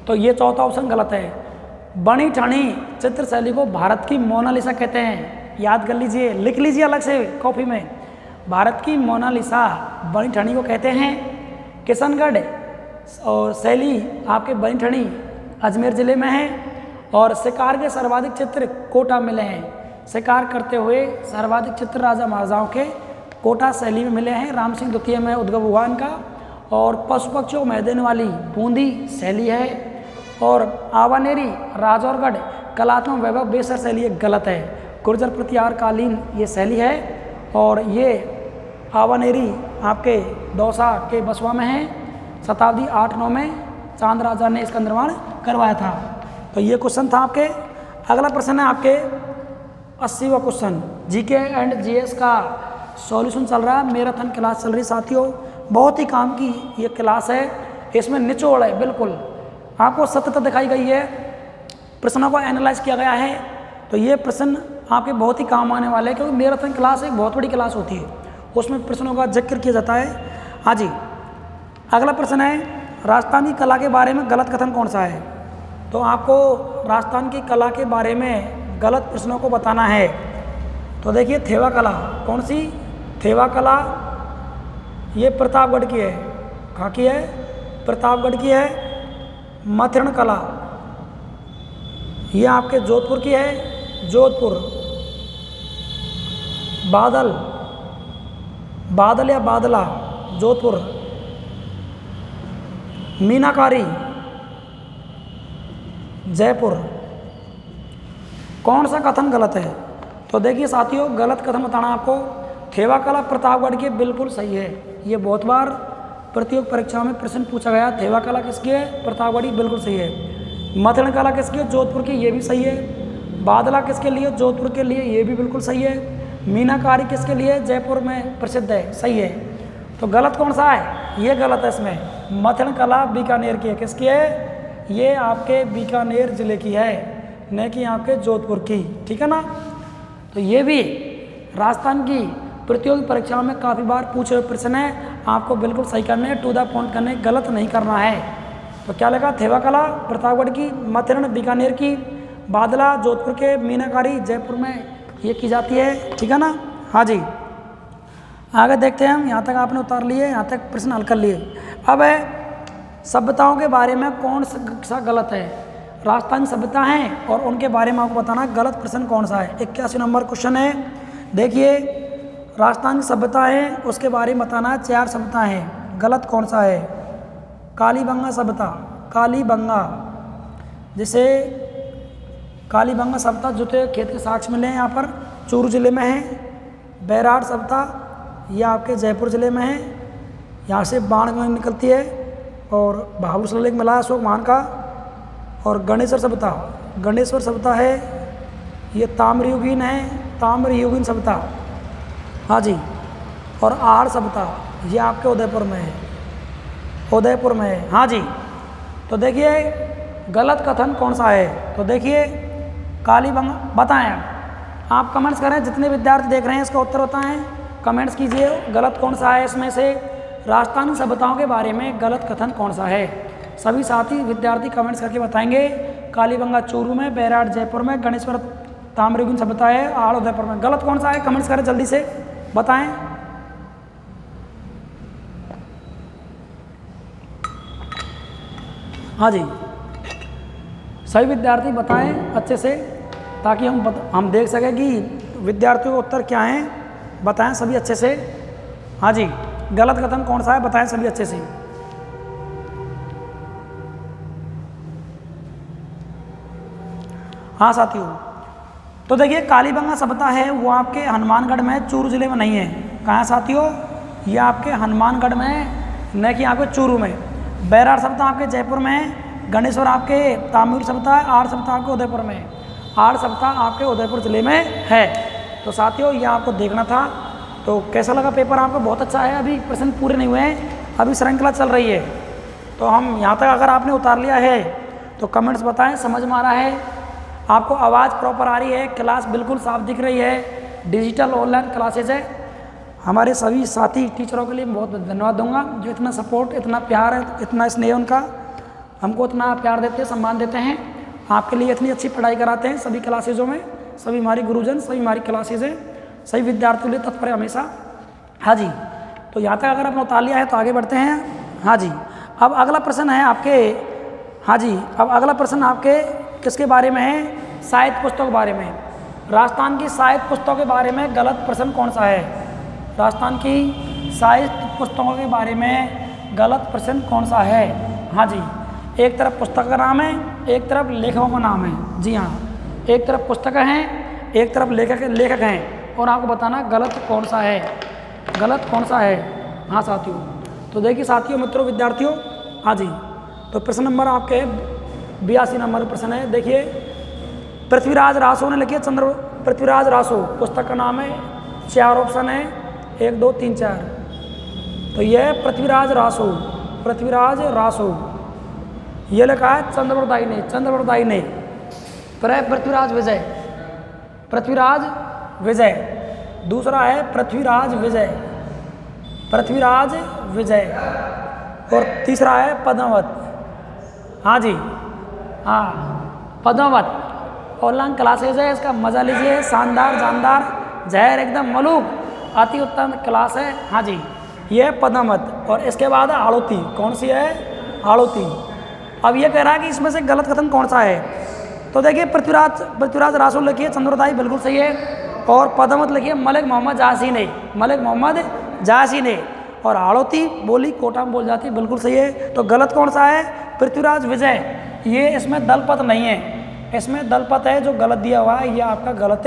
तो ये चौथा ऑप्शन गलत है। बनी ठनी चित्र शैली को भारत की मोनालिसा कहते हैं, याद कर लीजिए, लिख लीजिए अलग से कॉपी में। भारत की मोनालिसा बनी ठनी को कहते हैं। किशनगढ़ और शैली आपके बनी ठनी अजमेर ज़िले में है। और शिकार के सर्वाधिक चित्र कोटा मिले हैं। शिकार करते हुए सर्वाधिक चित्र राजा महाराजाओं के कोटा शैली में मिले हैं। राम सिंह द्वितीय में उद्गम हुआ इनका। और पशु पक्षियों में देने वाली बूंदी शैली है। और आवानेरी राजौरगढ़ कलात्मक वैभव बेसर शैली गलत है। गुर्जर प्रतिहार कालीन ये शैली है। और ये आवानेरी आपके दौसा के बसवा में है। शताब्दी 8-9 में चांद राजा ने इसका निर्माण करवाया था। तो ये क्वेश्चन था आपके अगला प्रश्न है आपके 80वां क्वेश्चन, जीके एंड जीएस का सॉल्यूशन चल रहा है, मैराथन क्लास चल रही है साथियों। बहुत ही काम की ये क्लास है, इसमें निचोड़ है, बिल्कुल आपको सत्यता दिखाई गई है, प्रश्नों को एनालाइज किया गया है। तो ये प्रश्न आपके बहुत ही काम आने वाले हैं, क्योंकि मैराथन क्लास एक बहुत बड़ी क्लास होती है, उसमें प्रश्नों का जिक्र किया जाता है। हाँ जी, अगला प्रश्न है राजस्थान की कला के बारे में गलत कथन कौन सा है। तो आपको राजस्थान की कला के बारे में गलत प्रश्नों को बताना है। तो देखिए थेवा कला, कौन सी थेवा कला, ये प्रतापगढ़ की है। कहाँ की है? प्रतापगढ़ की है। मथरण कला ये आपके जोधपुर की है, जोधपुर। बादल, बादल या बादला, जोधपुर। मीनाकारी, जयपुर। कौन सा कथन गलत है? तो देखिए साथियों, गलत कथन बताना आपको। थेवा कला प्रतापगढ़ की बिल्कुल सही है, ये बहुत बार प्रतियोगी परीक्षाओं में प्रश्न पूछा गया। थेवा कला किसकी है? प्रतापगढ़ की, बिल्कुल सही है। मथरण कला किसकी है? जोधपुर की, ये भी सही है। बादला किसके लिए? जोधपुर के लिए, ये भी बिल्कुल सही है। मीनाकारी किसके लिए? जयपुर में प्रसिद्ध है, सही है। तो गलत कौन सा है? ये गलत है इसमें। मथरण कला बीकानेर की है, किसकी है? ये आपके बीकानेर जिले की है, न कि आपके जोधपुर की, ठीक है ना। तो ये भी राजस्थान की प्रतियोगी परीक्षाओं में काफ़ी बार पूछे हुए प्रश्न है, आपको बिल्कुल सही करने हैं, टू द पॉइंट करने, गलत नहीं करना है। तो क्या लगा? थेवा कला प्रतापगढ़ की, मथरण बीकानेर की, बादला जोधपुर के, मीनाकारी जयपुर में ये की जाती है, ठीक है ना। हाँ जी, आगे देखते हैं हम। यहाँ तक आपने उतार लिए, यहाँ तक प्रश्न हल कर लिए। अब है सभ्यताओं के बारे में कौन सा गलत है। राजस्थानी सभ्यता हैं और उनके बारे में आपको बताना गलत प्रश्न कौन सा है। 81 नंबर क्वेश्चन है। देखिए राजस्थान की सभ्यता है, उसके बारे में बताना 4 सभ्यता हैं, गलत कौन सा है। कालीबंगा सभ्यता, कालीबंगा, जैसे कालीबंगा सभ्यता जुते खेत के साक्ष्य मिले हैं यहाँ पर, चूरू जिले में है। बैराट सभ्यता ये आपके जयपुर जिले में है, यहाँ से बाण निकलती है, और भावुर लेक मिला अशोक महान का। और गणेश्वर सभ्यता, गणेश्वर सभ्यता है ये ताम्रयुगीन है, ताम्रयुगीन सभ्यता। हाँ जी, और आहार सभ्यता ये आपके उदयपुर में है, उदयपुर में है। हाँ जी, तो देखिए गलत कथन कौन सा है। तो देखिए कालीबंगा, बताएं आप कमेंट्स करें, जितने विद्यार्थी देख रहे हैं इसका उत्तर बताएं, कमेंट्स कीजिए गलत कौन सा है इसमें से। राजस्थानी सभ्यताओं के बारे में गलत कथन कौन सा है, सभी साथी विद्यार्थी कमेंट्स करके बताएंगे। कालीबंगा चूरू में, बैराट जयपुर में, गणेश्वर ताम्रयुगीन सभ्यता है, आड़ उदयपुर में। गलत कौन सा है कमेंट्स करें, जल्दी से बताएं। हाँ जी, सभी विद्यार्थी बताएं अच्छे से, ताकि हम देख सकें कि विद्यार्थियों के उत्तर क्या हैं। बताएं सभी अच्छे से। हाँ जी, गलत कथन कौन सा है बताएं सभी अच्छे से। हाँ साथियों, तो देखिए कालीबंगा सभ्यता है वो आपके हनुमानगढ़ में, चूरू जिले में नहीं है। कहाँ है साथियों? ये आपके हनुमानगढ़ में, न कि आपके चूरू में। बैराट सभ्यता आपके जयपुर में है। गणेश्वर आपके ताम्र सभ्यता है। आड़ सभ्यता आपके उदयपुर में है। आड़ सभ्यता आपके उदयपुर जिले में है। तो साथियों ये आपको देखना था। तो कैसा लगा पेपर आपको? बहुत अच्छा है। अभी प्रश्न पूरे नहीं हुए हैं, अभी श्रृंखला चल रही है। तो हम यहाँ तक अगर आपने उतार लिया है तो कमेंट्स बताएं, समझ में आ रहा है आपको, आवाज़ प्रॉपर आ रही है, क्लास बिल्कुल साफ दिख रही है, डिजिटल ऑनलाइन क्लासेज है। हमारे सभी साथी टीचरों के लिए बहुत धन्यवाद दूंगा, जो इतना सपोर्ट, इतना प्यार है, इतना स्नेह उनका, हमको इतना प्यार देते हैं, सम्मान देते हैं, आपके लिए इतनी अच्छी पढ़ाई कराते हैं सभी क्लासेजों में। सभी हमारी गुरुजन, सभी हमारी क्लासेज हैं, सभी विद्यार्थियों के लिए तत्पर है हमेशा। हाँ जी, तो यहाँ तक अगर आपने उतार लिया है तो आगे बढ़ते हैं। हाँ जी, अब अगला प्रश्न है आपके, हाँ जी, अब अगला प्रश्न आपके किसके बारे में है? साहित्य पुस्तकों के बारे में। राजस्थान की साहित्य पुस्तकों के बारे में गलत प्रश्न कौन सा है? राजस्थान की साहित्य पुस्तकों के बारे में गलत प्रश्न कौन सा है? हाँ जी, एक तरफ पुस्तक का नाम है, एक तरफ लेखकों का नाम है। जी हाँ, एक तरफ पुस्तक हैं, एक तरफ लेखक हैं, और आपको बताना गलत कौन सा है, गलत कौन सा है। हाँ साथियों, तो देखिए साथियों, मित्रों, विद्यार्थियों, हाँ जी, तो प्रश्न नंबर आपके 82 नंबर प्रश्न है। देखिए पृथ्वीराज रासो ने लिखी है पृथ्वीराज रासो, पुस्तक का नाम है। 4 ऑप्शन है, 1 2 3 4। तो यह पृथ्वीराज रासो ये लिखा है चंद्रवरदाई ने। फिर है पृथ्वीराज विजय। दूसरा है पृथ्वीराज विजय। और तीसरा है पद्मावत। हाँ जी, हाँ पद्मावत। ऑनलाइन क्लासेज है, इसका मज़ा लीजिए। शानदार जानदार जहर एकदम मलूक, अति उत्तम क्लास है। हाँ जी, ये है पद्मावत। और इसके बाद आड़ोती। कौन सी है? आड़ोती। अब ये कह रहा है कि इसमें से गलत कथन कौन सा है। तो देखिए पृथ्वीराज रासो लिखिए चंद्रवरदाई, बिल्कुल सही है। और पद्मावत लिखिए मलिक मोहम्मद जासी ने। और आड़ोती बोली कोटा में बोल जाती है, बिल्कुल सही है। तो गलत कौन सा है? पृथ्वीराज विजय। ये इसमें दलपत नहीं है, इसमें दलपत है जो गलत दिया हुआ है, ये आपका गलत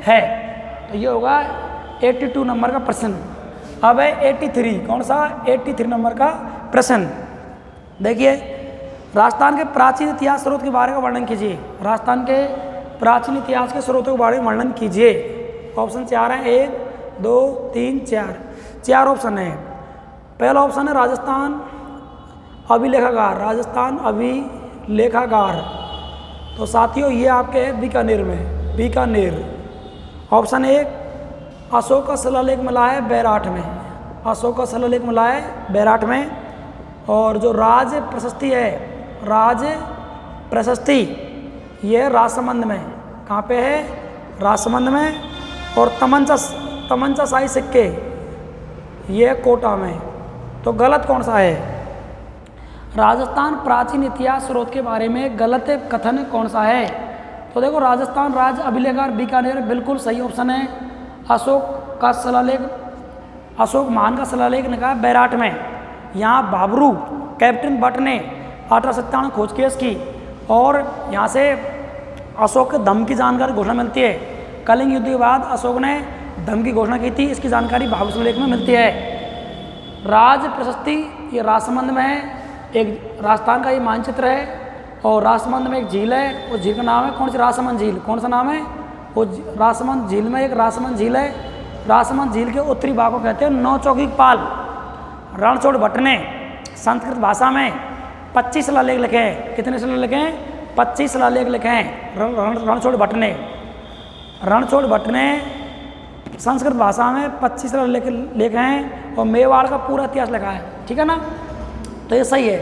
है। तो ये होगा 82 नंबर का प्रश्न। अब है 83। कौन सा? 83 नंबर का प्रश्न। देखिए, राजस्थान के प्राचीन इतिहास स्रोत के बारे में वर्णन कीजिए। राजस्थान के प्राचीन इतिहास के स्रोतों के बारे में वर्णन कीजिए। ऑप्शन 4 है, 1 2 3 4। 4 ऑप्शन है। पहला ऑप्शन है राजस्थान अभिलेखागार। तो साथियों ये आपके है बीकानेर। ऑप्शन 1 अशोक का शिलालेख मिला है बैराठ में। और जो राज प्रशस्ति ये राजसमंद में। कहाँ पे है? राजसमंद में। और तमंचा शाही सिक्के ये कोटा में। तो गलत कौन सा है? राजस्थान प्राचीन इतिहास स्रोत के बारे में गलत कथन कौन सा है? तो देखो, राजस्थान राज्य अभिलेखागार बीकानेर बिल्कुल सही ऑप्शन है। अशोक महान का शिलालेख लिखा है बैराठ में। यहाँ बाबरू कैप्टन भट्ट ने 1897 खोज की इसकी। और यहाँ से अशोक के धम्म की जानकारी घोषणा मिलती है। कलिंग युद्ध के बाद अशोक ने धम्म की घोषणा की थी, इसकी जानकारी बाबरू शिलालेख में मिलती है। राज प्रशस्ति ये राजसमंद में है, एक राजस्थान का ये मानचित्र है। और राजसमंद में एक झील है, उस झील का नाम है कौन सी? राजसमंद झील। कौन सा नाम है? वो राजसमंद झील में एक राजसमंद झील है। राजसमंद झील के उत्तरी भाग को कहते हैं नौ चौकी पाल। रणछोड़ भट्ट ने संस्कृत भाषा में 25 शिलालेख लिखे हैं। कितने शिलालेख लिखे हैं? 25 शिलालेख लिखे हैं रणछोड़ भट्ट ने संस्कृत भाषा में 25 शिलालेख लिखे हैं। और मेवाड़ का पूरा इतिहास लिखा है, ठीक है ना। तो ये सही है।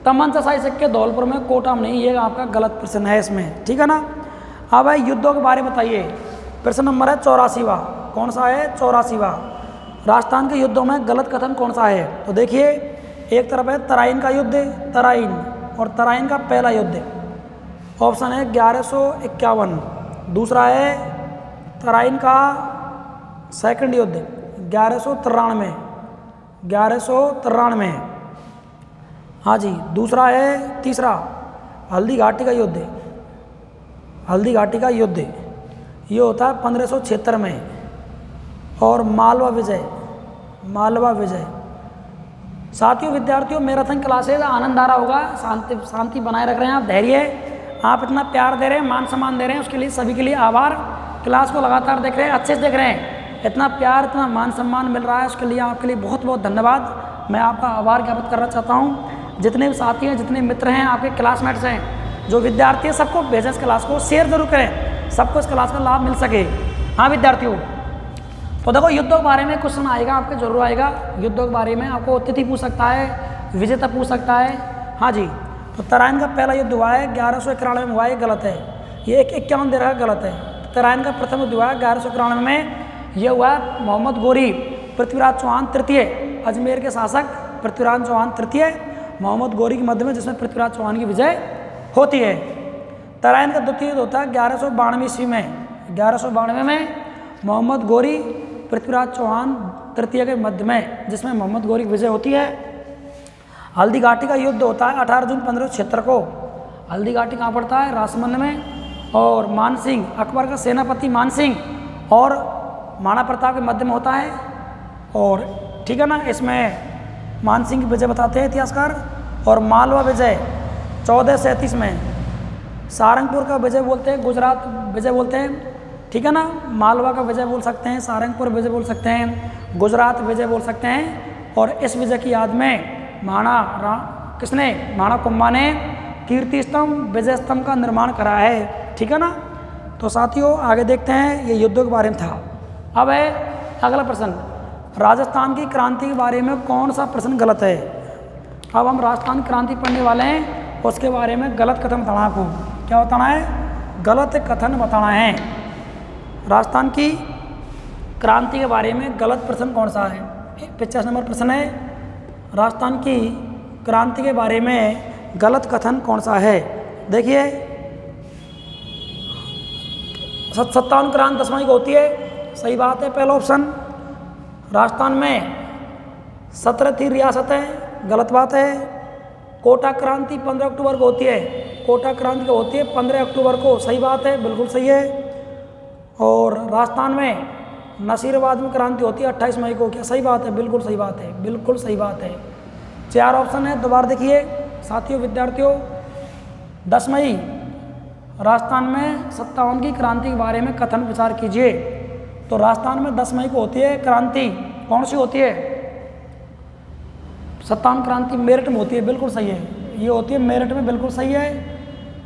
तमंचा शाही सिक्के धौलपुर में, कोटा में नहीं। ये आपका गलत प्रश्न है इसमें, ठीक है ना। अब है युद्धों के बारे में बताइए। प्रश्न नंबर है 84वां। कौन सा है? 84वां। राजस्थान के युद्धों में गलत कथन कौन सा है? तो देखिए, एक तरफ है तराइन का युद्ध, और तराइन का पहला युद्ध। ऑप्शन है 1151। दूसरा है तराइन का सेकंड युद्ध 1193। हाँ जी। दूसरा है तीसरा हल्दी घाटी का युद्ध। ये होता है 1576 में। और मालवा विजय। साथियों, विद्यार्थियों, मैराथन क्लासेज आनंद आ रहा होगा। शांति बनाए रख रहे हैं आप, धैर्य। आप इतना प्यार दे रहे हैं, मान सम्मान दे रहे हैं, उसके लिए सभी के लिए आभार। क्लास को लगातार देख रहे हैं, अच्छे से देख रहे हैं। इतना प्यार, इतना मान सम्मान मिल रहा है, उसके लिए आपके लिए बहुत बहुत धन्यवाद। मैं आपका आभार ज्ञापित करना चाहता हूँ। जितने भी साथी हैं, जितने मित्र हैं, आपके क्लासमेट्स हैं, जो विद्यार्थी हैं, सबको भेजें इस क्लास को, शेयर जरूर करें, सबको इस क्लास का लाभ मिल सके। हाँ विद्यार्थियों, तो देखो युद्धों के बारे में क्वेश्चन आएगा आपके, जरूर आएगा। युद्धों के बारे में आपको अतिथि पूछ सकता है, विजेता पूछ सकता है। हाँ जी। तो तराइन का पहला युद्ध हुआ है 1191 में हुआ है, गलत है। ये 51 दे रहा है, गलत है। तराइन का प्रथम युद्ध हुआ है 1191 में। यह हुआ मोहम्मद गोरी पृथ्वीराज चौहान तृतीय, अजमेर के शासक पृथ्वीराज चौहान तृतीय, मोहम्मद गोरी के मध्य में, जिसमें पृथ्वीराज चौहान की विजय होती है। तराइन का द्वितीय युद्ध होता है 1192 ईस्वी में। 1192 में मोहम्मद गोरी पृथ्वीराज चौहान तृतीय के मध्य में, जिसमें मोहम्मद गोरी की विजय होती है। हल्दी घाटी का युद्ध होता है 18 जून 1576 को। हल्दी घाटी कहाँ पड़ता है? राजसमंद में। और मानसिंह, अकबर का सेनापति मानसिंह और महाराणा प्रताप के मध्य में होता है। और ठीक है ना, इसमें मानसिंह की विजय बताते हैं इतिहासकार। और मालवा विजय 1437 में, सारंगपुर का विजय बोलते हैं, गुजरात विजय बोलते हैं, ठीक है ना। मालवा का विजय बोल सकते हैं, सारंगपुर विजय बोल सकते हैं, गुजरात विजय बोल सकते हैं। और इस विजय की याद में महाणा कुंभा ने कीर्ति स्तंभ, विजय स्तंभ का निर्माण करा है, ठीक है ना। तो साथियों आगे देखते हैं, ये युद्धों के बारे में था। अब है अगला प्रश्न, राजस्थान की क्रांति के बारे में कौन सा प्रश्न गलत है। अब हम राजस्थान क्रांति पढ़ने वाले हैं, उसके बारे में गलत कथन बताना आपको। क्या बताना है? गलत कथन बताना है। राजस्थान की क्रांति के बारे में गलत प्रश्न कौन सा है? 50 नंबर प्रश्न है, राजस्थान की क्रांति के बारे में गलत कथन कौन सा है। देखिए 57 क्रांति 10 मई को होती है, सही बात है। पहला ऑप्शन, राजस्थान में 17 थी रियासतें, गलत बात है। कोटा क्रांति 15 अक्टूबर को होती है, कोटा क्रांति को होती है 15 अक्टूबर को, सही बात है, बिल्कुल सही है। और राजस्थान में नसीराबाद में क्रांति होती है 28 मई को, क्या सही बात है? बिल्कुल सही बात है, बिल्कुल सही बात है। 4 ऑप्शन है, दोबारा देखिए साथियों विद्यार्थियों। 10 मई राजस्थान में 57 की क्रांति के बारे में कथन विचार कीजिए। तो राजस्थान में 10 मई को होती है क्रांति, कौन सी होती है? 57 क्रांति मेरठ में होती है, बिल्कुल सही है, ये होती है मेरठ में, बिल्कुल सही है।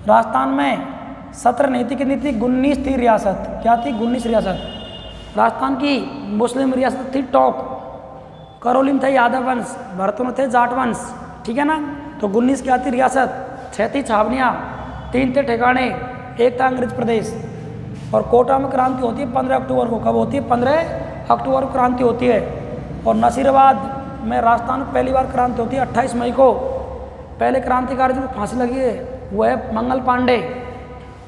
राजस्थान में 17 नहीं थी, कितनी थी? 19 थी रियासत, क्या थी? 19 रियासत। राजस्थान की मुस्लिम रियासत थी टोंक, करौली में थे यादव वंश, भरतपुर में थे जाट वंश, ठीक है ना। तो 19 क्या थी रियासत, 6 थी छावनियाँ, 3 थे ठिकाने, 1 था अंग्रेज प्रदेश। और कोटा में क्रांति होती है 15 अक्टूबर को, कब होती है? 15 अक्टूबर को क्रांति होती है। और नसीराबाद में राजस्थान में पहली बार क्रांति होती है 28 मई को। पहले क्रांतिकारी जो फांसी लगी है वो है मंगल पांडे,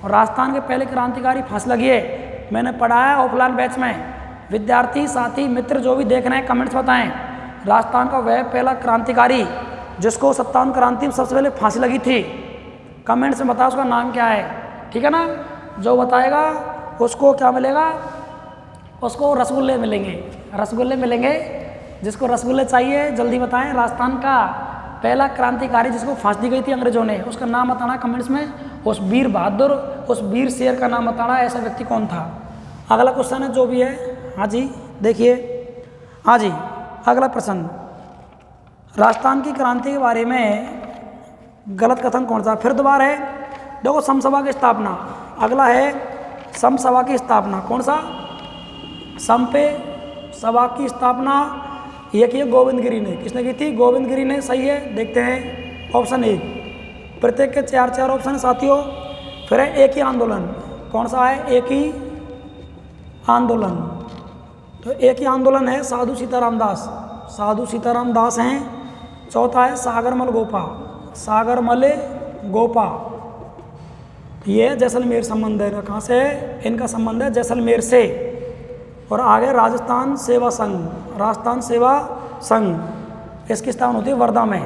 और राजस्थान के पहले क्रांतिकारी फांसी लगी है। मैंने पढ़ा है ऑफलाइन बैच में, विद्यार्थी साथी मित्र जो भी देख रहे हैं कमेंट्स बताएं, राजस्थान का वह पहला क्रांतिकारी जिसको 57 क्रांति में सबसे पहले फांसी लगी थी, कमेंट्स में बताओ उसका नाम क्या है, ठीक है ना। जो बताएगा उसको क्या मिलेगा? उसको रसगुल्ले मिलेंगे, रसगुल्ले मिलेंगे। जिसको रसगुल्ले चाहिए जल्दी बताएं। राजस्थान का पहला क्रांतिकारी जिसको फांसी दी गई थी अंग्रेजों ने, उसका नाम बताना कमेंट्स में। उस वीर बहादुर, उस वीर शेर का नाम बताना, ऐसा व्यक्ति कौन था। अगला क्वेश्चन है जो भी है, हाँ जी देखिए, हाँ जी अगला प्रश्न, राजस्थान की क्रांति के बारे में गलत कथन कौन सा? फिर दोबारा है, देखो समसभा की स्थापना, अगला है समसभा की स्थापना, कौन सा? समपे सभा की स्थापना ये की गोविंद गिरी ने, किसने की थी? गोविंद गिरी ने, सही है। देखते हैं ऑप्शन 1, प्रत्येक के 4 ऑप्शन है साथियों। फिर है एक ही आंदोलन, कौन सा है? एक ही आंदोलन, तो एक ही आंदोलन है साधु सीताराम दास, साधु सीताराम दास हैं। चौथा है सागरमल गोपा, सागरमल गोपा, ये जैसलमेर संबंध है, कहाँ से है? इनका संबंध है जैसलमेर से। और आगे राजस्थान सेवा संघ, राजस्थान सेवा संघ, इसकी स्थापना होती है वर्धा में।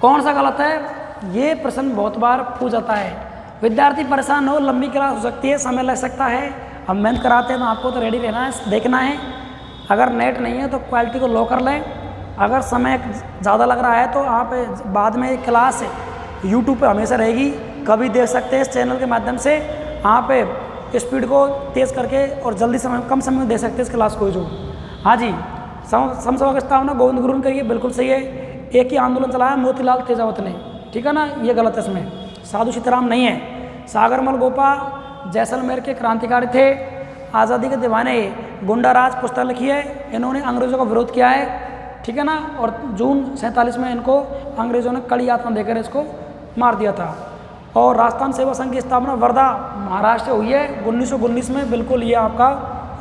कौन सा गलत है? ये प्रश्न बहुत बार पूछ जाता है। विद्यार्थी परेशान हो, लंबी क्लास हो सकती है, समय लग सकता है, हम मेहनत कराते हैं तो आपको तो रेडी रहना है, देखना है। अगर नेट नहीं है तो क्वालिटी को लो कर लें। अगर समय ज़्यादा लग रहा है तो आप बाद में क्लास यूट्यूब पे हमेशा रहेगी, कभी देख सकते हैं इस चैनल के माध्यम से। आप स्पीड को तेज़ करके और जल्दी समय, कम समय में दे सकते हैं इस क्लास को। जो हाँ जी, समसभा की स्थापना गोविंद गुरु ने करी है, बिल्कुल सही है। एक ही आंदोलन चलाया मोतीलाल तेजावत ने, ठीक है ना, ये गलत है, इसमें साधु सीताराम नहीं है। सागरमल गोपा जैसलमेर के क्रांतिकारी थे, आज़ादी के दीवाने, गुंडाराज पुस्तक लिखी है, इन्होंने अंग्रेज़ों का विरोध किया है, ठीक है ना। और जून 47 में इनको अंग्रेज़ों ने कड़ी आत्मा देकर इसको मार दिया था। और राजस्थान सेवा संघ की स्थापना वर्धा महाराष्ट्र हुई है 1919 में, बिल्कुल ये आपका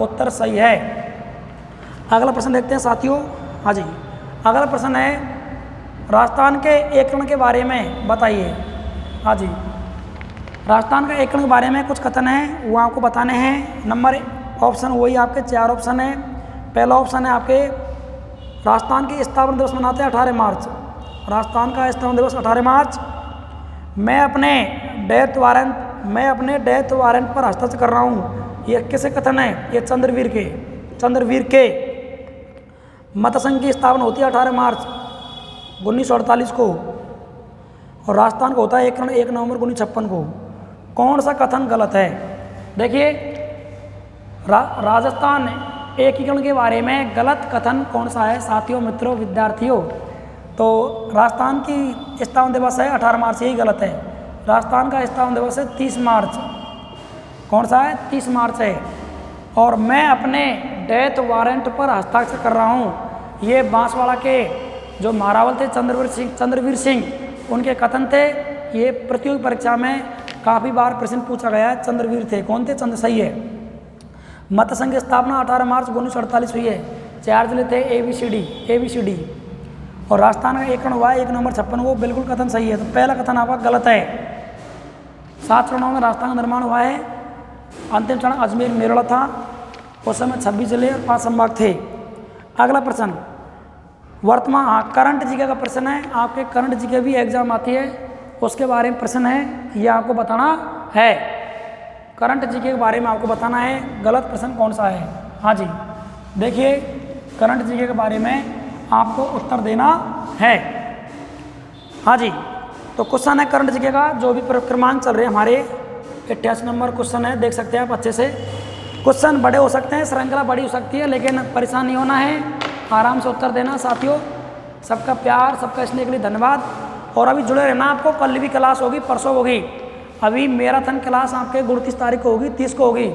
उत्तर सही है। अगला प्रश्न देखते हैं साथियों, हाँ जी अगला प्रश्न है राजस्थान के एकीकरण के बारे में बताइए। हाँ जी, राजस्थान का एकीकरण के बारे में कुछ कथन है वो आपको बताने हैं। नंबर ऑप्शन वही आपके 4 ऑप्शन है। पहला ऑप्शन है आपके राजस्थान की स्थापना दिवस मनाते हैं 18 मार्च, राजस्थान का स्थापना दिवस 18 मार्च। मैं अपने डेथ वारंट पर हस्ताक्षर कर रहा हूँ, ये किसे कथन है? ये चंद्रवीर के। मत संघ की स्थापना होती है 18 मार्च 1948 को। और राजस्थान का होता है 1 नवंबर 1956 को। कौन सा कथन गलत है? देखिए, राजस्थान एकीकरण के बारे में गलत कथन कौन सा है साथियों, मित्रों, विद्यार्थियों? तो राजस्थान की स्थापना दिवस है 18 मार्च, यही गलत है। राजस्थान का स्थापना दिवस है 30 मार्च। कौन सा है? 30 मार्च है। और मैं अपने डेथ वारंट पर हस्ताक्षर कर रहा हूँ। ये बांसवाड़ा के जो महारावल थे चंद्रवीर सिंह, उनके कथन थे। ये प्रतियोगी परीक्षा में काफ़ी बार प्रश्न पूछा गया है। चंद्रवीर थे, कौन थे? चंद्र, सही है। मत संघ की स्थापना 18 मार्च 1948 हुई है। 4 जिले थे, ABCD। और राजस्थान का एकीकरण हुआ है 1 नवंबर 56 को, बिल्कुल कथन सही है। तो पहला कथन आपका गलत है। 7 चरणों में राजस्थान का निर्माण हुआ है। अंतिम चरण अजमेर मेरठ था। उस समय 26 जिले और 5 संभाग थे। अगला प्रश्न वर्तमान, हाँ, करंट जीके का प्रश्न है। आपके करंट जीके भी एग्जाम आती है, उसके बारे में प्रश्न है, ये आपको बताना है। करंट जीके के बारे में आपको बताना है गलत प्रश्न कौन सा है। हाँ जी, देखिए, करंट जीके के बारे में आपको उत्तर देना है। हाँ जी, तो क्वेश्चन है करंट जीके का, जो भी क्रमांक चल रहे हैं हमारे 88 नंबर क्वेश्चन है, देख सकते हैं आप अच्छे से। क्वेश्चन बड़े हो सकते हैं, श्रृंखला बड़ी हो सकती है, लेकिन परेशान नहीं होना है, आराम से उत्तर देना साथियों। सबका प्यार, सबका स्नेह के लिए धन्यवाद। और अभी जुड़े रहना, आपको कल भी क्लास होगी, परसों होगी। अभी मैराथन क्लास आपके 29 तारीख को होगी, 30 को होगी।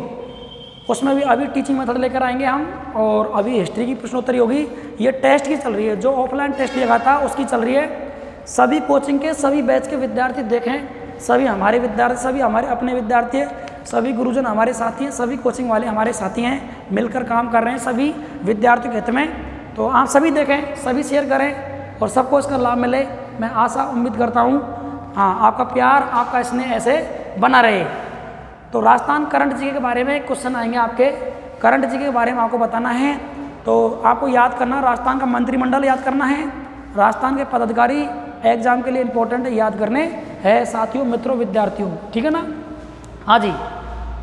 उसमें भी अभी टीचिंग मेथड लेकर आएंगे हम, और अभी हिस्ट्री की प्रश्नोत्तरी होगी। ये टेस्ट की चल रही है, जो ऑफलाइन टेस्ट लिया था उसकी चल रही है। सभी कोचिंग के सभी बैच के विद्यार्थी देखें, सभी हमारे विद्यार्थी, सभी हमारे अपने विद्यार्थी हैं, सभी गुरुजन हमारे साथी हैं, सभी कोचिंग वाले हमारे साथी हैं, मिलकर काम कर रहे हैं सभी विद्यार्थियों के हित में। तो आप सभी देखें, सभी शेयर करें और सबको इसका लाभ मिले, मैं आशा उम्मीद करता हूँ। हाँ, आपका प्यार, आपका स्नेह ऐसे बना रहे। तो राजस्थान करंट जीके के बारे में क्वेश्चन आएंगे आपके। करंट जीके के बारे में आपको बताना है। तो आपको याद करना, राजस्थान का मंत्रिमंडल याद करना है, राजस्थान के पदाधिकारी एग्जाम के लिए इंपॉर्टेंट याद करने हैं साथियों, मित्रों, विद्यार्थियों, ठीक है ना? हाँ जी,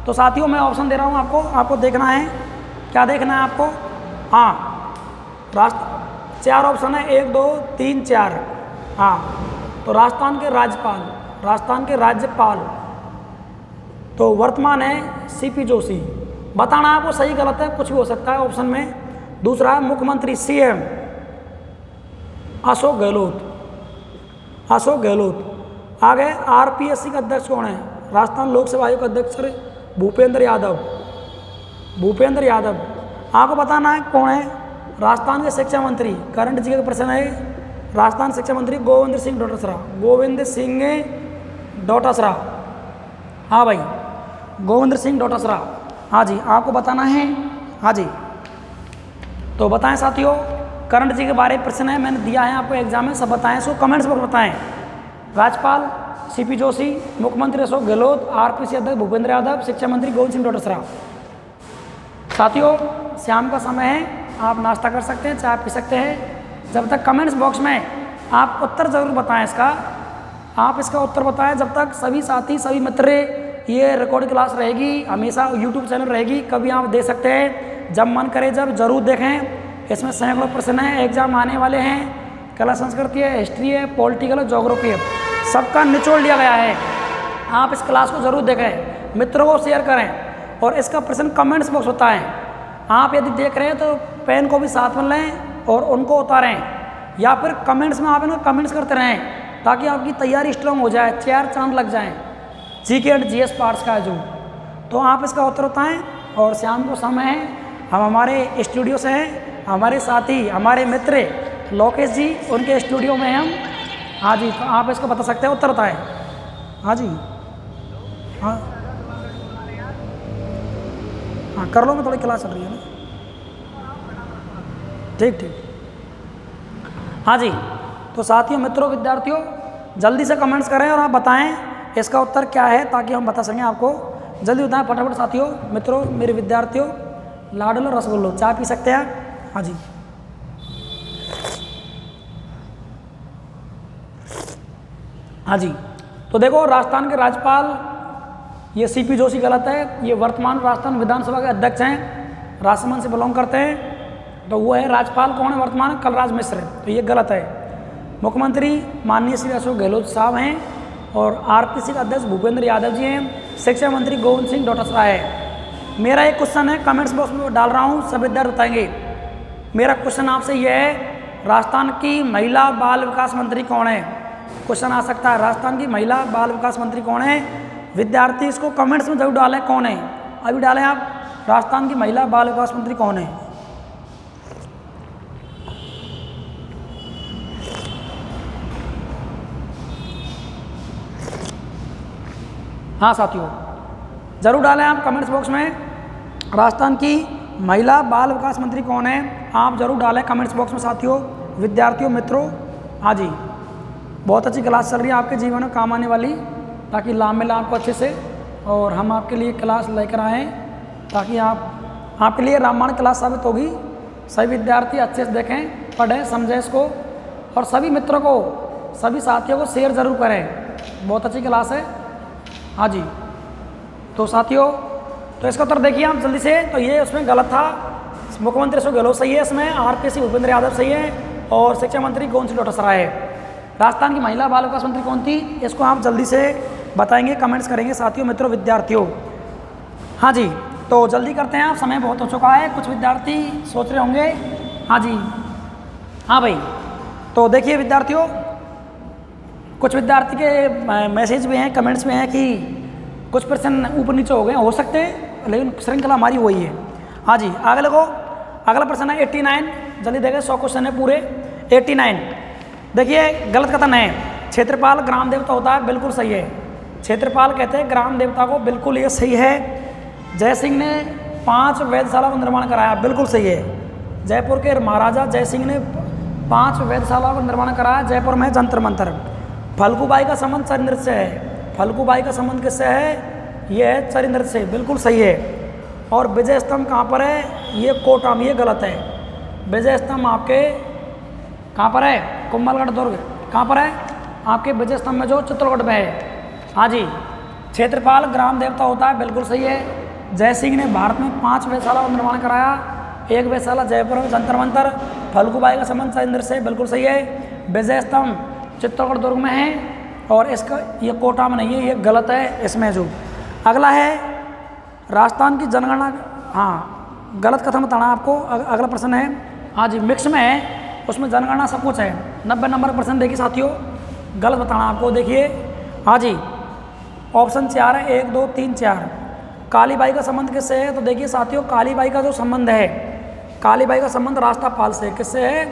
तो साथियों मैं ऑप्शन दे रहा हूँ आपको देखना है। क्या देखना है आपको? हाँ, 4 ऑप्शन है, 1, 2, 3, 4। हाँ, तो राजस्थान के राज्यपाल तो वर्तमान है CP जोशी। बताना आपको सही गलत है, कुछ भी हो सकता है ऑप्शन में। दूसरा है मुख्यमंत्री CM अशोक गहलोत। आगे RPSC का अध्यक्ष कौन है? राजस्थान लोक सेवा आयोग का अध्यक्ष भूपेंद्र यादव। आपको बताना है कौन है? राजस्थान के शिक्षा मंत्री, करंट जीके का प्रश्न है, राजस्थान शिक्षा मंत्री गोविंद सिंह डोटासरा। हाँ भाई, गोविंद सिंह डोटासरा। हाँ जी, आपको बताना है। हाँ जी, तो बताएं साथियों, करंट जी के बारे में प्रश्न है, मैंने दिया है आपको एग्जाम में, सब बताएं, सो कमेंट्स में बताएं। राज्यपाल CP जोशी, मुख्यमंत्री अशोक गहलोत, RPSC अध्यक्ष भूपेंद्र यादव, शिक्षा मंत्री गोविंद सिंह डोटासरा। साथियों, शाम का समय है, आप नाश्ता कर सकते हैं, चाय पी सकते हैं। जब तक कमेंट्स बॉक्स में आप उत्तर ज़रूर बताएं इसका, आप इसका उत्तर बताएं। जब तक सभी साथी, सभी मित्र, ये रिकॉर्ड क्लास रहेगी, हमेशा YouTube चैनल रहेगी, कभी आप दे सकते हैं, जब मन करे जब ज़रूर देखें। इसमें सैकड़ों प्रश्न हैं, एग्जाम आने वाले हैं, कला संस्कृति है, हिस्ट्री है, पॉलिटिकल है, ज्योग्राफी है, सबका निचोड़ लिया गया है। आप इस क्लास को ज़रूर देखें, मित्रों को शेयर करें, और इसका प्रश्न कमेंट्स बॉक्स होता है। आप यदि देख रहे हैं तो पेन को भी साथ में लें और उनको उतारें, या फिर कमेंट्स में आप इनको कमेंट्स करते रहें, ताकि आपकी तैयारी स्ट्रांग हो जाए, 4 चांद लग जाएं GK एंड GS पार्ट्स का जो। तो आप इसका उत्तर बताएं। और शाम को समय है, हम हमारे स्टूडियो से हैं, हमारे साथी, हमारे मित्र लोकेश जी, उनके स्टूडियो में हम। हाँ जी, तो आप इसको बता सकते हैं, उत्तर बताएं। हाँ जी, हाँ हाँ, कर लो, मैं थोड़ी क्लास चल रही है ना। ठीक। हाँ जी, तो साथियों, मित्रों, विद्यार्थियों, जल्दी से कमेंट्स करें और आप बताएं इसका उत्तर क्या है, ताकि हम बता सकें आपको। जल्दी बताएं फटाफट साथियों, मित्रों, मेरे विद्यार्थियों। लाडलो रसगुल्लो, चाय पी सकते हैं। हाँ जी, हाँ जी, तो देखो, राजस्थान के राज्यपाल ये CP जोशी गलत है। ये वर्तमान राजस्थान विधानसभा के अध्यक्ष हैं, राजसमंद से बिलोंग करते हैं। तो वो है राज्यपाल, कौन है वर्तमान? कलराज मिश्र। तो ये गलत है। मुख्यमंत्री माननीय श्री अशोक गहलोत साहब हैं और आरपीसी का अध्यक्ष भूपेंद्र यादव जी हैं। शिक्षा मंत्री गोविंद सिंह डोटासरा है। मेरा एक क्वेश्चन है, कमेंट्स बॉक्स में डाल रहा हूँ, सब विद्यार्थी बताएंगे। मेरा क्वेश्चन आपसे यह है, राजस्थान की महिला बाल विकास मंत्री कौन है? क्वेश्चन आ सकता है, राजस्थान की महिला बाल विकास मंत्री कौन है? विद्यार्थी इसको कमेंट्स में जरूर डालें, कौन है? अभी डालें आप, राजस्थान की महिला बाल विकास मंत्री कौन है? हाँ साथियों, जरूर डालें आप कमेंट्स बॉक्स में, राजस्थान की महिला बाल विकास मंत्री कौन है? आप जरूर डालें कमेंट्स बॉक्स में साथियों, विद्यार्थियों, मित्रों। हाँ जी, बहुत अच्छी क्लास चल रही है, आपके जीवन में काम आने वाली, ताकि लाभ मिले आपको अच्छे से। और हम आपके लिए क्लास लेकर आए ताकि आपके लिए रामायण क्लास साबित होगी। सभी विद्यार्थी अच्छे से देखें, पढ़ें, समझें इसको, और सभी मित्रों को, सभी साथियों को शेयर ज़रूर करें। बहुत अच्छी क्लास है। हाँ जी, तो साथियों, तो इसका उत्तर देखिए आप जल्दी से। तो ये उसमें गलत था, मुख्यमंत्री अशोक गहलोत सही है, इसमें आरपीसी भूपेंद्र यादव सही है, और शिक्षा मंत्री गोविंद सिंह डोटासरा है। राजस्थान की महिला बाल विकास मंत्री कौन थी, इसको आप जल्दी से बताएंगे, कमेंट्स करेंगे साथियों, मित्रों, विद्यार्थियों। हाँ जी, तो जल्दी करते हैं आप, समय बहुत हो चुका है। कुछ विद्यार्थी सोच रहे होंगे, हाँ जी, हाँ भाई, तो देखिए विद्यार्थियों, कुछ विद्यार्थी के मैसेज भी हैं, कमेंट्स में हैं कि कुछ प्रश्न ऊपर नीचे हो गए, हो सकते हैं, लेकिन श्रृंखला हमारी वही है। हाँ जी, आगे लगो। अगला प्रश्न है 89, जल्दी देखें, 100 क्वेश्चन है पूरे। 89 देखिए, गलत कथन है, क्षेत्रपाल ग्राम देवता होता है, बिल्कुल सही है। क्षेत्रपाल कहते हैं ग्राम देवता को, बिल्कुल ये सही है। जय सिंह ने 5 वेधशाला का निर्माण कराया, बिल्कुल सही है। जयपुर के महाराजा जय सिंह ने 5 वेधशाला का निर्माण कराया जयपुर में, जंतर मंतर। फल्गुबाई का संबंध चरिंद्र से है, फल्गुबाई का संबंध किससे है? ये है चरिंद्र से, बिल्कुल सही है। और विजय स्तंभ कहाँ पर है? ये कोटा में, ये गलत है। विजय स्तंभ आपके कहाँ पर है? कुंभलगढ़ दुर्ग। कहाँ पर है आपके विजय स्तंभ में, जो चित्तौड़गढ़ में है। हाँ जी, क्षेत्रपाल ग्राम देवता होता है, बिल्कुल सही है। जय सिंह ने भारत में 5 वेधशाला का निर्माण कराया, 1 वेधशाला जयपुर में, जंतर मंतर। फल्गुबाई का संबंध चरिंद्र से, बिल्कुल सही है। विजय स्तंभ चित्तौड़गढ़ दुर्ग में है, और इसका ये कोटा में नहीं है, ये गलत है इसमें। जो अगला है, राजस्थान की जनगणना, हाँ गलत कथन बताना आपको। अगला प्रश्न है, हाँ जी, मिक्स में है, उसमें जनगणना सब कुछ है। 90 नंबर प्रश्न देखिए साथियों, गलत बताना आपको। देखिए, हाँ जी, ऑप्शन 4 है, 1 2 3 4। कालीबाई का संबंध किससे है? तो देखिए साथियों, कालीबाई का जो संबंध है, कालीबाई का संबंध राष्ट्रपाल से, किससे है?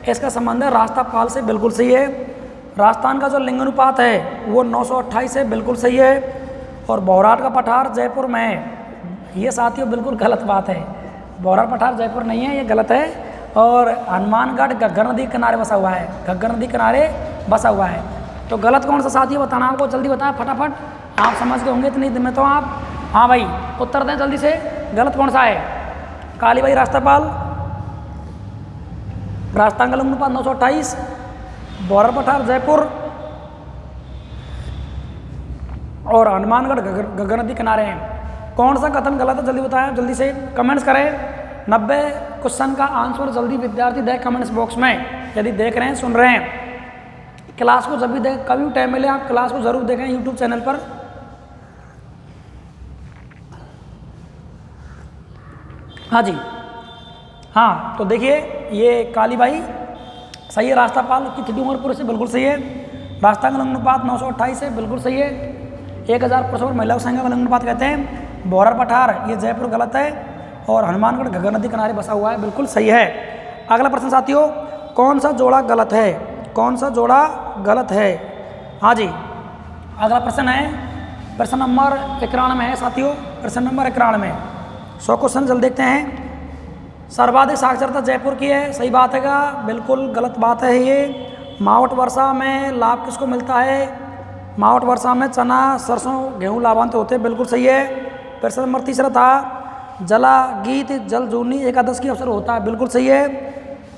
इसका संबंध है राष्ट्रपाल से, बिल्कुल सही है। राजस्थान का जो लिंगानुपात है वो 928 है, बिल्कुल सही है। और बौराट का पठार जयपुर में है, ये साथियों बिल्कुल गलत बात है। बौराट पठार जयपुर नहीं है, ये गलत है। और हनुमानगढ़ घग्गर नदी के किनारे बसा हुआ है, घग्गर नदी किनारे बसा हुआ है। तो गलत कौन सा साथियों बताना आपको, जल्दी बताएं फटाफट, आप समझ गए होंगे इतनी दिन में तो आप। हाँ भाई, उत्तर दें जल्दी से, गलत कौन सा है? कालीबाई राष्ट्रपाल, राजस्थान का लिंगानुपात 928, बौराट पठार जयपुर, और हनुमानगढ़ घग्गर नदी किनारे हैं। कौन सा कथन गलत है, जल्दी बताएं, जल्दी से कमेंट्स करें। 90 क्वेश्चन का आंसर जल्दी विद्यार्थी दें कमेंट्स बॉक्स में, यदि देख रहे हैं, सुन रहे हैं। क्लास को जब भी देख, कभी भी टाइम मिले आप क्लास को जरूर देखें यूट्यूब चैनल पर। हाँ जी, हाँ, तो देखिए ये कालीबाई सही है, राष्ट्रपाल की थी डूंगरपुर से, बिल्कुल सही है। राजस्थान का लिंगानुपात 928 है, बिल्कुल सही है। 1000% महिला संख्या का लिंगानुपात कहते हैं। बौराट पठार ये जयपुर गलत है, और हनुमानगढ़ घग्गर नदी किनारे बसा हुआ है, बिल्कुल सही है। अगला प्रश्न साथियों, कौन सा जोड़ा गलत है? कौन सा जोड़ा गलत है? हाँ जी, अगला प्रश्न है, प्रश्न नंबर 91 है साथियों, प्रश्न नंबर 91। 100 क्वेश्चन जल्द देखते हैं। सर्वाधिक साक्षरता जयपुर की है, सही बात है का? बिल्कुल गलत बात है ये। मावट वर्षा में लाभ किसको मिलता है? मावट वर्षा में चना, सरसों, गेहूँ लाभान्वित होते हैं, बिल्कुल सही है। प्रश्न नंबर 3 था, जला गीत जल जूनी एकादश की अवसर होता है, बिल्कुल सही है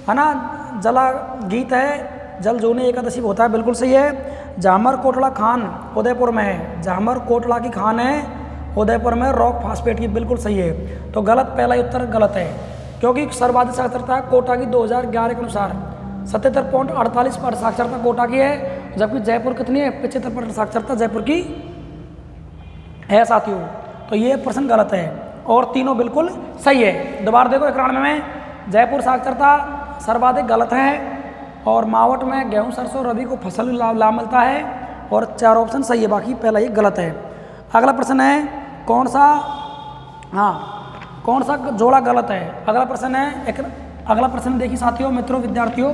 ना? जला गीत है, जल जूनी एकादशी होता है, बिल्कुल सही है। जामर कोटला खान उदयपुर में है, जामर कोटला की खान है उदयपुर में, रॉक फास्फेट की, बिल्कुल सही है। तो गलत, पहला उत्तर गलत है, क्योंकि सर्वाधिक साक्षरता कोटा की 2011 के अनुसार 77.48% साक्षरता कोटा की है, जबकि जयपुर कितनी है? 75% साक्षरता जयपुर की है साथियों। तो ये प्रश्न गलत है और तीनों बिल्कुल सही है। दोबारा देखो 91 में जयपुर साक्षरता सर्वाधिक गलत है और मावट में गेहूं सरसों रबी को फसल लाभ मिलता है और 4 ऑप्शन सही है, बाकी पहला ये गलत है। अगला प्रश्न है कौन सा जोड़ा गलत है? अगला प्रश्न देखिए साथियों, मित्रों, विद्यार्थियों,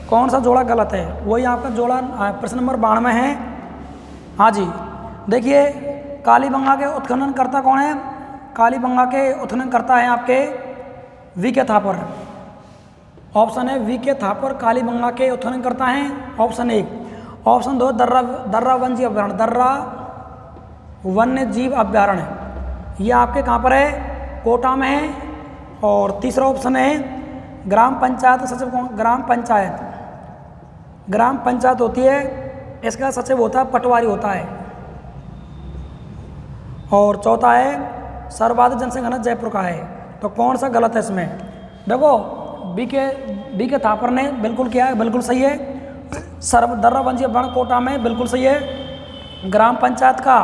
कौन सा जोड़ा गलत है? वही आपका जोड़ा प्रश्न नंबर 92 है। हाँ जी, देखिए कालीबंगा के उत्खनन करता कौन है? कालीबंगा के उत्खनन करता है आपके वी.के. थापर। ऑप्शन है वी.के. थापर कालीबंगा के उत्खनन करता है, ऑप्शन 1। ऑप्शन 2 दर्रा वन्य जीव अभ्यारण्य, ये आपके कहाँ पर है? कोटा में है। और तीसरा ऑप्शन है ग्राम पंचायत सचिव कौन? ग्राम पंचायत होती है, इसका सचिव होता है पटवारी होता है। और चौथा है सर्वाधिक जनसंख्या घनत्व जयपुर का है। तो कौन सा गलत है इसमें? देखो वी.के. थापर ने बिल्कुल किया है, बिल्कुल सही है। दर्रा वन्य जीव अभ्यारण्य कोटा में बिल्कुल सही है। ग्राम पंचायत का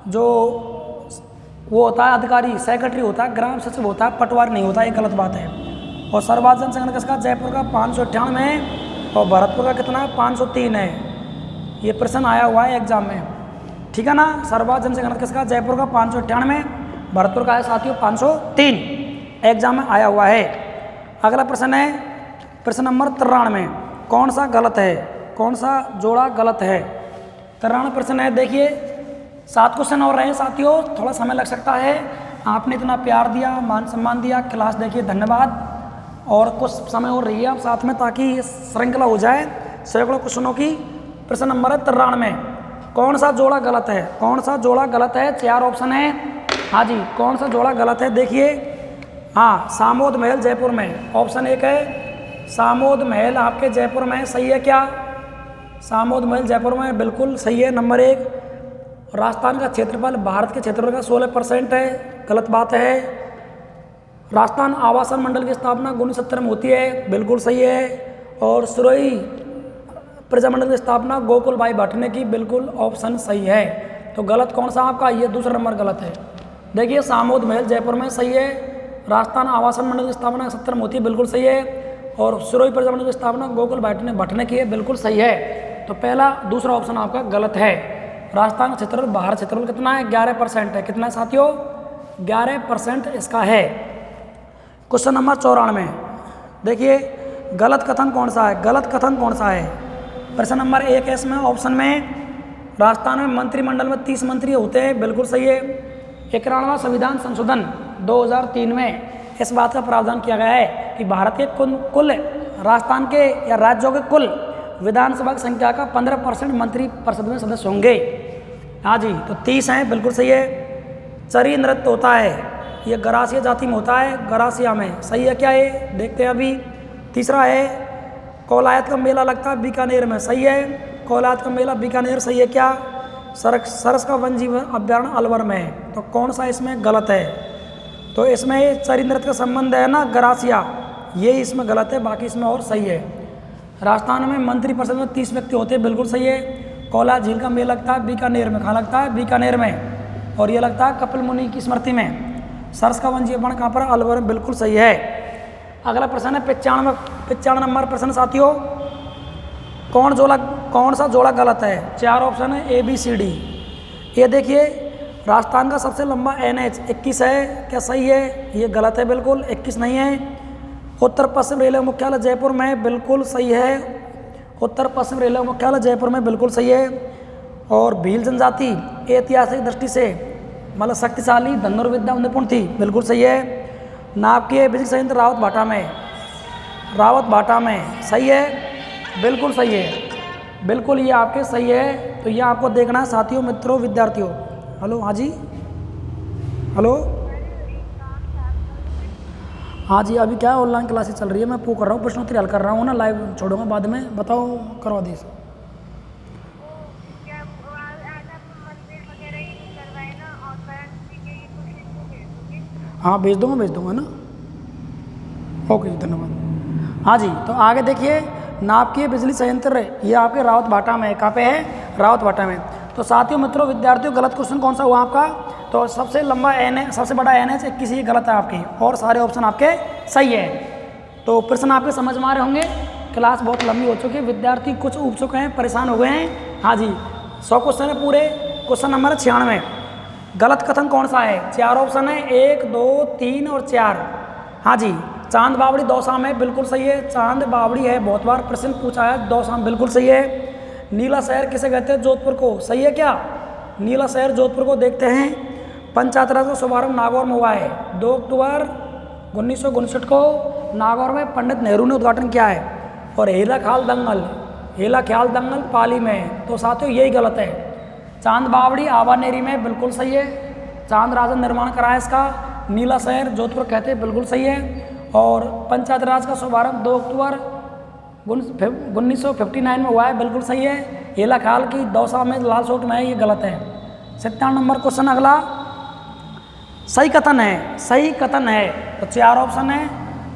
जो वो होता है अधिकारी, सेक्रेटरी होता है, ग्राम सचिव होता है, पटवारी नहीं होता, ये गलत बात है। और सर्वाधिक जनसंख्या किसका? जयपुर का 598 है और भरतपुर का कितना है? 503 है। ये प्रश्न आया हुआ है एग्जाम में, ठीक है ना? सर्वाधिक जनसंख्या किसका? जयपुर का 598, भरतपुर का है साथियों 503, एग्जाम में आया हुआ है। अगला प्रश्न है प्रश्न नंबर 93, कौन सा गलत है? कौन सा जोड़ा गलत है? 93 प्रश्न है। देखिए 7 क्वेश्चन और रहे साथियों, थोड़ा समय लग सकता है। आपने इतना प्यार दिया, मान सम्मान दिया, क्लास देखिए, धन्यवाद। और कुछ समय और रहिए आप साथ में, ताकि ये श्रृंखला हो जाए सैकड़ों क्वेश्चनों की। प्रश्न नंबर है 93, कौन सा जोड़ा गलत है? कौन सा जोड़ा गलत है? 4 ऑप्शन है। हाँ जी, कौन सा जोड़ा गलत है? देखिए, हाँ, सामोद महल जयपुर में, ऑप्शन 1 है सामोद महल आपके जयपुर में, सही है क्या? सामोद महल जयपुर में बिल्कुल सही है, नंबर 1। राजस्थान का क्षेत्रफल भारत के क्षेत्रफल का 16% है, गलत बात है। राजस्थान आवासन मंडल की स्थापना 1970 में होती है, बिल्कुल सही है। और सुरई प्रजामंडल की स्थापना गोकुल भाई भट्ट ने की, बिल्कुल ऑप्शन सही है। तो गलत कौन सा आपका? ये दूसरा नंबर गलत है। देखिए सामोद महल जयपुर में सही है, राजस्थान आवासन मंडल की स्थापना 70 में होती है, बिल्कुल सही है। और सुरई प्रजामंडल की स्थापना गोकुल भाई भट्ट ने की है, बिल्कुल सही है। तो पहला दूसरा ऑप्शन आपका गलत है। राजस्थान का क्षेत्रफल भारत क्षेत्रफल कितना है? 11% है। कितना है साथियों? 11% इसका है। क्वेश्चन नंबर 94, देखिए गलत कथन कौन सा है? गलत कथन कौन सा है? प्रश्न नंबर 1 है इसमें, ऑप्शन में राजस्थान में मंत्रिमंडल में 30 मंत्री होते हैं, बिल्कुल सही है। 91वां संविधान संशोधन 2003 में इस बात का प्रावधान किया गया है कि भारत के कुल राजस्थान के या राज्यों के कुल विधानसभा की संख्या का 15% मंत्री परिषद में सदस्य होंगे। हाँ जी, तो 30 हैं, बिल्कुल सही है। चरी नृत्य होता है, ये गरासिया जाति में होता है, गरासिया में, सही है क्या? ये देखते हैं अभी। तीसरा है कौलायत का मेला लगता है बीकानेर में, सही है। कौलायत का मेला बीकानेर, सही है क्या? सरस का वन जीव अभ्यारण्य अलवर में है। तो कौन सा इसमें गलत है? तो इसमें चरी नृत्य का संबंध है ना, गरासिया, ये इसमें गलत है, बाकी इसमें और सही है। राजस्थान में मंत्री परिषद में 30 व्यक्ति होते हैं, बिल्कुल सही है। कौलायत झील का मेला लगता है बीकानेर में, कहाँ लगता है? बीकानेर में। और ये लगता है कपिल मुनि की स्मृति में। सरस का वन जीव अभ्यारण्य कहाँ पर? अलवर में, बिल्कुल सही है। अगला प्रश्न है 95 नंबर प्रश्न साथियों, कौन सा जोड़ा गलत है? 4 ऑप्शन है ABCD। ये देखिए राजस्थान का सबसे लंबा NH 21 है, क्या सही है? ये गलत है, बिल्कुल 21 नहीं है। उत्तर पश्चिम रेलवे मुख्यालय जयपुर में, बिल्कुल सही है। उत्तर पश्चिम रेलवे मुख्यालय जयपुर में, बिल्कुल सही है। और भील जनजाति ऐतिहासिक दृष्टि से मतलब शक्तिशाली धनुर्विद्या निपुण थी, बिल्कुल सही है। नाभिकीय बिजली संयंत्र रावत भाटा में, सही है, बिल्कुल सही है, बिल्कुल ये आपके सही है। तो ये आपको देखना है साथियों, मित्रों, विद्यार्थियों। हेलो, हाँ जी, हेलो, हाँ जी, अभी क्या है, ऑनलाइन क्लासेस चल रही है, मैं कर रहा हूँ, प्रश्नोत्तरी हल कर रहा हूँ ना, लाइव छोड़ूंगा बाद में। बताओ, करवा दी। हाँ, भेज दूंगा ना। ओके, धन्यवाद। हाँ जी, तो आगे देखिए नाभिकीय बिजली संयंत्र ये आपके रावत भाटा में है। कहाँ पे है? रावत भाटा में। तो साथियों मित्रों विद्यार्थियों गलत क्वेश्चन कौन सा हुआ आपका? तो सबसे लंबा एन है, सबसे बड़ा एन है 21, ये गलत है आपकी, और सारे ऑप्शन आपके सही है। तो प्रश्न आपके समझ में आ रहे होंगे। क्लास बहुत लंबी हो चुकी है, विद्यार्थी कुछ ऊब चुके हैं, परेशान हो गए हैं। हाँ जी, 100 क्वेश्चन है पूरे। क्वेश्चन नंबर 96, गलत कथन कौन सा है? 4 ऑप्शन है, 1, 2, 3 और 4। हाँ जी, चांद बावड़ी दौसा में, बिल्कुल सही है। चांद बावड़ी है, बहुत बार प्रश्न पूछा है, दौसा में बिल्कुल सही है। नीला शहर किसे कहते हैं? जोधपुर को, सही है क्या? नीला शहर जोधपुर को। देखते हैं पंचायत राज का शुभारंभ नागौर में हुआ है 2 अक्टूबर 1959 को नागौर में पंडित नेहरू ने उद्घाटन किया है। और हेला ख्याल दंगल पाली में है। तो साथियों यही गलत है। चांद बावड़ी आवानेरी में, बिल्कुल सही है। चांद राजन निर्माण कराया इसका। नीला शहर जोधपुर कहते हैं, बिल्कुल सही है। और पंचायत राज का शुभारंभ 2 अक्टूबर 1959 में हुआ है, बिल्कुल सही है। हेला ख्याल की दौसा में लाल चौक में है, ये गलत है। 97 नंबर क्वेश्चन अगला, सही कथन है, सही कथन है। तो 4 ऑप्शन है,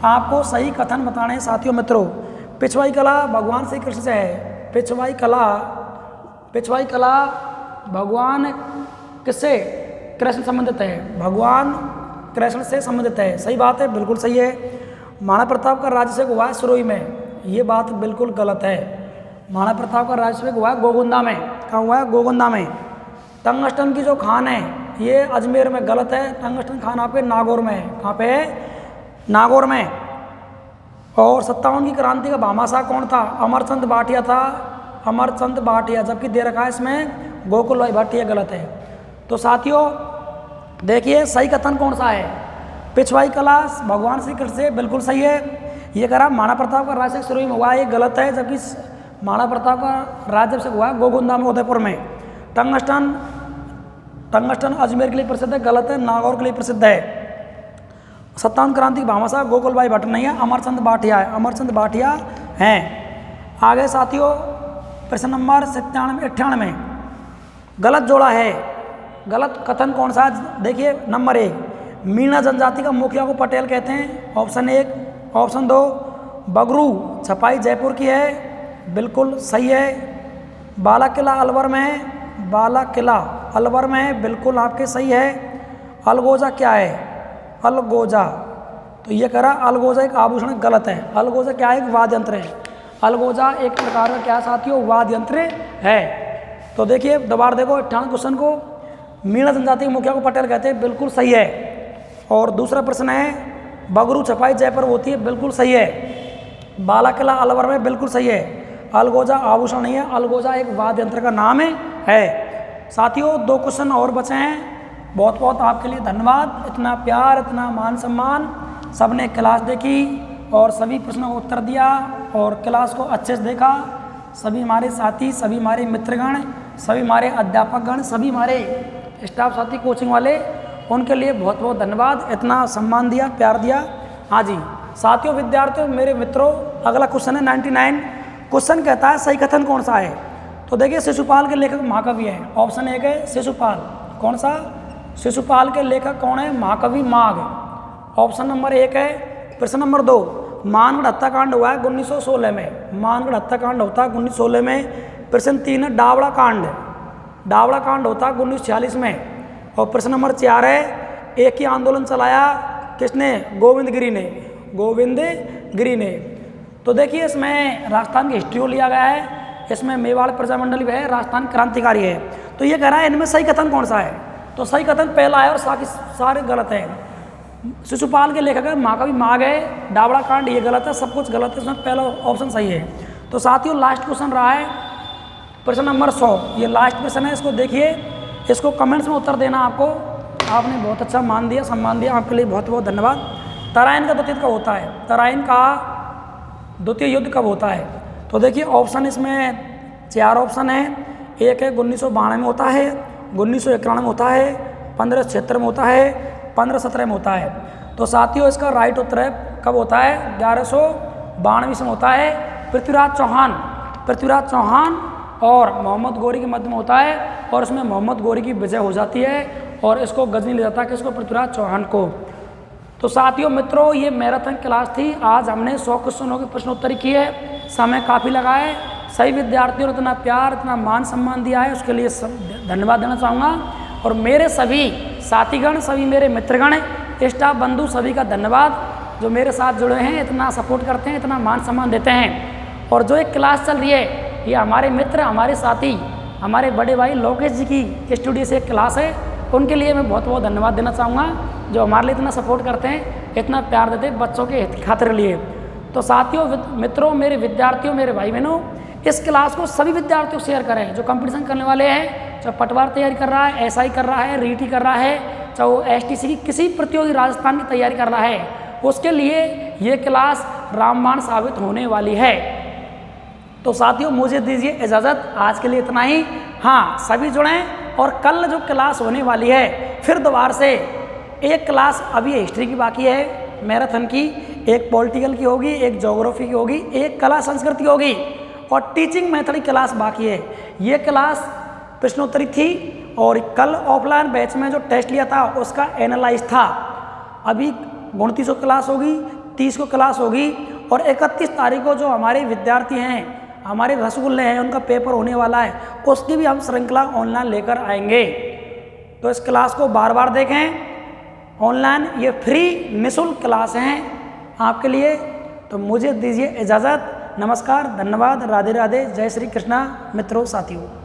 आपको सही कथन बताने हैं साथियों मित्रों। पिछवाई कला भगवान श्री कृष्ण से है। पिछवाई कला भगवान किससे? कृष्ण संबंधित है। भगवान कृष्ण से संबंधित है, सही बात है, बिल्कुल सही है। महाराणा प्रताप का राज्याभिषेक हुआ है सिरोही में, ये बात बिल्कुल गलत है। महाराणा प्रताप का राज्याभिषेक हुआ है गोगुंदा में। कहाँ हुआ है? गोगुंदा में। टंगस्टन की जो खान है ये अजमेर में, गलत है। टंगस्टन खान आपके नागौर में है। कहाँ पे है? नागौर में। और 57 की क्रांति का भामाशाह कौन था? अमरचंद भाटिया था, अमरचंद भाटिया। जबकि दे रखा है इसमें गोकुल भाई भाटिया, गलत है। तो साथियों देखिए सही कथन कौन सा है? पिछवाई कला भगवान श्री कृष्ण से, बिल्कुल सही है। ये कह रहा महाराणा प्रताप का राज्याभिषेक शुरू में हुआ है, ये गलत है। जबकि महाराणा प्रताप का राज्याभिषेक हुआ है गोगुंदा में, उदयपुर में। टंगस्टन अजमेर के लिए प्रसिद्ध है, गलत है, नागौर के लिए प्रसिद्ध है। 57 क्रांति भामाशाह गोकुल भाई भट्ट नहीं है, अमरचंद भाटिया है, अमरचंद भाटिया हैं। आगे साथियों प्रश्न नंबर 97-98, गलत जोड़ा है। गलत कथन कौन सा? देखिए नंबर 1, मीणा जनजाति का मुखिया को पटेल कहते हैं, ऑप्शन 1। ऑप्शन 2, बगरू छपाई जयपुर की है, बिल्कुल सही है। बाला किला अलवर में है, बाला किला अलवर में है, बिल्कुल आपके सही है। अलगोजा क्या है? अलगोजा, तो ये कह रहा अलगोजा एक आभूषण, गलत है। अलगोजा क्या है? एक वाद्य यंत्र है। अलगोजा एक प्रकार का क्या साथियों? वाद्य यंत्र है। तो देखिए दोबारा देखो 58 क्वेश्चन को, मीणा जनजाति के मुखिया को पटेल कहते हैं, बिल्कुल सही है। और दूसरा प्रश्न है बगरू छपाई जयपुर होती है, बिल्कुल सही है। बाला किला अलवर में, बिल्कुल सही है। अलगोजा आभूषण नहीं है, अलगोजा एक वाद्य यंत्र का नाम है। साथियों 2 क्वेश्चन और बचे हैं। बहुत बहुत आपके लिए धन्यवाद। इतना प्यार, इतना मान सम्मान, सबने क्लास देखी और सभी प्रश्नों का उत्तर दिया और क्लास को अच्छे से देखा। सभी हमारे साथी, सभी हमारे मित्रगण, सभी हमारे अध्यापकगण, सभी हमारे स्टाफ साथी कोचिंग वाले, उनके लिए बहुत बहुत धन्यवाद। इतना सम्मान दिया, प्यार दिया। हाँ जी साथियों, विद्यार्थियों, मेरे मित्रों, अगला क्वेश्चन है 99। क्वेश्चन कहता है सही कथन कौन सा है? तो देखिए शिशुपाल के लेखक महाकवि है। ऑप्शन 1 है शिशुपाल। कौन सा? शिशुपाल के लेखक कौन है? महाकवि माघ, ऑप्शन नंबर 1 है। प्रश्न नंबर 2, मानगढ़ हत्याकांड हुआ है 1916 में। मानगढ़ हत्याकांड होता है 1916 में। प्रश्न 3 है डावड़ा कांड, डावड़ा कांड होता है 1946 में। और प्रश्न नंबर 4 है एक ही आंदोलन चलाया किसने? गोविंद गिरी ने। तो देखिए इसमें राजस्थान की हिस्ट्री लिया गया है, इसमें मेवाड़ प्रजामंडली भी है, राजस्थान क्रांतिकारी है। तो ये कह रहा है इनमें सही कथन कौन सा है? तो सही कथन पहला है और सारे गलत है। शिशुपाल के लेखक है महाकवि माघ है, डावड़ा कांड ये गलत है, सब कुछ गलत है, इसमें पहला ऑप्शन सही है। तो साथियों लास्ट क्वेश्चन रहा है प्रश्न नंबर 100, ये लास्ट प्रश्न है, इसको देखिए, इसको कमेंट्स में उत्तर देना आपको। आपने बहुत अच्छा मान दिया, सम्मान दिया, आपके लिए बहुत बहुत धन्यवाद। तराइन का द्वितीय कब होता है? तराइन का द्वितीय युद्ध कब होता है? तो देखिए ऑप्शन इसमें 4 ऑप्शन है। एक है 1992 में होता है, 1991 में होता है, 1576 में होता है, 1517 में होता है। तो साथियों इसका राइट उत्तर है कब होता है? 1192 में होता है। पृथ्वीराज चौहान और मोहम्मद गौरी के मध्य में होता है और इसमें मोहम्मद गौरी की विजय हो जाती है और इसको गजनी ले जाता है किसको? पृथ्वीराज चौहान को। तो साथियों मित्रों ये मैराथन क्लास थी। आज हमने 100 क्वेश्चनों की प्रश्नोत्तरी की है। समय काफ़ी लगा है। सभी विद्यार्थियों ने इतना प्यार, इतना मान सम्मान दिया है, उसके लिए धन्यवाद देना चाहूँगा। और मेरे सभी साथीगण, सभी मेरे मित्रगण, स्टाफ बंधु, सभी का धन्यवाद जो मेरे साथ जुड़े हैं, इतना सपोर्ट करते हैं, इतना मान सम्मान देते हैं। और जो एक क्लास चल रही है, ये हमारे मित्र, हमारे साथी, हमारे बड़े भाई लोकेश जी की स्टूडियो से एक क्लास है, उनके लिए मैं बहुत बहुत धन्यवाद देना चाहूँगा जो हमारे लिए इतना सपोर्ट करते हैं, इतना प्यार देते हैं बच्चों के खातिर लिए। तो साथियों, मित्रों, मेरे विद्यार्थियों, मेरे भाई बहनों, इस क्लास को सभी विद्यार्थियों को शेयर करें जो कंपटीशन करने वाले हैं, चाहे पटवार तैयारी कर रहा है, एसआई कर रहा है, रीटी कर रहा है, चाहे वो एसटीसी की किसी प्रतियोगी राजस्थान की तैयारी कर रहा है, उसके लिए ये क्लास रामबाण साबित होने वाली है। तो साथियों, मुझे दीजिए इजाज़त, आज के लिए इतना ही। हाँ, सभी जुड़ें और कल जो क्लास होने वाली है फिर दोबारा से एक क्लास, अभी हिस्ट्री की बाकी है मैराथन की, एक पॉलिटिकल की होगी, एक ज्योग्राफी की होगी, एक कला संस्कृति होगी और टीचिंग मेथड की क्लास बाकी है। ये क्लास प्रश्नोत्तरी थी और कल ऑफलाइन बैच में जो टेस्ट लिया था उसका एनालाइज था। अभी 29 को क्लास होगी, 30 को क्लास होगी और 31 तारीख को जो हमारे विद्यार्थी हैं, हमारे रसगुल्ले हैं, उनका पेपर होने वाला है, उसकी भी हम श्रृंखला ऑनलाइन लेकर आएंगे। तो इस क्लास को बार बार देखें, ऑनलाइन ये फ्री निःशुल्क क्लास हैं आपके लिए। तो मुझे दीजिए इजाज़त, नमस्कार, धन्यवाद, राधे राधे, जय श्री कृष्णा मित्रों, साथियों।